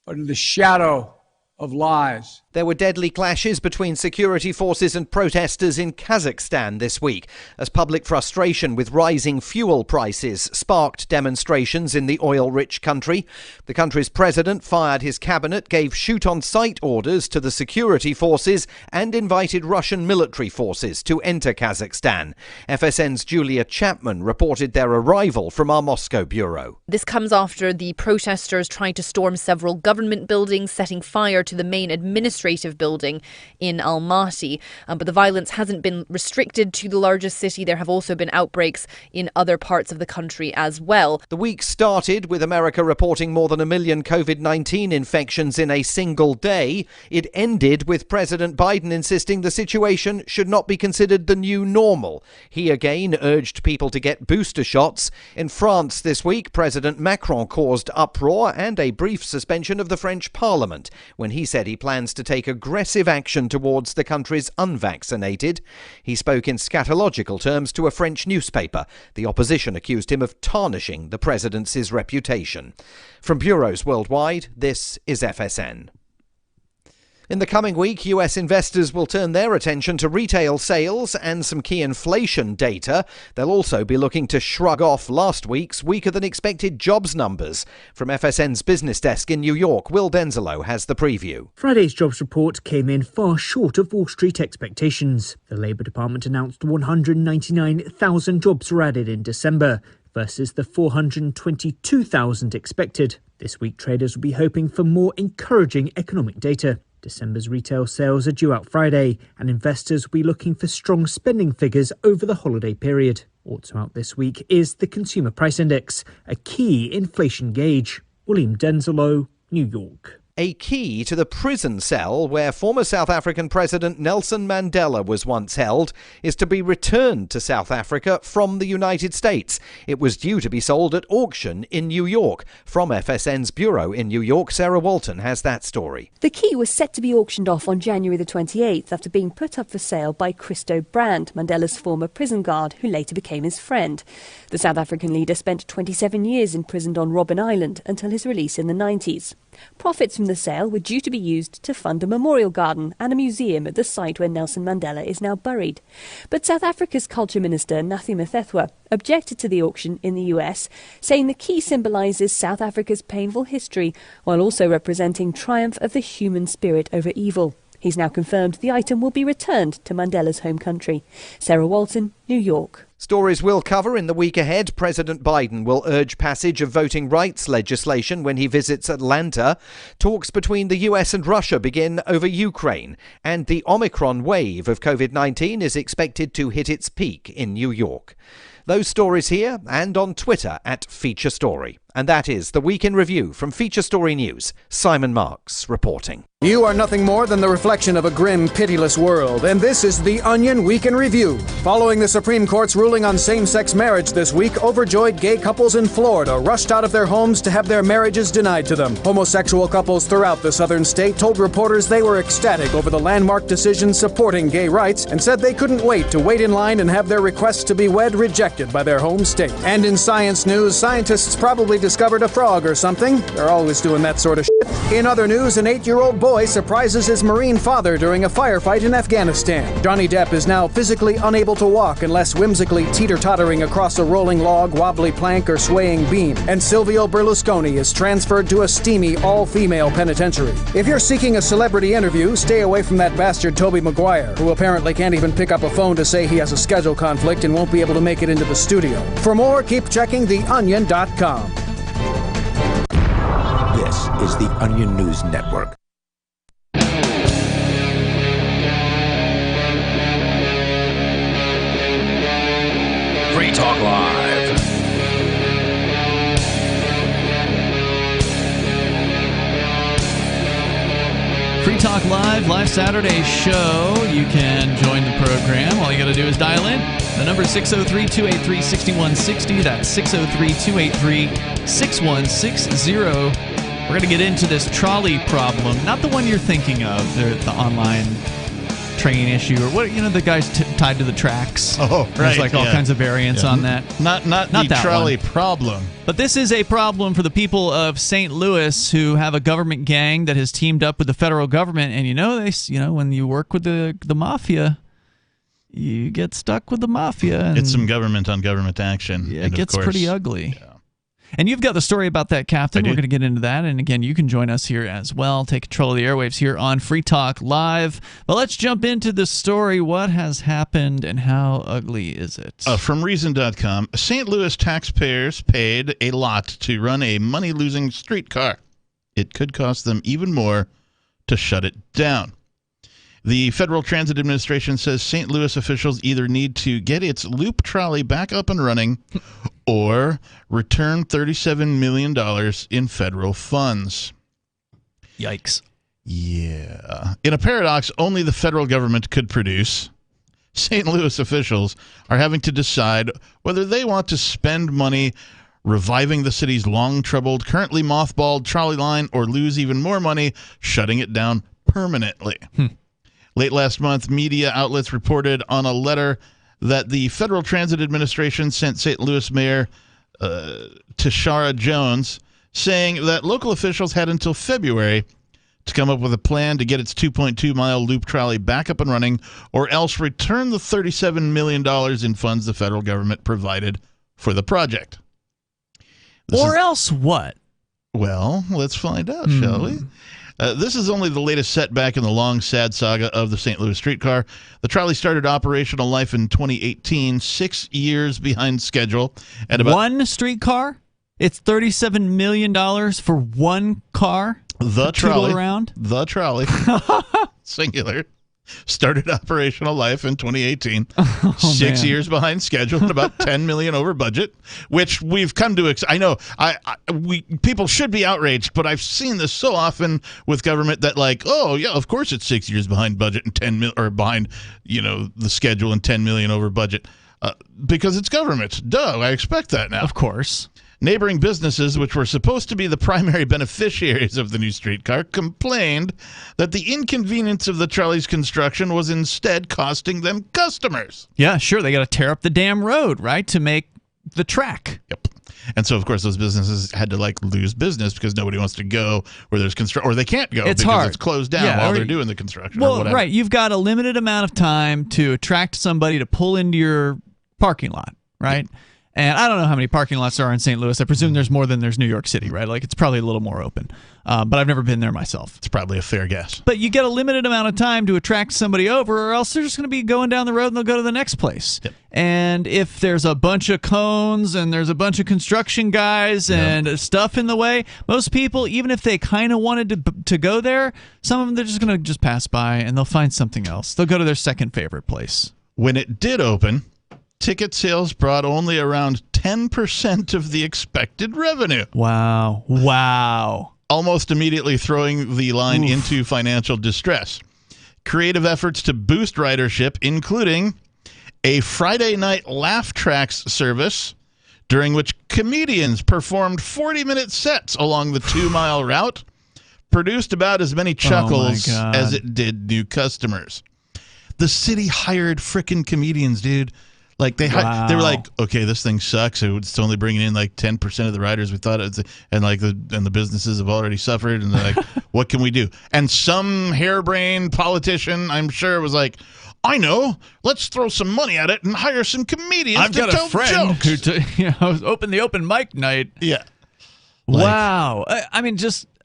but in the shadow of lies? There were deadly clashes between security forces and protesters in Kazakhstan this week, as public frustration with rising fuel prices sparked demonstrations in the oil-rich country. The country's president fired his cabinet, gave shoot-on-sight orders to the security forces, and invited Russian military forces to enter Kazakhstan. FSN's Julia Chapman reported their arrival from our Moscow bureau. This comes after the protesters tried to storm several government buildings, setting fire to the main administrative administrative building in Almaty. But the violence hasn't been restricted to the largest city. There have also been outbreaks in other parts of the country as well. The week started with America reporting more than 1 million COVID-19 infections in a single day. It ended with President Biden insisting the situation should not be considered the new normal. He again urged people to get booster shots. In France this week, President Macron caused uproar and a brief suspension of the French Parliament when he said he plans to take aggressive action towards the country's unvaccinated. He spoke in scatological terms to a French newspaper. The opposition accused him of tarnishing the president's reputation. From bureaus worldwide, this is FSN. In the coming week, US investors will turn their attention to retail sales and some key inflation data. They'll also be looking to shrug off last week's weaker-than-expected jobs numbers. From FSN's business desk in New York, Will Denzelo has the preview. Friday's jobs report came in far short of Wall Street expectations. The Labour Department announced 199,000 jobs were added in December, versus the 422,000 expected. This week, traders will be hoping for more encouraging economic data. December's retail sales are due out Friday, and investors will be looking for strong spending figures over the holiday period. Also out this week is the Consumer Price Index, a key inflation gauge. William Denzelo, New York. A key to the prison cell where former South African President Nelson Mandela was once held is to be returned to South Africa from the United States. It was due to be sold at auction in New York. From FSN's bureau in New York, Sarah Walton has that story. The key was set to be auctioned off on January the 28th after being put up for sale by Christo Brand, Mandela's former prison guard, who later became his friend. The South African leader spent 27 years imprisoned on Robben Island until his release in the 90s. Profits from the sale were due to be used to fund a memorial garden and a museum at the site where Nelson Mandela is now buried. But South Africa's Culture Minister, Nathi Mthethwa, objected to the auction in the US, saying the key symbolises South Africa's painful history while also representing triumph of the human spirit over evil. He's now confirmed the item will be returned to Mandela's home country. Sarah Walton, New York. Stories we'll cover in the week ahead. President Biden will urge passage of voting rights legislation when he visits Atlanta. Talks between the US and Russia begin over Ukraine. And the Omicron wave of COVID-19 is expected to hit its peak in New York. Those stories here and on Twitter at Feature Story. And that is the Week in Review from Feature Story News. Simon Marks reporting. You are nothing more than the reflection of a grim, pitiless world, and this is The Onion Week in Review. Following the Supreme Court's ruling on same-sex marriage this week, overjoyed gay couples in Florida rushed out of their homes to have their marriages denied to them. Homosexual couples throughout the southern state told reporters they were ecstatic over the landmark decision supporting gay rights and said they couldn't wait in line and have their requests to be wed rejected by their home state. And in science news, scientists probably discovered a frog or something. They're always doing that sort of shit. In other news, an 8-year-old boy surprises his Marine father during a firefight in Afghanistan. Johnny Depp is now physically unable to walk unless whimsically teeter-tottering across a rolling log, wobbly plank, or swaying beam. And Silvio Berlusconi is transferred to a steamy, all-female penitentiary. If you're seeking a celebrity interview, stay away from that bastard Tobey Maguire, who apparently can't even pick up a phone to say he has a schedule conflict and won't be able to make it into the studio. For more, keep checking theonion.com. This is the Onion News Network. Free Talk Live. Free Talk Live Saturday show. You can join the program. All you got to do is dial in. The number is 603-283-6160. That's 603-283-6160. We're going to get into this trolley problem. Not the one you're thinking of, the online train issue, or what, the guys tied to the tracks. Oh, right. There's all kinds of variants on that. Not the trolley problem. But this is a problem for the people of St. Louis who have a government gang that has teamed up with the federal government. And when you work with the mafia, you get stuck with the mafia. And it's some government on government action. Yeah, it gets pretty ugly. Yeah. And you've got the story about that, Captain. We're going to get into that. And again, you can join us here as well. Take control of the airwaves here on Free Talk Live. But let's jump into the story. What has happened and how ugly is it? From Reason.com, St. Louis taxpayers paid a lot to run a money-losing streetcar. It could cost them even more to shut it down. The Federal Transit Administration says St. Louis officials either need to get its loop trolley back up and running or return $37 million in federal funds. Yikes. Yeah. In a paradox only the federal government could produce, St. Louis officials are having to decide whether they want to spend money reviving the city's long-troubled, currently mothballed trolley line or lose even more money shutting it down permanently. Late last month, media outlets reported on a letter that the Federal Transit Administration sent St. Louis Mayor Tashara Jones, saying that local officials had until February to come up with a plan to get its 2.2-mile loop trolley back up and running, or else return the $37 million in funds the federal government provided for the project. Else what? Well, let's find out, shall we? This is only the latest setback in the long, sad saga of the St. Louis streetcar. The trolley started operational life in 2018, 6 years behind schedule. And about one streetcar? It's $37 million for one car? The trolley. Around? The trolley. Singular. Started operational life in 2018. 6 years behind schedule and about $10 million over budget, which we've come to. I know. People should be outraged, but I've seen this so often with government that, like, oh yeah, of course it's 6 years behind budget and or behind, the schedule and $10 million over budget, because it's government. Duh, I expect that now. Of course. Neighboring businesses, which were supposed to be the primary beneficiaries of the new streetcar, complained that the inconvenience of the trolley's construction was instead costing them customers. Yeah, sure. They got to tear up the damn road, right, to make the track. Yep. And so, of course, those businesses had to lose business because nobody wants to go where there's construction, or they can't go because it's closed down while they're doing the construction. Well, or whatever. Right. You've got a limited amount of time to attract somebody to pull into your parking lot, right? Yep. And I don't know how many parking lots there are in St. Louis. I presume there's more than there's New York City, right? Like, it's probably a little more open. But I've never been there myself. It's probably a fair guess. But you get a limited amount of time to attract somebody over, or else they're just going to be going down the road and they'll go to the next place. Yep. And if there's a bunch of cones and there's a bunch of construction guys and stuff in the way, most people, even if they kind of wanted to go there, some of them, they're just going to just pass by and they'll find something else. They'll go to their second favorite place. When it did open, ticket sales brought only around 10% of the expected revenue. Wow. Almost immediately throwing the line into financial distress. Creative efforts to boost ridership, including a Friday night laugh tracks service, during which comedians performed 40-minute sets along the 2-mile route, produced about as many chuckles as it did new customers. The city hired frickin' comedians, dude. Like they were like, okay, this thing sucks. It's only bringing in like 10% of the riders we thought it was, and the businesses have already suffered. And they're like, what can we do? And some harebrained politician, I'm sure, was like, I know, let's throw some money at it and hire some comedians. I've got a friend who opened the open mic night. Yeah. Wow. I mean,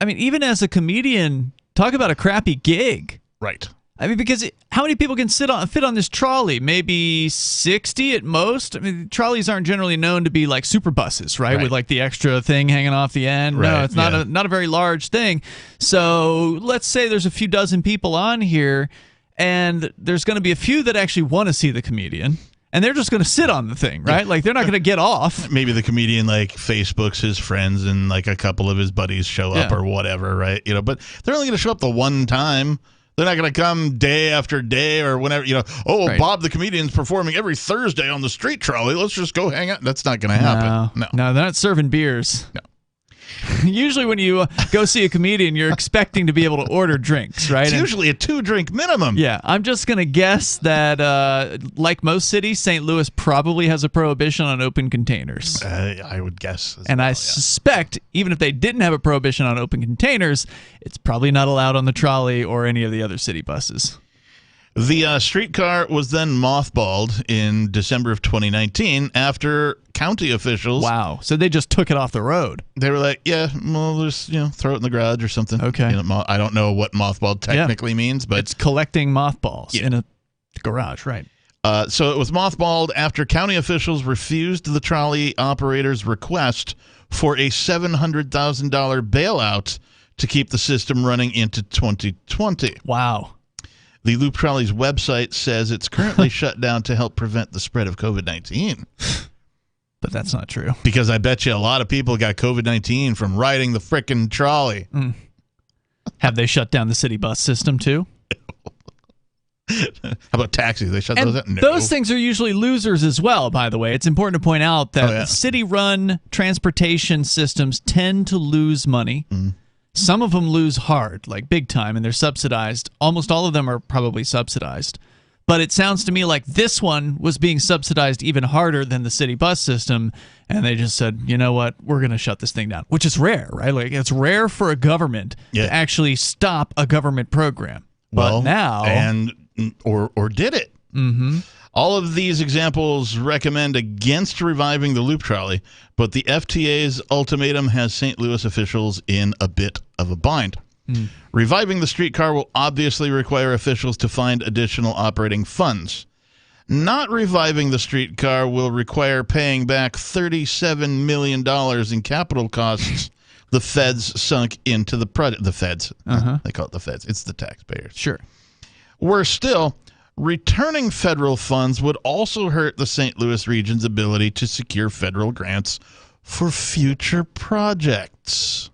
even as a comedian, talk about a crappy gig. Right. I mean, because how many people can fit on this trolley? Maybe 60 at most. I mean, trolleys aren't generally known to be like super buses, right? With like the extra thing hanging off the end. Right. No, it's not a very large thing. So let's say there's a few dozen people on here, and there's going to be a few that actually want to see the comedian. And they're just going to sit on the thing, right? Like, they're not going to get off. Maybe the comedian, like, Facebooks his friends and, like, a couple of his buddies show up or whatever, right? But they're only going to show up the one time. They're not going to come day after day or whenever, Bob the comedian's performing every Thursday on the street trolley. Let's just go hang out. That's not going to happen. No, they're not serving beers. No. Usually when you go see a comedian, you're expecting to be able to order drinks, right? It's usually a 2-drink minimum. Yeah, I'm just going to guess that, like most cities, St. Louis probably has a prohibition on open containers. I would guess. And I suspect, even if they didn't have a prohibition on open containers, it's probably not allowed on the trolley or any of the other city buses. The streetcar was then mothballed in December of 2019 after county officials... Wow. So they just took it off the road. They were like, just, throw it in the garage or something. Okay. I don't know what mothballed technically means, but... It's collecting mothballs in a garage, right. So it was mothballed after county officials refused the trolley operator's request for a $700,000 bailout to keep the system running into 2020. Wow. The Loop Trolley's website says it's currently shut down to help prevent the spread of COVID-19. But that's not true. Because I bet you a lot of people got COVID-19 from riding the frickin' trolley. Have they shut down the city bus system too? How about taxis? They shut those down? No. Those things are usually losers as well, by the way. It's important to point out that city-run transportation systems tend to lose money. Some of them lose hard, like big time, and they're subsidized. Almost all of them are probably subsidized. But it sounds to me like this one was being subsidized even harder than the city bus system, and they just said, you know what, we're going to shut this thing down, which is rare, right? Like, it's rare for a government to actually stop a government program. But now... Or did it? All of these examples recommend against reviving the Loop Trolley, but the FTA's ultimatum has St. Louis officials in a bit of a bind. Reviving the streetcar will obviously require officials to find additional operating funds. Not reviving the streetcar will require paying back $37 million in capital costs the feds sunk into the project. The feds. They call it the feds. It's the taxpayers. Sure. Worse still, returning federal funds would also hurt the St. Louis region's ability to secure federal grants for future projects.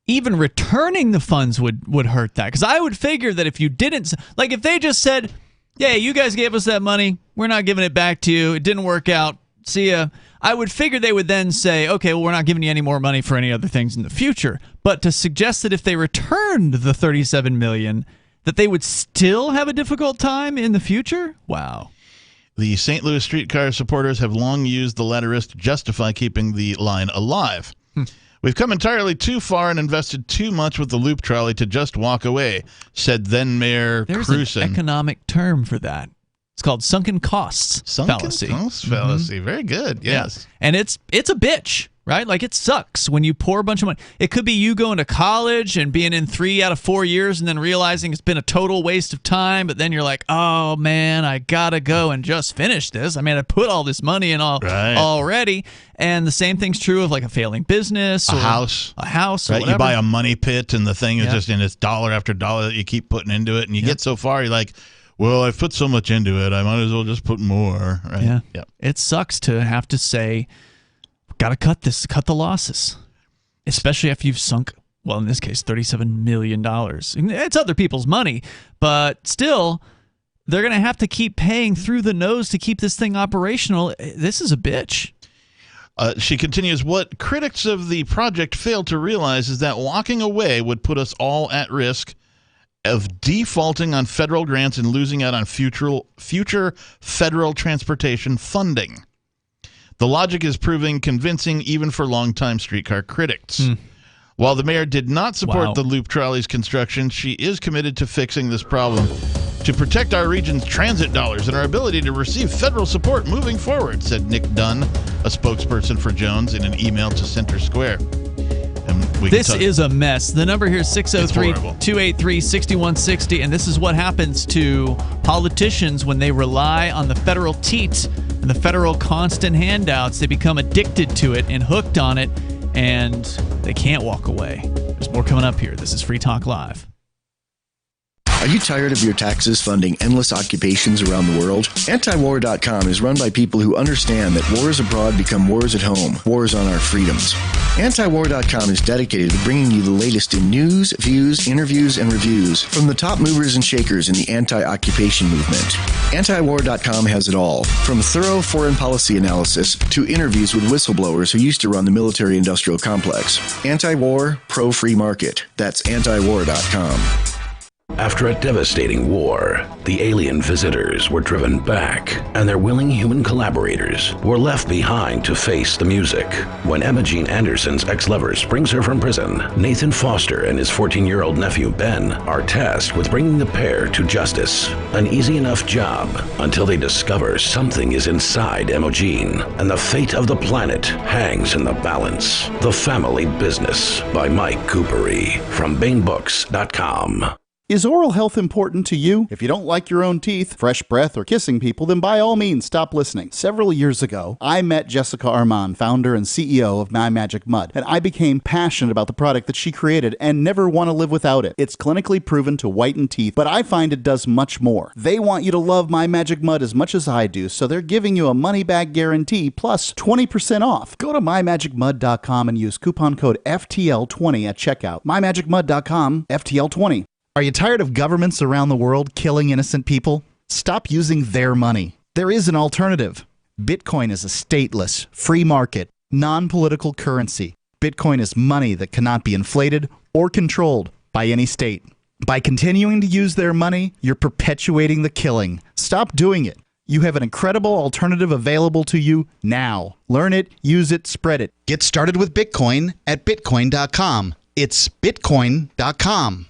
Even returning the funds would hurt that. Because I would figure that if you didn't... Like, if they just said, yeah, you guys gave us that money, we're not giving it back to you, it didn't work out, see ya. I would figure they would then say, okay, well, we're not giving you any more money for any other things in the future. But to suggest that if they returned the $37 million, that they would still have a difficult time in the future? Wow. The St. Louis streetcar supporters have long used the latterist to justify keeping the line alive. We've come entirely too far and invested too much with the Loop Trolley to just walk away, said then-Mayor Cruson. There's an economic term for that. It's called sunken costs fallacy. Sunken costs fallacy. Very good, yes. Yeah. And it's a bitch, right? Like, it sucks when you pour a bunch of money. It could be you going to college and being in 3 out of 4 years and then realizing it's been a total waste of time, but then you're like, oh, man, I got to go and just finish this. I mean, I put all this money in already. And the same thing's true of, like, a failing business. A house. A house or right? whatever. You buy a money pit, and the thing is just in it's dollar after dollar that you keep putting into it, and you get so far, you're like, well, I've put so much into it, I might as well just put more. Right? Yeah. Yep. It sucks to have to say, got to cut the losses, especially after you've sunk, well, in this case, $37 million. It's other people's money, but still, they're going to have to keep paying through the nose to keep this thing operational. This is a bitch. She continues, what critics of the project fail to realize is that walking away would put us all at risk of defaulting on federal grants and losing out on future federal transportation funding. The logic is proving convincing even for longtime streetcar critics. While the mayor did not support the Loop Trolley's construction, she is committed to fixing this problem to protect our region's transit dollars and our ability to receive federal support moving forward, said Nick Dunn, a spokesperson for Jones, in an email to Center Square. This is a mess. The number here is 603-283-6160, and this is what happens to politicians when they rely on the federal teat and the federal constant handouts. They become addicted to it and hooked on it, and they can't walk away. There's more coming up here. This is Free Talk Live. Are you tired of your taxes funding endless occupations around the world? Antiwar.com is run by people who understand that wars abroad become wars at home, wars on our freedoms. Antiwar.com is dedicated to bringing you the latest in news, views, interviews, and reviews from the top movers and shakers in the anti-occupation movement. Antiwar.com has it all, from thorough foreign policy analysis to interviews with whistleblowers who used to run the military-industrial complex. Anti-war, pro-free market. That's antiwar.com. After a devastating war, the alien visitors were driven back, and their willing human collaborators were left behind to face the music. When Emma Jean Anderson's ex-lover springs her from prison, Nathan Foster and his 14-year-old nephew Ben are tasked with bringing the pair to justice. An easy enough job until they discover something is inside Emma Jean, and the fate of the planet hangs in the balance. The Family Business by Mike Coopery from BaneBooks.com. Is oral health important to you? If you don't like your own teeth, fresh breath, or kissing people, then by all means stop listening. Several years ago, I met Jessica Armand, founder and CEO of My Magic Mud, and I became passionate about the product that she created and never want to live without it. It's clinically proven to whiten teeth, but I find it does much more. They want you to love My Magic Mud as much as I do, so they're giving you a money-back guarantee plus 20% off. Go to mymagicmud.com and use coupon code FTL20 at checkout. mymagicmud.com, FTL20. Are you tired of governments around the world killing innocent people? Stop using their money. There is an alternative. Bitcoin is a stateless, free market, non-political currency. Bitcoin is money that cannot be inflated or controlled by any state. By continuing to use their money, you're perpetuating the killing. Stop doing it. You have an incredible alternative available to you now. Learn it, use it, spread it. Get started with Bitcoin at bitcoin.com. It's bitcoin.com.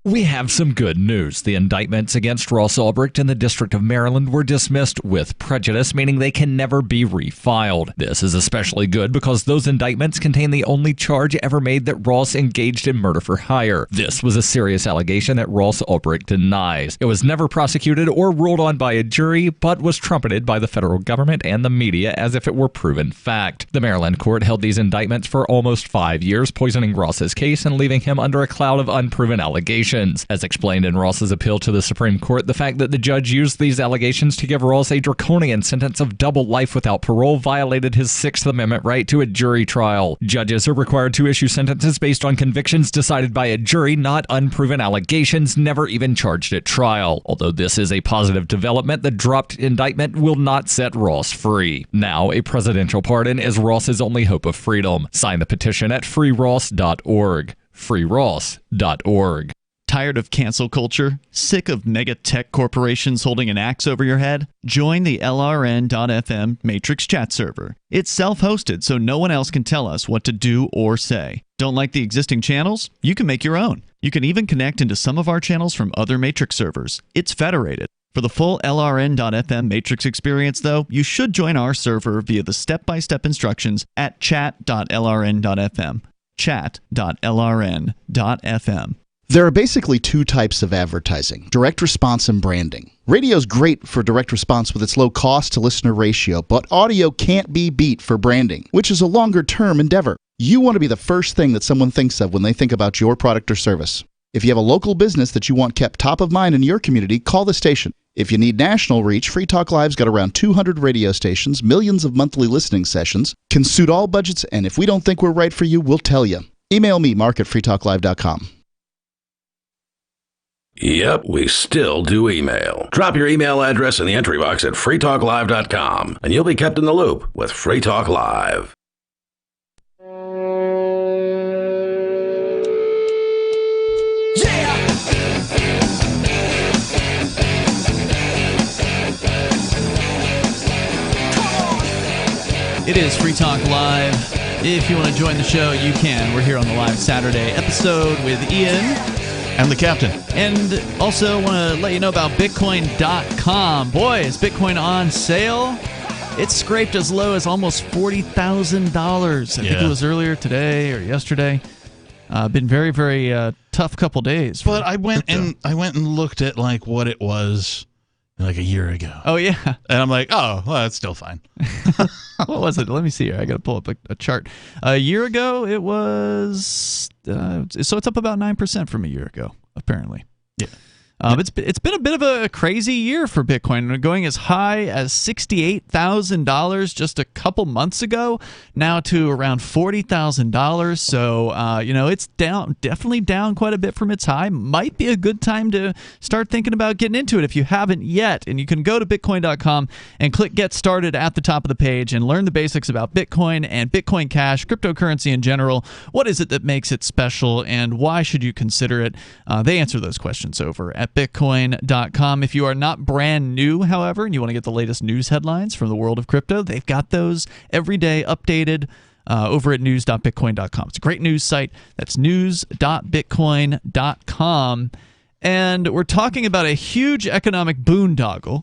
We have some good news. The indictments against Ross Ulbricht in the District of Maryland were dismissed with prejudice, meaning they can never be refiled. This is especially good because those indictments contain the only charge ever made that Ross engaged in murder for hire. This was a serious allegation that Ross Ulbricht denies. It was never prosecuted or ruled on by a jury, but was trumpeted by the federal government and the media as if it were proven fact. The Maryland court held these indictments for almost 5 years, poisoning Ross's case and leaving him under a cloud of unproven allegations. As explained in Ross's appeal to the Supreme Court, the fact that the judge used these allegations to give Ross a draconian sentence of double life without parole violated his Sixth Amendment right to a jury trial. Judges are required to issue sentences based on convictions decided by a jury, not unproven allegations never even charged at trial. Although this is a positive development, the dropped indictment will not set Ross free. Now, a presidential pardon is Ross's only hope of freedom. Sign the petition at freeross.org. freeross.org. Tired of cancel culture? Sick of mega tech corporations holding an axe over your head? Join the LRN.FM Matrix chat server. It's self-hosted, so no one else can tell us what to do or say. Don't like the existing channels? You can make your own. You can even connect into some of our channels from other Matrix servers. It's federated. For the full LRN.FM Matrix experience, though, you should join our server via the step-by-step instructions at chat.lrn.fm. chat.lrn.fm. There are basically two types of advertising, direct response and branding. Radio's great for direct response with its low cost to listener ratio, but audio can't be beat for branding, which is a longer-term endeavor. You want to be the first thing that someone thinks of when they think about your product or service. If you have a local business that you want kept top of mind in your community, call the station. If you need national reach, Free Talk Live's got around 200 radio stations, millions of monthly listening sessions, can suit all budgets, and if we don't think we're right for you, we'll tell you. Email me, mark@freetalklive.com. Yep, we still do email. Drop your email address in the entry box at freetalklive.com, and you'll be kept in the loop with Free Talk Live. It is Free Talk Live. If you want to join the show, you can. We're here on the live Saturday episode with Ian. And the captain. And also want to let you know about Bitcoin.com. Boy, is Bitcoin on sale. It's scraped as low as almost $40,000. I think it was earlier today or yesterday. Been very, very tough couple days. But I went and looked at like what it was like a year ago. Oh, yeah. And I'm like, oh, well, that's still fine. What was it? Let me see here. I got to pull up a chart. A year ago, it was... so it's up about 9% from a year ago, apparently. Yeah. It's been a bit of a crazy year for Bitcoin, going as high as $68,000 just a couple months ago, now to around $40,000. So it's definitely down quite a bit from its high. Might be a good time to start thinking about getting into it if you haven't yet. And you can go to Bitcoin.com and click Get Started at the top of the page and learn the basics about Bitcoin and Bitcoin Cash, cryptocurrency in general. What is it that makes it special, and why should you consider it? They answer those questions over at Bitcoin.com. If you are not brand new, however, and you want to get the latest news headlines from the world of crypto, they've got those every day updated over at news.bitcoin.com. It's a great news site. That's news.bitcoin.com. And we're talking about a huge economic boondoggle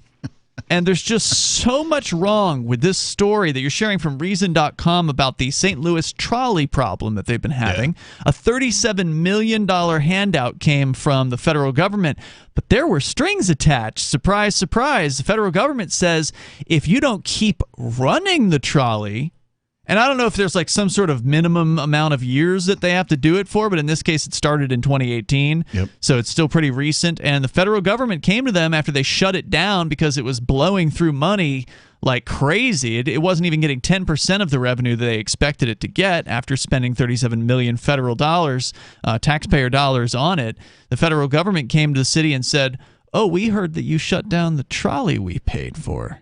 And there's just so much wrong with this story that you're sharing from Reason.com about the St. Louis trolley problem that they've been having. A $37 million handout came from the federal government, but there were strings attached. Surprise, surprise. The federal government says if you don't keep running the trolley, and I don't know if there's like some sort of minimum amount of years that they have to do it for, but in this case it started in 2018. So it's still pretty recent. And the federal government came to them after they shut it down because it was blowing through money like crazy. It wasn't even getting 10% of the revenue that they expected it to get after spending $37 million federal dollars, taxpayer dollars on it. The federal government came to the city and said, "Oh, we heard that you shut down the trolley we paid for.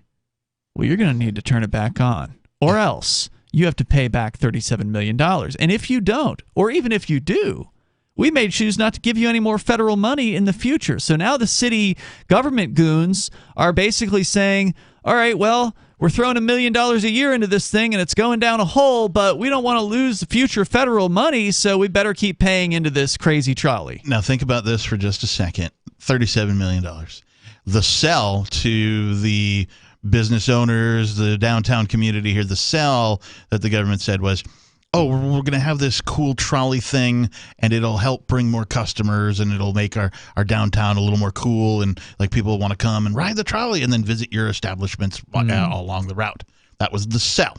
Well, you're going to need to turn it back on, or else you have to pay back $37 million. And if you don't, or even if you do, we may choose not to give you any more federal money in the future." So now the city government goons are basically saying, all right, well, we're throwing $1 million a year into this thing and it's going down a hole, but we don't want to lose the future federal money, so we better keep paying into this crazy trolley. Now think about this for just a second. $37 million. The sell to the business owners, the downtown community here, the sell that the government said was, oh, we're going to have this cool trolley thing and it'll help bring more customers and it'll make our downtown a little more cool, and like people want to come and ride the trolley and then visit your establishments all along the route. That was the sell,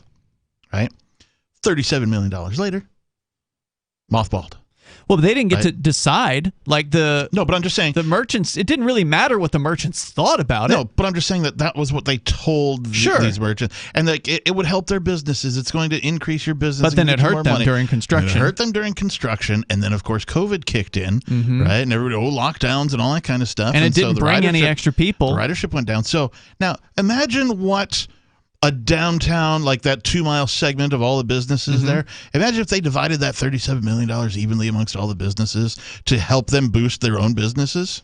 right? $37 million later, mothballed. Well, but they didn't get to decide. Like no, but I'm just saying the merchants. It didn't really matter what the merchants thought about it. No, but I'm just saying that was what they told these merchants, and like it would help their businesses. It's going to increase your business. But then it hurt them during construction. It hurt them during construction, and then of course COVID kicked in, right? And everybody, lockdowns and all that kind of stuff. And it didn't bring any extra people. The ridership went down. So now imagine what a downtown, like that 2-mile segment of all the businesses there. Imagine if they divided that $37 million evenly amongst all the businesses to help them boost their own businesses.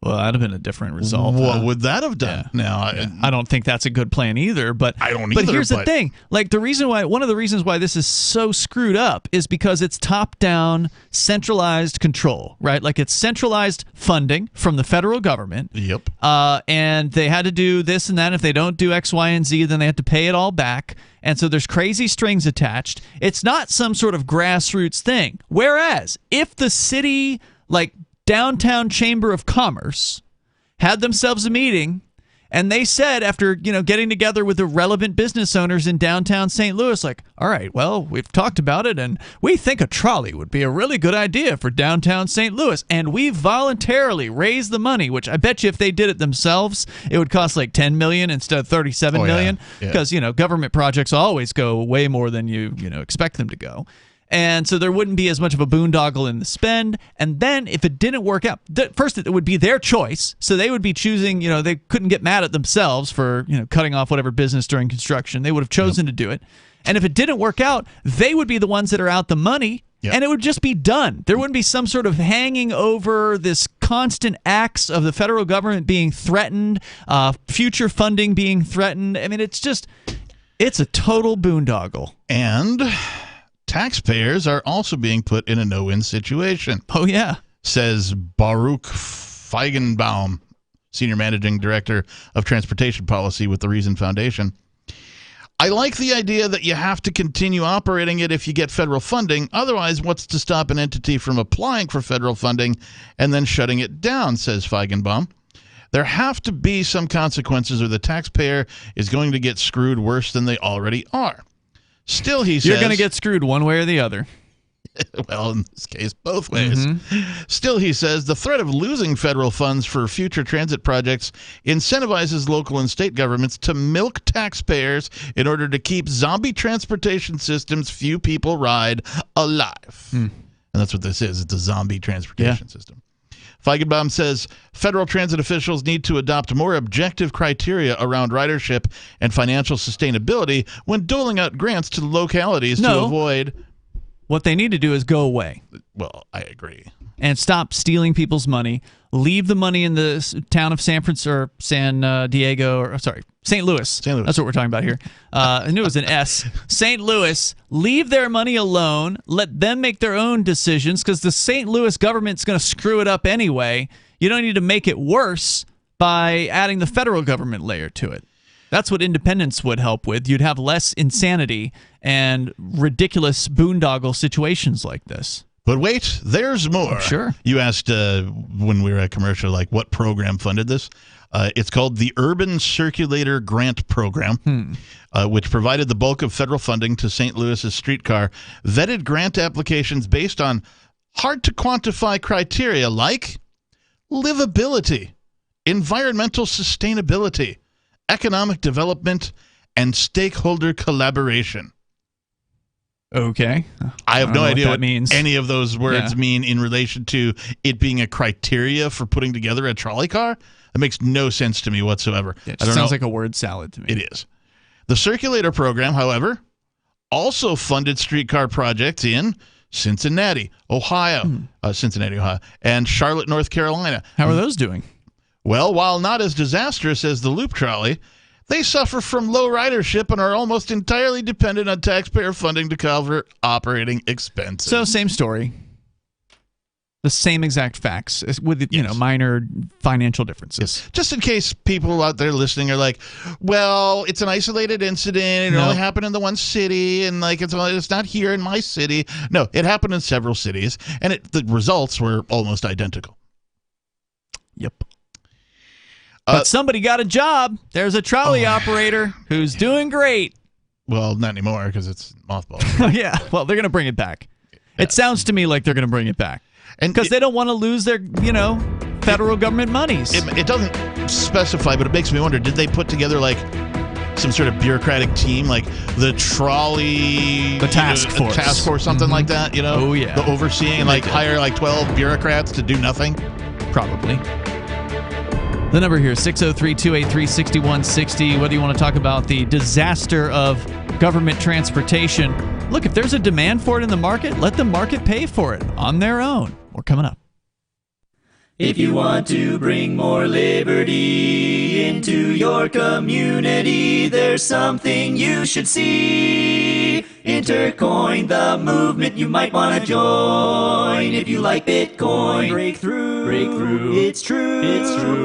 Well, that'd have been a different result. What would that have done? Yeah. Now, I don't think that's a good plan either. But I don't either. But here's the thing: like one of the reasons why this is so screwed up is because it's top-down, centralized control, right? Like it's centralized funding from the federal government. Yep. And they had to do this and that. If they don't do X, Y, and Z, then they have to pay it all back. And so there's crazy strings attached. It's not some sort of grassroots thing. Whereas if the city, like Downtown Chamber of Commerce, had themselves a meeting, and they said, after getting together with the relevant business owners in downtown St. Louis, like, all right, well, we've talked about it, and we think a trolley would be a really good idea for downtown St. Louis, and we voluntarily raised the money, which I bet you if they did it themselves, it would cost like $10 million instead of $37 million, because government projects always go way more than you expect them to go. And so there wouldn't be as much of a boondoggle in the spend. And then if it didn't work out, first it would be their choice. So they would be choosing, they couldn't get mad at themselves for, cutting off whatever business during construction. They would have chosen to do it. And if it didn't work out, they would be the ones that are out the money. And it would just be done. There wouldn't be some sort of hanging over this constant acts of the federal government being threatened, future funding being threatened. I mean, it's a total boondoggle. And taxpayers are also being put in a no-win situation. Oh, yeah. Says Baruch Feigenbaum, Senior Managing Director of Transportation Policy with the Reason Foundation. I like the idea that you have to continue operating it if you get federal funding. Otherwise, what's to stop an entity from applying for federal funding and then shutting it down, says Feigenbaum. There have to be some consequences or the taxpayer is going to get screwed worse than they already are. Still, he says, you're going to get screwed one way or the other. Well, in this case, both ways. Still, he says, the threat of losing federal funds for future transit projects incentivizes local and state governments to milk taxpayers in order to keep zombie transportation systems few people ride alive. And that's what this is. It's a zombie transportation system. Feigenbaum says federal transit officials need to adopt more objective criteria around ridership and financial sustainability when doling out grants to localities to avoid. What they need to do is go away. Well, I agree. And stop stealing people's money. Leave the money in the town of St. Louis. St. Louis. That's what we're talking about here. I knew it was an S. St. Louis. Leave their money alone. Let them make their own decisions because the St. Louis government's going to screw it up anyway. You don't need to make it worse by adding the federal government layer to it. That's what independence would help with. You'd have less insanity and ridiculous boondoggle situations like this. But wait, there's more. Sure. You asked when we were at commercial, like, what program funded this? It's called the Urban Circulator Grant Program, which provided the bulk of federal funding to St. Louis's streetcar, vetted grant applications based on hard-to-quantify criteria like livability, environmental sustainability, economic development, and stakeholder collaboration. Okay. I have no idea what means. any of those words mean in relation to it being a criteria for putting together a trolley car. It makes no sense to me whatsoever. It sounds like a word salad to me. It is. The Circulator program, however, also funded streetcar projects in Cincinnati, Ohio, and Charlotte, North Carolina. How are those doing? Well, while not as disastrous as the loop trolley, they suffer from low ridership and are almost entirely dependent on taxpayer funding to cover operating expenses. So, same story. The same exact facts with minor financial differences. Yes. Just in case people out there listening are like, well, it's an isolated incident. It only happened in the one city, and like it's not here in my city. No, it happened in several cities, and the results were almost identical. Yep. But somebody got a job. There's a trolley operator who's doing great. Well, not anymore because it's mothballed. Yeah. Well, they're going to bring it back. Yeah. It sounds to me like they're going to bring it back. Because they don't want to lose their, federal government monies. It doesn't specify, but it makes me wonder, did they put together, like, some sort of bureaucratic team, like the trolley... The task force. Task force, something like that, Oh, yeah. The overseeing, and, hire, 12 bureaucrats to do nothing? Probably. The number here is 603-283-6160. Whether you want to talk about the disaster of government transportation, look, if there's a demand for it in the market, let the market pay for it on their own. More coming up. If you want to bring more liberty into your community, there's something you should see. Intercoin, the movement you might want to join. If you like Bitcoin, break through. It's true.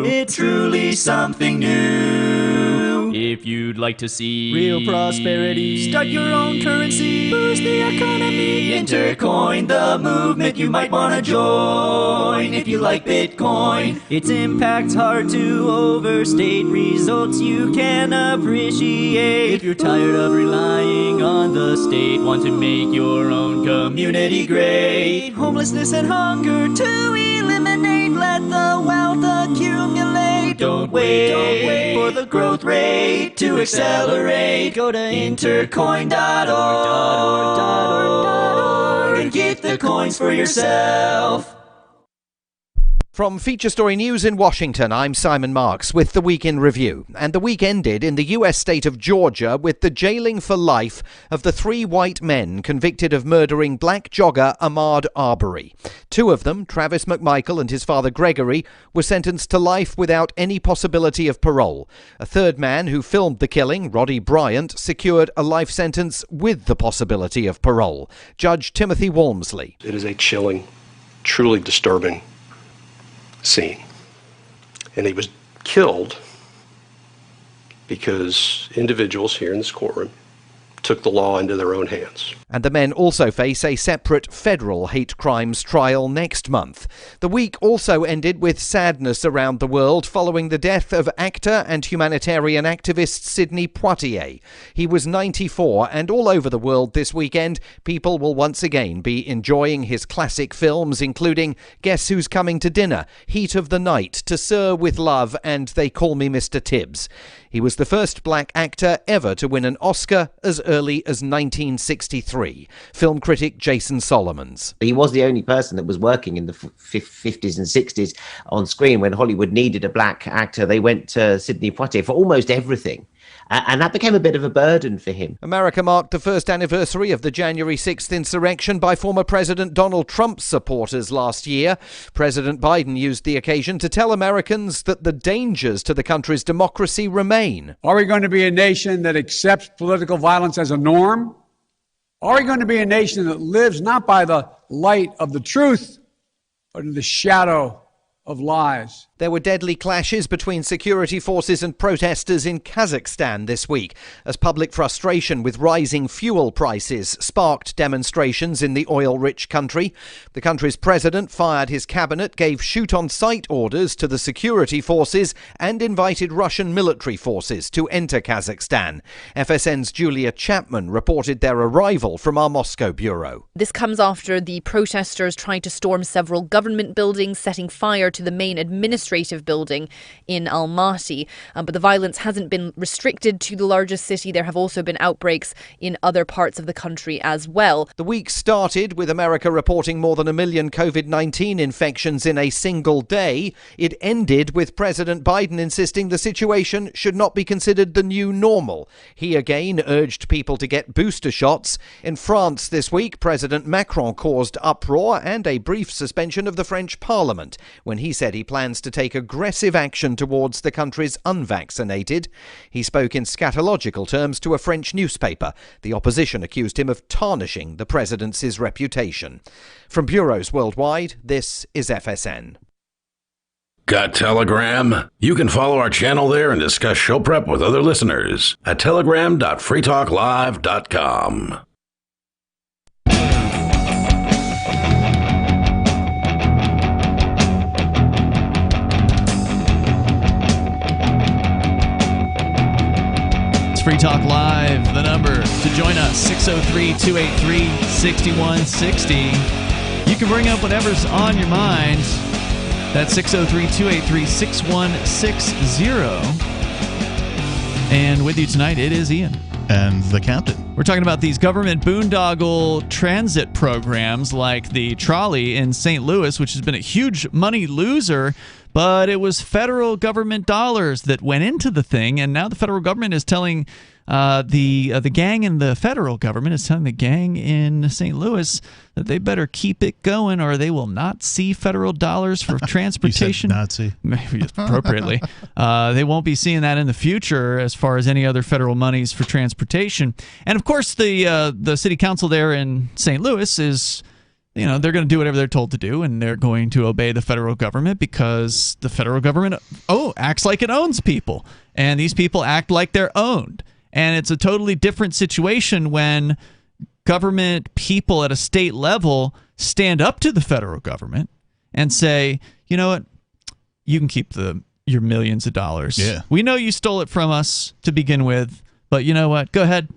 It's truly something new. If you'd like to see real prosperity, start your own currency, boost the economy. Intercoin, the movement you might want to join. If you like Bitcoin, its impact's hard to overstate, results you can appreciate. If you're tired of relying on the state, want to make your own community great, homelessness and hunger to eliminate, let the wealth accumulate. Don't wait for the growth rate to accelerate. Go to intercoin.org and get the coins for yourself. From Feature Story News in Washington, I'm Simon Marks with the Week in Review. And the week ended in the U.S. state of Georgia with the jailing for life of the 3 white men convicted of murdering black jogger Ahmaud Arbery. 2 of them, Travis McMichael and his father Gregory, were sentenced to life without any possibility of parole. A third man who filmed the killing, Roddy Bryant, secured a life sentence with the possibility of parole. Judge Timothy Walmsley. It is a chilling, truly disturbing scene. And he was killed because individuals here in this courtroom took the law into their own hands. And the men also face a separate federal hate crimes trial next month. The week also ended with sadness around the world following the death of actor and humanitarian activist Sidney Poitier. He was 94, and all over the world this weekend, people will once again be enjoying his classic films, including Guess Who's Coming to Dinner, Heat of the Night, To Sir with Love, and They Call Me Mr. Tibbs. He was the first black actor ever to win an Oscar as early as 1963. Film critic Jason Solomons. He was the only person that was working in the 50s and 60s on screen. When Hollywood needed a black actor, they went to Sidney Poitier for almost everything. And that became a bit of a burden for him. America marked the first anniversary of the January 6th insurrection by former President Donald Trump's supporters last year. President Biden used the occasion to tell Americans that the dangers to the country's democracy remain. Are we going to be a nation that accepts political violence as a norm? Are we going to be a nation that lives not by the light of the truth, but in the shadow of lies? There were deadly clashes between security forces and protesters in Kazakhstan this week, as public frustration with rising fuel prices sparked demonstrations in the oil-rich country. The country's president fired his cabinet, gave shoot-on-sight orders to the security forces, and invited Russian military forces to enter Kazakhstan. FSN's Julia Chapman reported their arrival from our Moscow bureau. This comes after the protesters tried to storm several government buildings, setting fire to the main administrative building in Almaty. But the violence hasn't been restricted to the largest city. There have also been outbreaks in other parts of the country as well. The week started with America reporting more than 1 million COVID-19 infections in a single day. It ended with President Biden insisting the situation should not be considered the new normal. He again urged people to get booster shots. In France this week, President Macron caused uproar and a brief suspension of the French Parliament when he said he plans to take aggressive action towards the country's unvaccinated. He spoke in scatological terms to a French newspaper. The opposition accused him of tarnishing the president's reputation. From bureaus worldwide, this is FSN. Got Telegram? You can follow our channel there and discuss show prep with other listeners at telegram.freetalklive.com. Free Talk Live, the number to join us, 603-283-6160. You can bring up whatever's on your mind. That's 603-283-6160. And with you tonight, it is Ian. And the captain. We're talking about these government boondoggle transit programs like the Trolley in St. Louis, which has been a huge money loser. But it was federal government dollars that went into the thing, and now the federal government is telling the gang in the federal government is telling the gang in St. Louis that they better keep it going, or they will not see federal dollars for transportation. You said Nazi. Maybe appropriately. They won't be seeing that in the future as far as any other federal monies for transportation. And of course, the city council there in St. Louis is, you know, they're going to do whatever they're told to do, and they're going to obey the federal government because the federal government acts like it owns people, and these people act like they're owned. And it's a totally different situation when government people at a state level stand up to the federal government and say, you know what, you can keep your millions of dollars. Yeah. We know you stole it from us to begin with, but you know what, go ahead.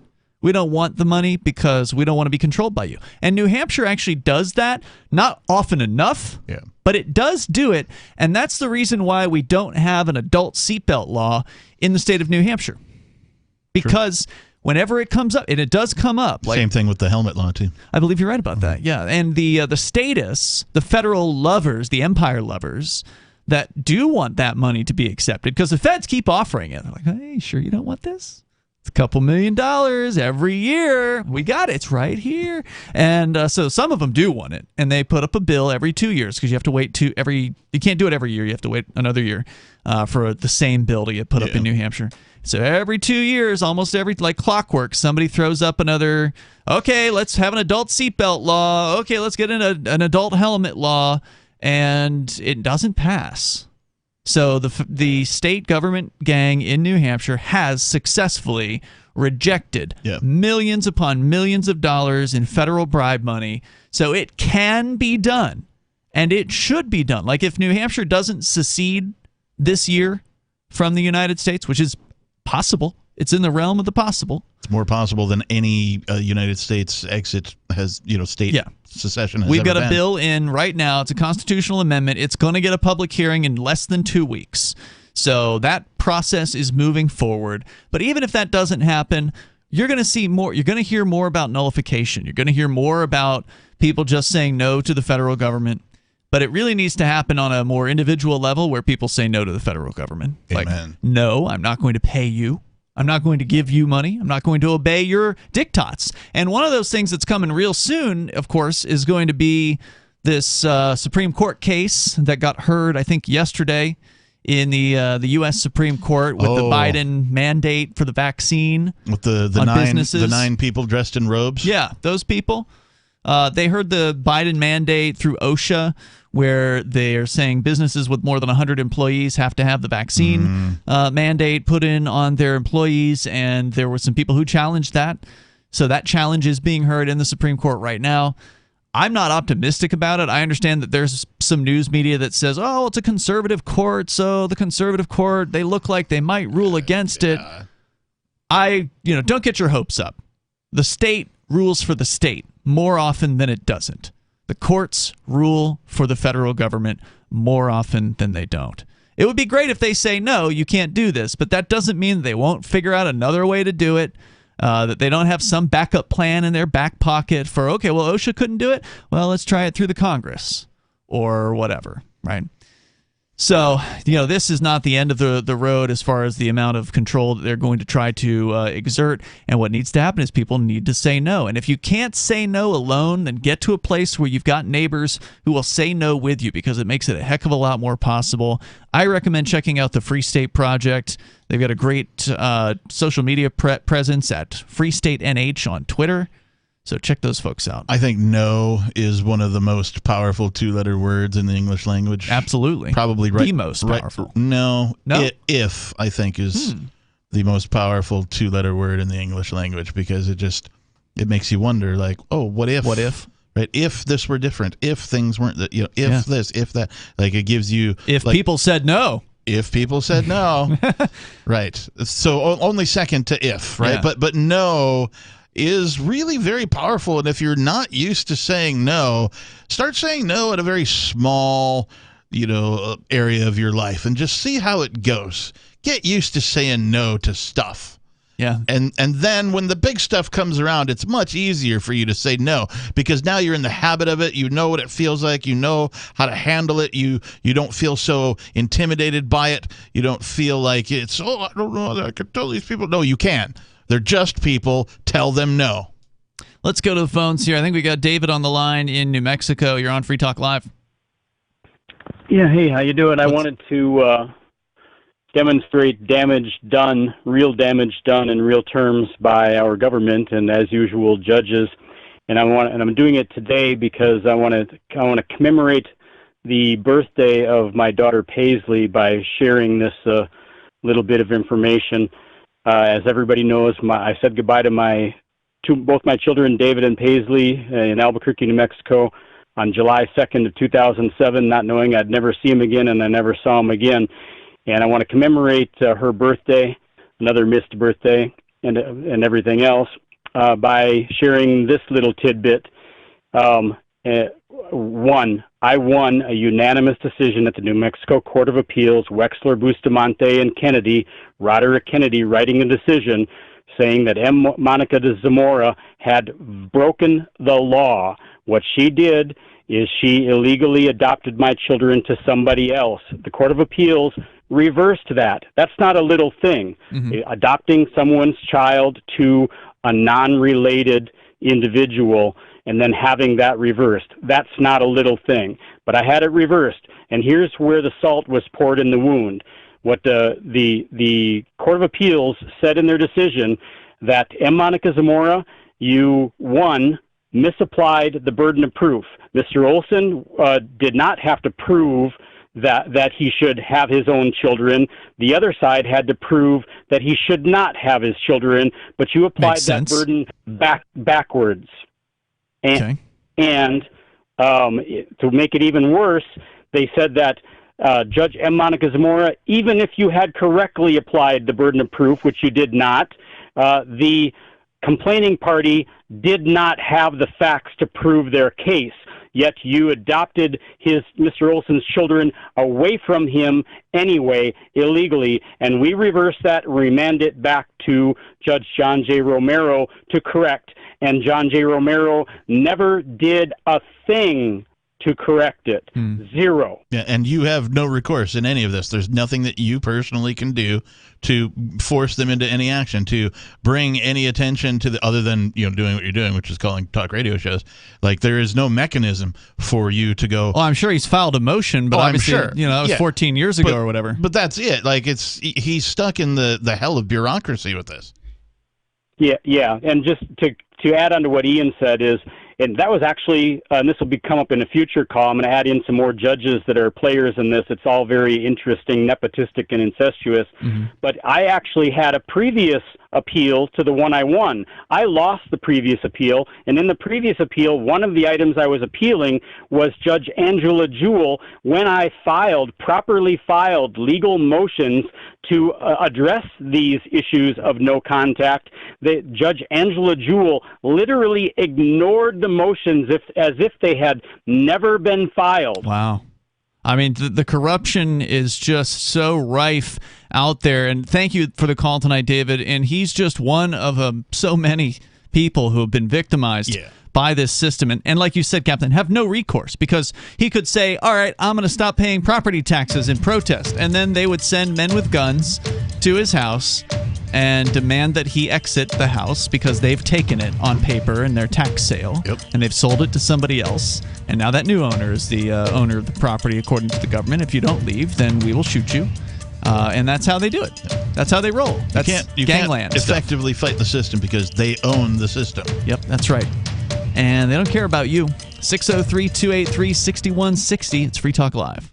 We don't want the money because we don't want to be controlled by you. And New Hampshire actually does that, not often enough, but it does do it. And that's the reason why we don't have an adult seatbelt law in the state of New Hampshire. Because whenever it comes up, and it does come up. Same thing with the helmet law, too. I believe you're right about that, yeah. And the status, the federal lovers, the empire lovers, that do want that money to be accepted, because the feds keep offering it. They're like, hey, sure you don't want this? It's a couple $1 million every year. We got it. It's right here. And so some of them do want it, and they put up a bill every 2 years because you have to wait you can't do it every year. You have to wait another year for the same bill to get put up in New Hampshire. So every 2 years, almost like clockwork, somebody throws up another, okay, let's have an adult seatbelt law. Okay, let's get an adult helmet law. And it doesn't pass. So the state government gang in New Hampshire has successfully rejected millions upon millions of dollars in federal bribe money. So it can be done, and it should be done. Like if New Hampshire doesn't secede this year from the United States, which is possible, it's in the realm of the possible. It's more possible than any United States exit has, state secession has We've ever got a been. bill in right now. It's a constitutional amendment. It's going to get a public hearing in less than 2 weeks. So that process is moving forward. But even if that doesn't happen, you're going to see more. You're going to hear more about nullification. You're going to hear more about people just saying no to the federal government. But it really needs to happen on a more individual level where people say no to the federal government. Amen. Like, no, I'm not going to pay you. I'm not going to give you money. I'm not going to obey your diktats. And one of those things that's coming real soon, of course, is going to be this Supreme Court case that got heard, I think, yesterday in the U.S. Supreme Court with the Biden mandate for the vaccine with the on nine businesses. the 9 people dressed in robes. Yeah, those people. They heard the Biden mandate through OSHA, where they are saying businesses with more than 100 employees have to have the vaccine mandate put in on their employees, and there were some people who challenged that. So that challenge is being heard in the Supreme Court right now. I'm not optimistic about it. I understand that there's some news media that says, oh, it's a conservative court, so the conservative court, they look like they might rule against it. Don't get your hopes up. The state rules for the state more often than it doesn't. The courts rule for the federal government more often than they don't. It would be great if they say, no, you can't do this, but that doesn't mean they won't figure out another way to do it. That they don't have some backup plan in their back pocket for, okay, well, OSHA couldn't do it. Well, let's try it through the Congress or whatever, right? So, this is not the end of the road as far as the amount of control that they're going to try to exert. And what needs to happen is people need to say no. And if you can't say no alone, then get to a place where you've got neighbors who will say no with you, because it makes it a heck of a lot more possible. I recommend checking out the Free State Project. They've got a great social media presence at Free State NH on Twitter. So check those folks out. I think no is one of the most powerful two-letter words in the English language. Absolutely. Probably right. The most powerful. No. If, I think, is the most powerful two-letter word in the English language, because it makes you wonder, like, oh, what if? What if? Right? If this were different. If things weren't, if this, if that. Like, it gives you... If people said no. If people said no. Right. So only second to if, right? Yeah. But no is really very powerful. And if you're not used to saying no, start saying no at a very small, area of your life and just see how it goes. Get used to saying no to stuff. Yeah. And then when the big stuff comes around, it's much easier for you to say no, because now you're in the habit of it. You know what it feels like. You know how to handle it. You don't feel so intimidated by it. You don't feel like it's, I don't know, I can tell these people. No, you can. They're just people. Tell them no. Let's go to the phones here. I think we got David on the line in New Mexico. You're on Free Talk Live. Yeah, hey, how you doing? I wanted to demonstrate real damage done in real terms by our government and, as usual, judges. And I'm doing it today because I want to commemorate the birthday of my daughter Paisley by sharing this little bit of information. As everybody knows, I said goodbye to both my children, David and Paisley, in Albuquerque, New Mexico, on July 2nd of 2007, not knowing I'd never see them again, and I never saw them again. And I want to commemorate her birthday, another missed birthday, and everything else, by sharing this little tidbit. I won a unanimous decision at the New Mexico Court of Appeals, Wexler, Bustamante, and Kennedy, Roderick Kennedy writing a decision saying that M. Monica de Zamora had broken the law. What she did is she illegally adopted my children to somebody else. The Court of Appeals reversed that. That's not a little thing. Mm-hmm. Adopting someone's child to a non-related individual and then having that reversed. That's not a little thing. But I had it reversed, and here's where the salt was poured in the wound. What the Court of Appeals said in their decision that M. Monica Zamora, you, one, misapplied the burden of proof. Mr. Olson did not have to prove that he should have his own children. The other side had to prove that he should not have his children, but you applied that burden backwards. And, and to make it even worse, they said that Judge M. Monica Zamora, even if you had correctly applied the burden of proof, which you did not, the complaining party did not have the facts to prove their case. Yet you adopted Mr. Olson's children away from him anyway, illegally, and we reversed that and remanded it back to Judge John J. Romero to correct. And John J. Romero never did a thing to correct it. Zero. Yeah, and you have no recourse in any of this. There's nothing that you personally can do to force them into any action, to bring any attention to other than doing what you're doing, which is calling talk radio shows. Like, there is no mechanism for you to go. Well, I'm sure he's filed a motion, but obviously, that was 14 years ago or whatever. But that's it. Like, he's stuck in the hell of bureaucracy with this. Yeah, and just to add on to what Ian said is And that was actually, and this will come up in a future call, I'm going to add in some more judges that are players in this. It's all very interesting, nepotistic, and incestuous. But I actually had a previous appeal to the one I won. I lost the previous appeal, and in the previous appeal, one of the items I was appealing was Judge Angela Jewell, when I properly filed legal motions to address these issues of no contact. Judge Angela Jewell literally ignored the motions as if they had never been filed. Wow. I mean, the corruption is just so rife out there. And thank you for the call tonight, David. And he's just one of so many people who have been victimized by this system. And like you said, Captain, have no recourse, because he could say, all right, I'm going to stop paying property taxes in protest. And then they would send men with guns to his house and demand that he exit the house because they've taken it on paper in their tax sale, and they've sold it to somebody else. And now that new owner is the owner of the property, according to the government. If you don't leave, then we will shoot you. And that's how they do it. That's how they roll. That's you gangland can't effectively fight the system because they own the system. Yep, that's right. And they don't care about you. 603-283-6160. It's Free Talk Live.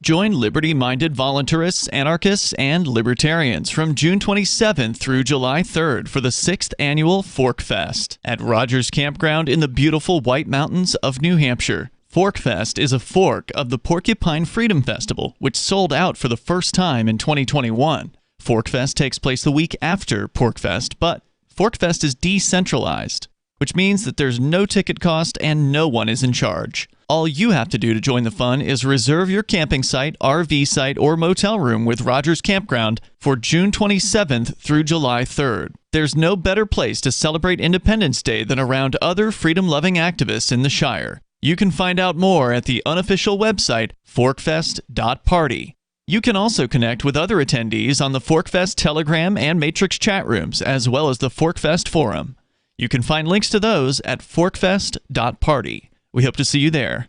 Join liberty-minded voluntarists, anarchists, and libertarians from June 27th through July 3rd for the 6th annual Fork Fest at Rogers Campground in the beautiful White Mountains of New Hampshire. Fork Fest is a fork of the Porcupine Freedom Festival, which sold out for the first time in 2021. Fork Fest takes place the week after Pork Fest, but Fork Fest is decentralized, which means that there's no ticket cost and no one is in charge. All you have to do to join the fun is reserve your camping site, RV site, or motel room with Rogers Campground for June 27th through July 3rd. There's no better place to celebrate Independence Day than around other freedom-loving activists in the Shire. You can find out more at the unofficial website, forkfest.party. You can also connect with other attendees on the Forkfest Telegram and Matrix chat rooms, as well as the Forkfest Forum. You can find links to those at forkfest.party. We hope to see you there.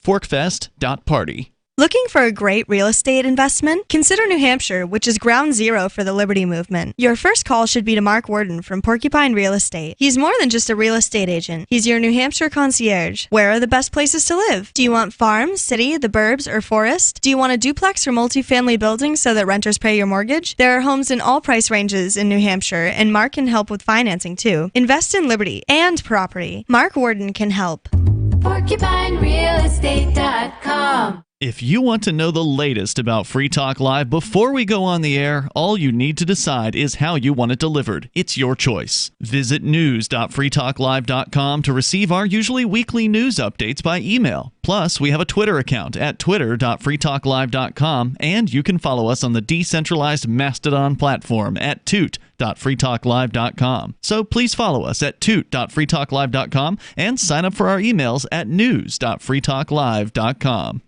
Forkfest.party. Looking for a great real estate investment? Consider New Hampshire, which is ground zero for the Liberty Movement. Your first call should be to Mark Worden from Porcupine Real Estate. He's more than just a real estate agent. He's your New Hampshire concierge. Where are the best places to live? Do you want farm, city, the burbs, or forest? Do you want a duplex or multifamily building so that renters pay your mortgage? There are homes in all price ranges in New Hampshire, and Mark can help with financing too. Invest in liberty and property. Mark Worden can help. PorcupineRealEstate.com. If you want to know the latest about Free Talk Live before we go on the air, all you need to decide is how you want it delivered. It's your choice. Visit news.freetalklive.com to receive our usually weekly news updates by email. Plus, we have a Twitter account at twitter.freetalklive.com, and you can follow us on the decentralized Mastodon platform at toot.freetalklive.com. So please follow us at toot.freetalklive.com and sign up for our emails at news.freetalklive.com.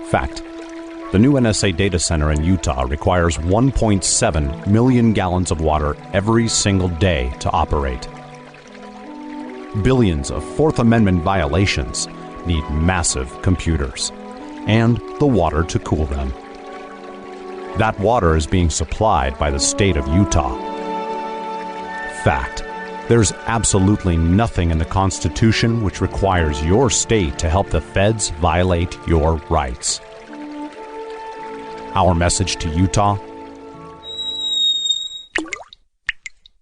Fact. The new NSA data center in Utah requires 1.7 million gallons of water every single day to operate. Billions of Fourth Amendment violations need massive computers and the water to cool them. That water is being supplied by the state of Utah. Fact. There's absolutely nothing in the Constitution which requires your state to help the feds violate your rights. Our message to Utah: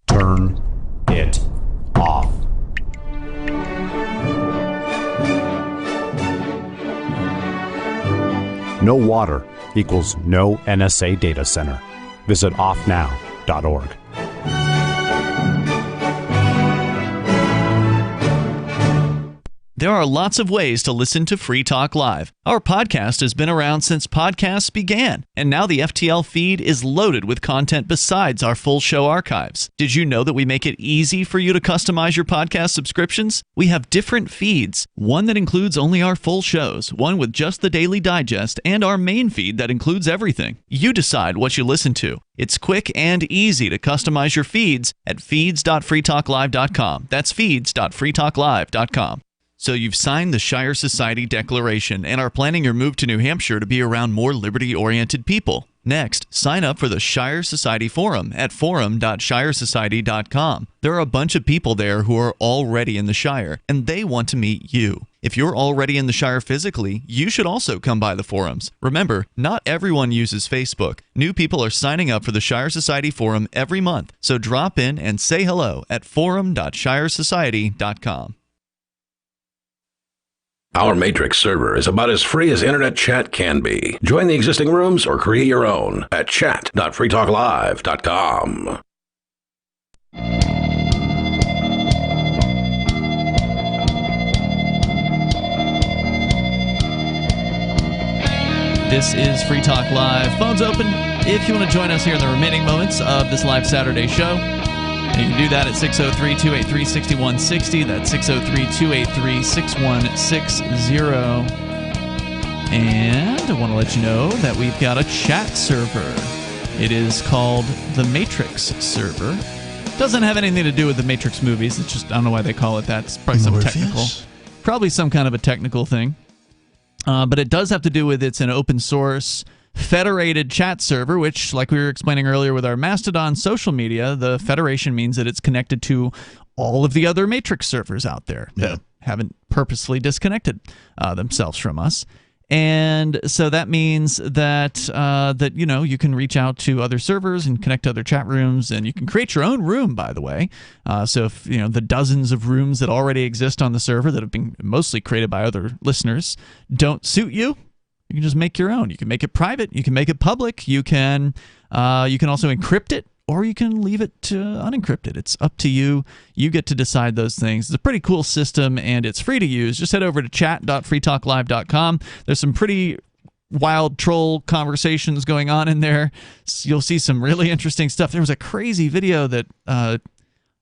turn it off. No water equals no NSA data center. Visit offnow.org. There are lots of ways to listen to Free Talk Live. Our podcast has been around since podcasts began, and now the FTL feed is loaded with content besides our full show archives. Did you know that we make it easy for you to customize your podcast subscriptions? We have different feeds, one that includes only our full shows, one with just the Daily Digest, and our main feed that includes everything. You decide what you listen to. It's quick and easy to customize your feeds at feeds.freetalklive.com. That's feeds.freetalklive.com. So you've signed the Shire Society Declaration and are planning your move to New Hampshire to be around more liberty-oriented people. Next, sign up for the Shire Society Forum at forum.shiresociety.com. There are a bunch of people there who are already in the Shire, and they want to meet you. If you're already in the Shire physically, you should also come by the forums. Remember, not everyone uses Facebook. New people are signing up for the Shire Society Forum every month, so drop in and say hello at forum.shiresociety.com. Our Matrix server is about as free as internet chat can be. Join the existing rooms or create your own at chat.freetalklive.com. This is Free Talk Live. Phones open if you want to join us here in the remaining moments of this live Saturday show. And you can do that at 603-283-6160. That's 603-283-6160. And I want to let you know that we've got a chat server. It is called the Matrix server. Doesn't have anything to do with the Matrix movies. It's just, I don't know why they call it that. It's probably some kind of a technical thing. But it does have to do with it's an open source federated chat server, which, like we were explaining earlier with our Mastodon social media, the federation means that it's connected to all of the other Matrix servers out there that haven't purposely disconnected themselves from us. And so that means that you know, you can reach out to other servers and connect to other chat rooms, and you can create your own room, by the way. So if you know the dozens of rooms that already exist on the server that have been mostly created by other listeners don't suit you, you can just make your own. You can make it private. You can make it public. You can also encrypt it, or you can leave it unencrypted. It's up to you. You get to decide those things. It's a pretty cool system, and it's free to use. Just head over to chat.freetalklive.com. There's some pretty wild troll conversations going on in there. You'll see some really interesting stuff. There was a crazy video that I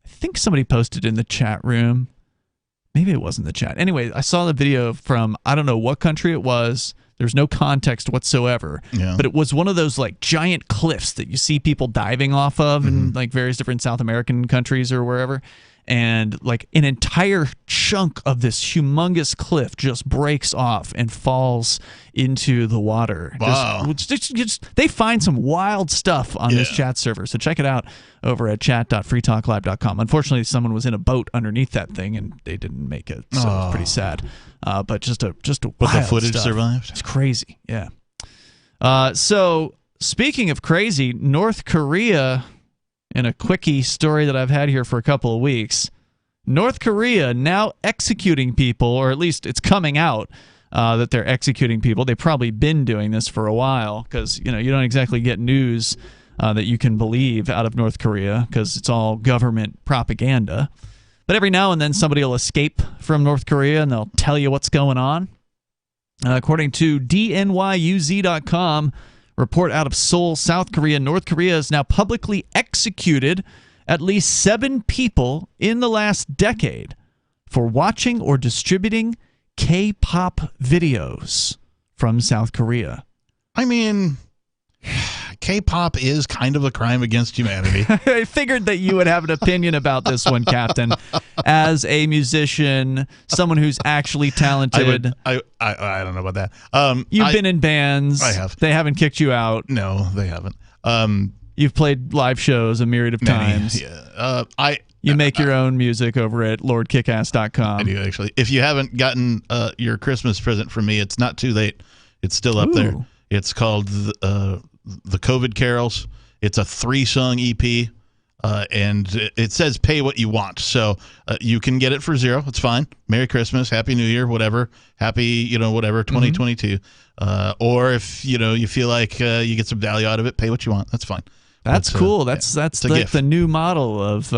think somebody posted in the chat room. Maybe it wasn't the chat. Anyway, I saw the video from, I don't know what country it was. There's no context whatsoever, but it was one of those like giant cliffs that you see people diving off of in like various different South American countries or wherever. And like an entire chunk of this humongous cliff just breaks off and falls into the water. Wow. They find some wild stuff on this chat server. So check it out over at chat.freetalklive.com. Unfortunately, someone was in a boat underneath that thing and they didn't make it. So it's pretty sad. But just a wild But the footage stuff. survived? It's crazy. Yeah. So speaking of crazy, North Korea, in a quickie story that I've had here for a couple of weeks, North Korea now executing people, or at least it's coming out that they're executing people. They've probably been doing this for a while because you don't exactly get news that you can believe out of North Korea because it's all government propaganda. But every now and then somebody will escape from North Korea and they'll tell you what's going on. According to DNYUZ.com, report out of Seoul, South Korea, North Korea has now publicly executed at least 7 people in the last decade for watching or distributing K-pop videos from South Korea. I mean, K-pop is kind of a crime against humanity. I figured that you would have an opinion about this one, Captain. As a musician, someone who's actually talented. I don't know about that. You've been in bands. I have. They haven't kicked you out. No, they haven't. You've played live shows a myriad of times. Yeah. You make your own music over at lordkickass.com. I do, actually. If you haven't gotten your Christmas present from me, it's not too late. It's still up there. It's called the COVID Carols. It's a 3-song EP, and it says pay what you want. So you can get it for $0. It's fine. Merry Christmas, Happy New Year, whatever. Happy, whatever, 2022. Or if, you feel like you get some value out of it, pay what you want. That's fine. That's cool. That's like the new model of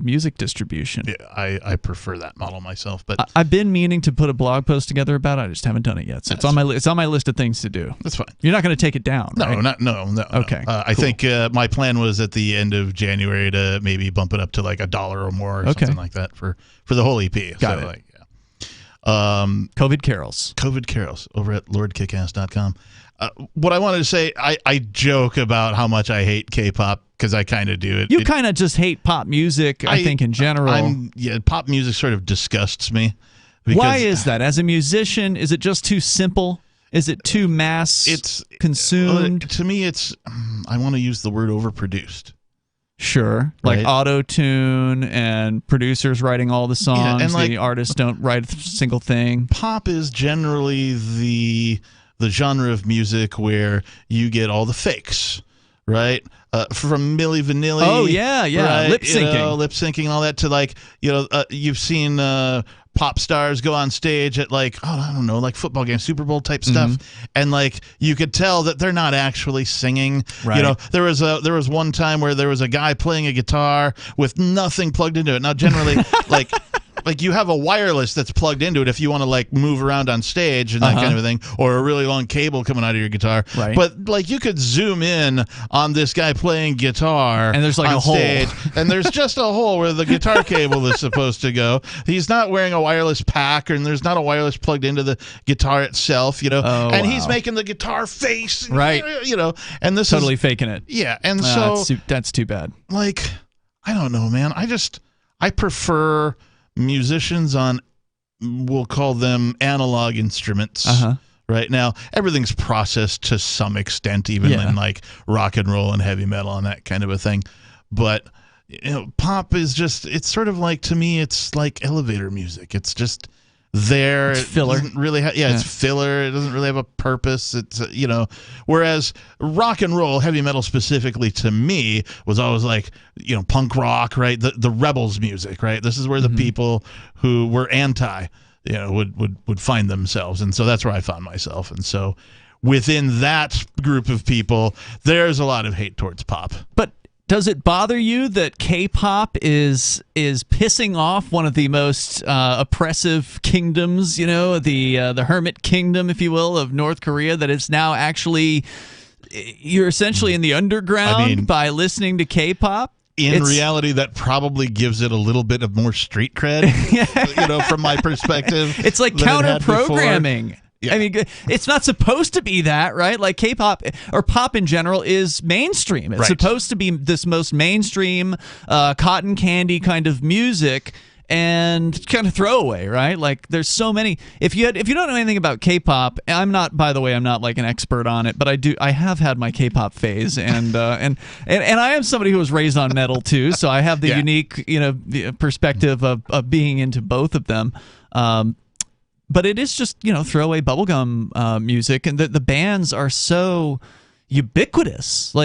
music distribution. Yeah, I prefer that model myself. But I've been meaning to put a blog post together about it. I just haven't done it yet. So it's on my list of things to do. That's fine. You're not going to take it down, right? No. Okay. I think my plan was at the end of January to maybe bump it up to like $1 or more or something like that for the whole EP. Got it. COVID Carols over at lordkickass.com. What I wanted to say, I joke about how much I hate K-pop because I kind of do it. You kind of just hate pop music, I think, in general. Pop music sort of disgusts me. Why is that? As a musician, is it just too simple? Is it too mass consumed? To me, it's, I want to use the word overproduced. Sure. Like auto-tune and producers writing all the songs, and the artists don't write a single thing. Pop is generally the genre of music where you get all the fakes, right? From Milli Vanilli. Oh, yeah. Right? Lip-syncing. Lip-syncing and all that to you've seen pop stars go on stage at I don't know, football games, Super Bowl type stuff, and you could tell that they're not actually singing. Right. There was one time where there was a guy playing a guitar with nothing plugged into it. Now generally you have a wireless that's plugged into it if you want to move around on stage and that kind of a thing, or a really long cable coming out of your guitar. Right. But you could zoom in on this guy playing guitar, and there's on a stage, hole, and there's just a hole where the guitar cable is supposed to go. He's not wearing a wireless pack, and there's not a wireless plugged into the guitar itself. And he's making the guitar face, right? And this totally is faking it. Yeah, and so that's too bad. I don't know, man. I prefer musicians on, we'll call them analog instruments. Right now, everything's processed to some extent, even in rock and roll and heavy metal and that kind of a thing. But pop is just, it's sort of to me, it's like elevator music. It's just there. It's filler. It doesn't really it's filler. It doesn't really have a purpose. It's whereas rock and roll, heavy metal specifically, to me was always punk rock, right? The rebels music, right? This is where the people who were anti would find themselves, and so that's where I found myself. And so within that group of people, there's a lot of hate towards pop. But does it bother you that K-pop is pissing off one of the most oppressive kingdoms, the hermit kingdom, if you will, of North Korea, that it's now actually, you're essentially in the underground by listening to K-pop? In reality, that probably gives it a little bit of more street cred, from my perspective. It's like counter-programming. Yeah. I mean, it's not supposed to be that, right? Like K-pop or pop in general is mainstream. It's supposed to be this most mainstream, cotton candy kind of music, and kind of throwaway, right? There's so many. If you don't know anything about K-pop, by the way, I'm not an expert on it, but I have had my K-pop phase, and I am somebody who was raised on metal too, so I have the unique, the perspective of being into both of them. But it is just, throwaway bubblegum music, and the bands are so ubiquitous.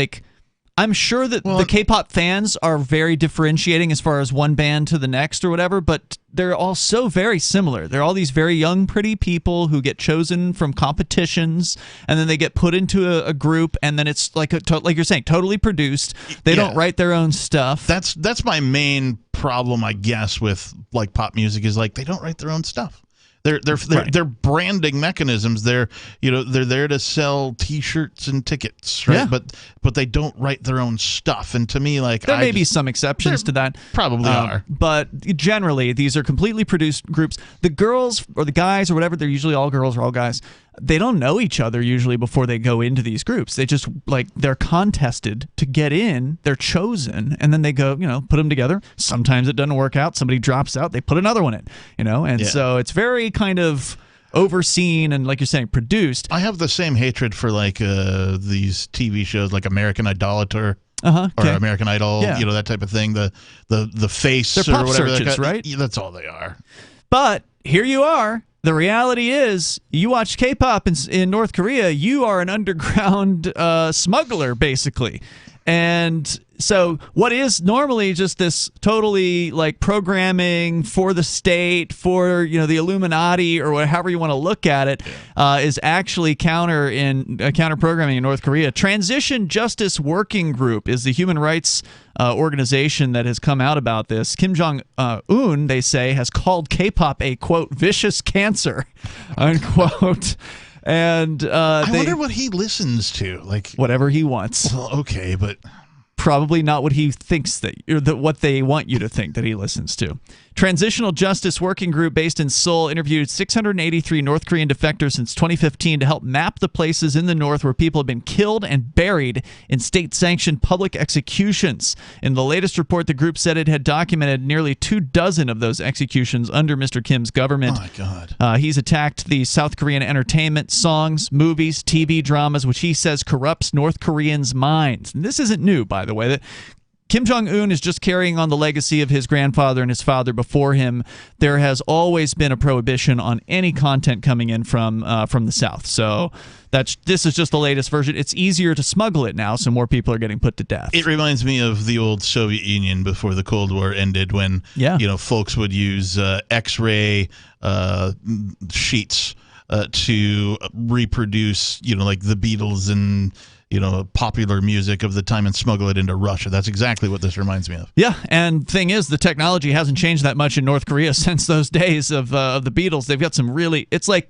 I'm sure that the K-pop fans are very differentiating as far as one band to the next or whatever, but they're all so very similar. They're all these very young, pretty people who get chosen from competitions, and then they get put into a group, and then it's like you're saying, totally produced. They don't write their own stuff. That's my main problem, I guess, with pop music is they don't write their own stuff. They're branding mechanisms. They're there to sell T-shirts and tickets, right? Yeah. But they don't write their own stuff. And to me, there may be some exceptions to that. Probably are. But generally, these are completely produced groups. The girls or the guys or whatever, they're usually all girls or all guys. They don't know each other usually before they go into these groups. They just they're contested to get in. They're chosen, and then they go, put them together. Sometimes it doesn't work out. Somebody drops out. They put another one in, and so it's very kind of overseen and, like you're saying, produced. I have the same hatred for these TV shows like American Idolator. Or American Idol, that type of thing. The face They're or pop whatever. searches, right? That's all they are. But here you are. The reality is, you watch K-pop in North Korea, you are an underground smuggler, basically. And so what is normally just this totally programming for the state, for the Illuminati or however you want to look at it, is actually counter programming in North Korea. Transition Justice Working Group is the human rights organization that has come out about this. Kim Jong-un, they say, has called K-pop a, quote, vicious cancer, unquote. And I wonder what he listens to. Whatever he wants. Well, okay, but probably not what he thinks what they want you to think that he listens to. Transitional Justice Working Group based in Seoul interviewed 683 North Korean defectors since 2015 to help map the places in the north where people have been killed and buried in state-sanctioned public executions. In the latest report, the group said it had documented nearly 24 of those executions under Mr. Kim's government. Oh, my God. He's attacked the South Korean entertainment, songs, movies, TV dramas, which he says corrupts North Koreans' minds. And this isn't new, by the way. That Kim Jong-un is just carrying on the legacy of his grandfather and his father before him. There has always been a prohibition on any content coming in from the South. So this is just the latest version. It's easier to smuggle it now, so more people are getting put to death. It reminds me of the old Soviet Union before the Cold War ended, when folks would use X-ray sheets to reproduce, like the Beatles and popular music of the time and smuggle it into Russia. That's exactly what this reminds me of. Yeah, and thing is, the technology hasn't changed that much in North Korea since those days of the Beatles. They've got some really, it's like,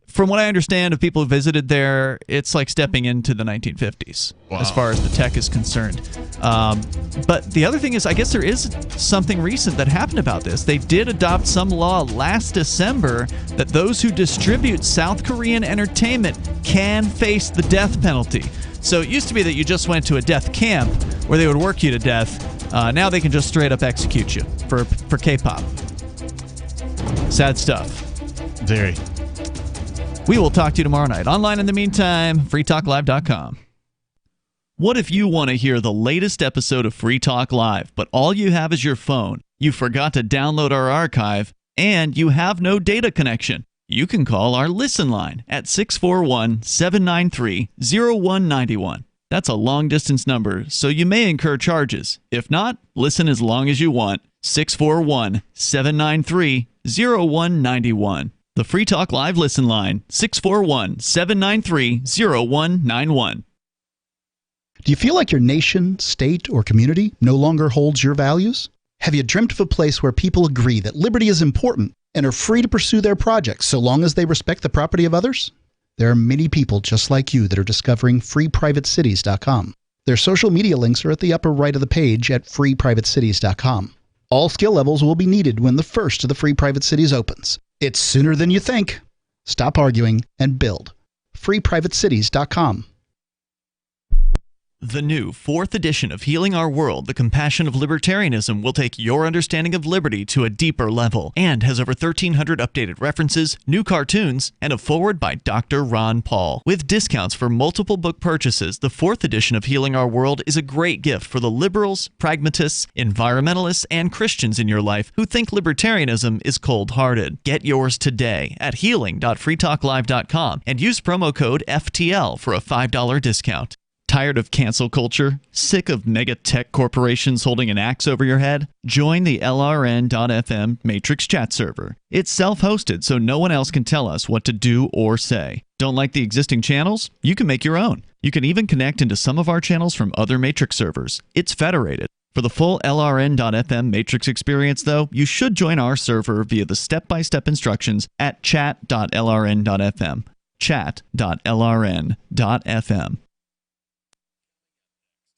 from what I understand of people who visited there, it's like stepping into the 1950s as far as the tech is concerned. But the other thing is, I guess there is something recent that happened about this. They did adopt some law last December that those who distribute South Korean entertainment can face the death penalty. So it used to be that you just went to a death camp where they would work you to death. Now they can just straight up execute you for K-pop. Sad stuff. Very. We will talk to you tomorrow night. Online in the meantime, freetalklive.com. What if you want to hear the latest episode of Free Talk Live, but all you have is your phone, you forgot to download our archive, and you have no data connection? You can call our Listen line at 641-793-0191. That's a long-distance number, so you may incur charges. If not, listen as long as you want. 641-793-0191. The Free Talk Live Listen line, 641-793-0191. Do you feel like your nation, state, or community no longer holds your values? Have you dreamt of a place where people agree that liberty is important and are free to pursue their projects so long as they respect the property of others? There are many people just like you that are discovering freeprivatecities.com. Their social media links are at the upper right of the page at freeprivatecities.com. All skill levels will be needed when the first of the Free Private Cities opens. It's sooner than you think. Stop arguing and build. freeprivatecities.com. The new 4th edition of Healing Our World, The Compassion of Libertarianism, will take your understanding of liberty to a deeper level and has over 1,300 updated references, new cartoons, and a foreword by Dr. Ron Paul. With discounts for multiple book purchases, the 4th edition of Healing Our World is a great gift for the liberals, pragmatists, environmentalists, and Christians in your life who think libertarianism is cold-hearted. Get yours today at healing.freetalklive.com and use promo code FTL for a $5 discount. Tired of cancel culture? Sick of mega tech corporations holding an axe over your head? Join the LRN.FM Matrix chat server. It's self-hosted, so no one else can tell us what to do or say. Don't like the existing channels? You can make your own. You can even connect into some of our channels from other Matrix servers. It's federated. For the full LRN.FM Matrix experience, though, you should join our server via the step-by-step instructions at chat.lrn.fm. chat.lrn.fm.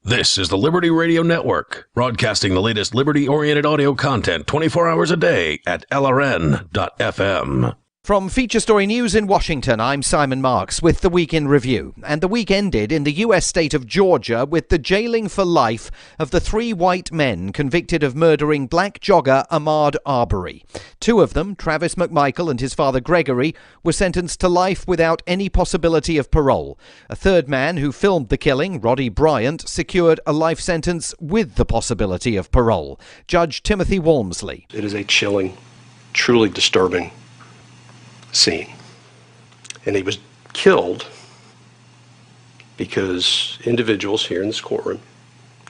This is the Liberty Radio Network, broadcasting the latest liberty-oriented audio content 24 hours a day at LRN.FM. From Feature Story News in Washington, I'm Simon Marks with the Week in Review. And the week ended in the U.S. state of Georgia with the jailing for life of the 3 white men convicted of murdering black jogger Ahmaud Arbery. 2 of them, Travis McMichael and his father Gregory, were sentenced to life without any possibility of parole. A 3rd man who filmed the killing, Roddy Bryant, secured a life sentence with the possibility of parole. Judge Timothy Walmsley. It is a chilling, truly disturbing scene. And he was killed because individuals here in this courtroom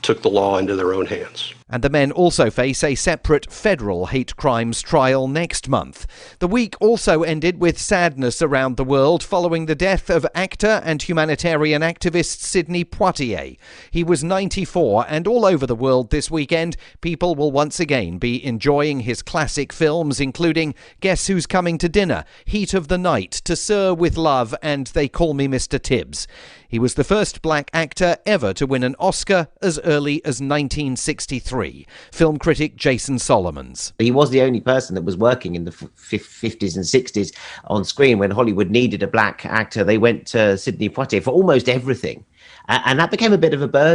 took the law into their own hands. And the men also face a separate federal hate crimes trial next month. The week also ended with sadness around the world following the death of actor and humanitarian activist Sidney Poitier. He was 94, and all over the world this weekend, people will once again be enjoying his classic films, including Guess Who's Coming to Dinner, Heat of the Night, To Sir with Love, and They Call Me Mr. Tibbs. He was the first black actor ever to win an Oscar as early as 1963. 2003. Film critic Jason Solomons. He was the only person that was working in the 50s and 60s on screen. When Hollywood needed a black actor, they went to Sidney Poitier for almost everything. And that became a bit of a burden.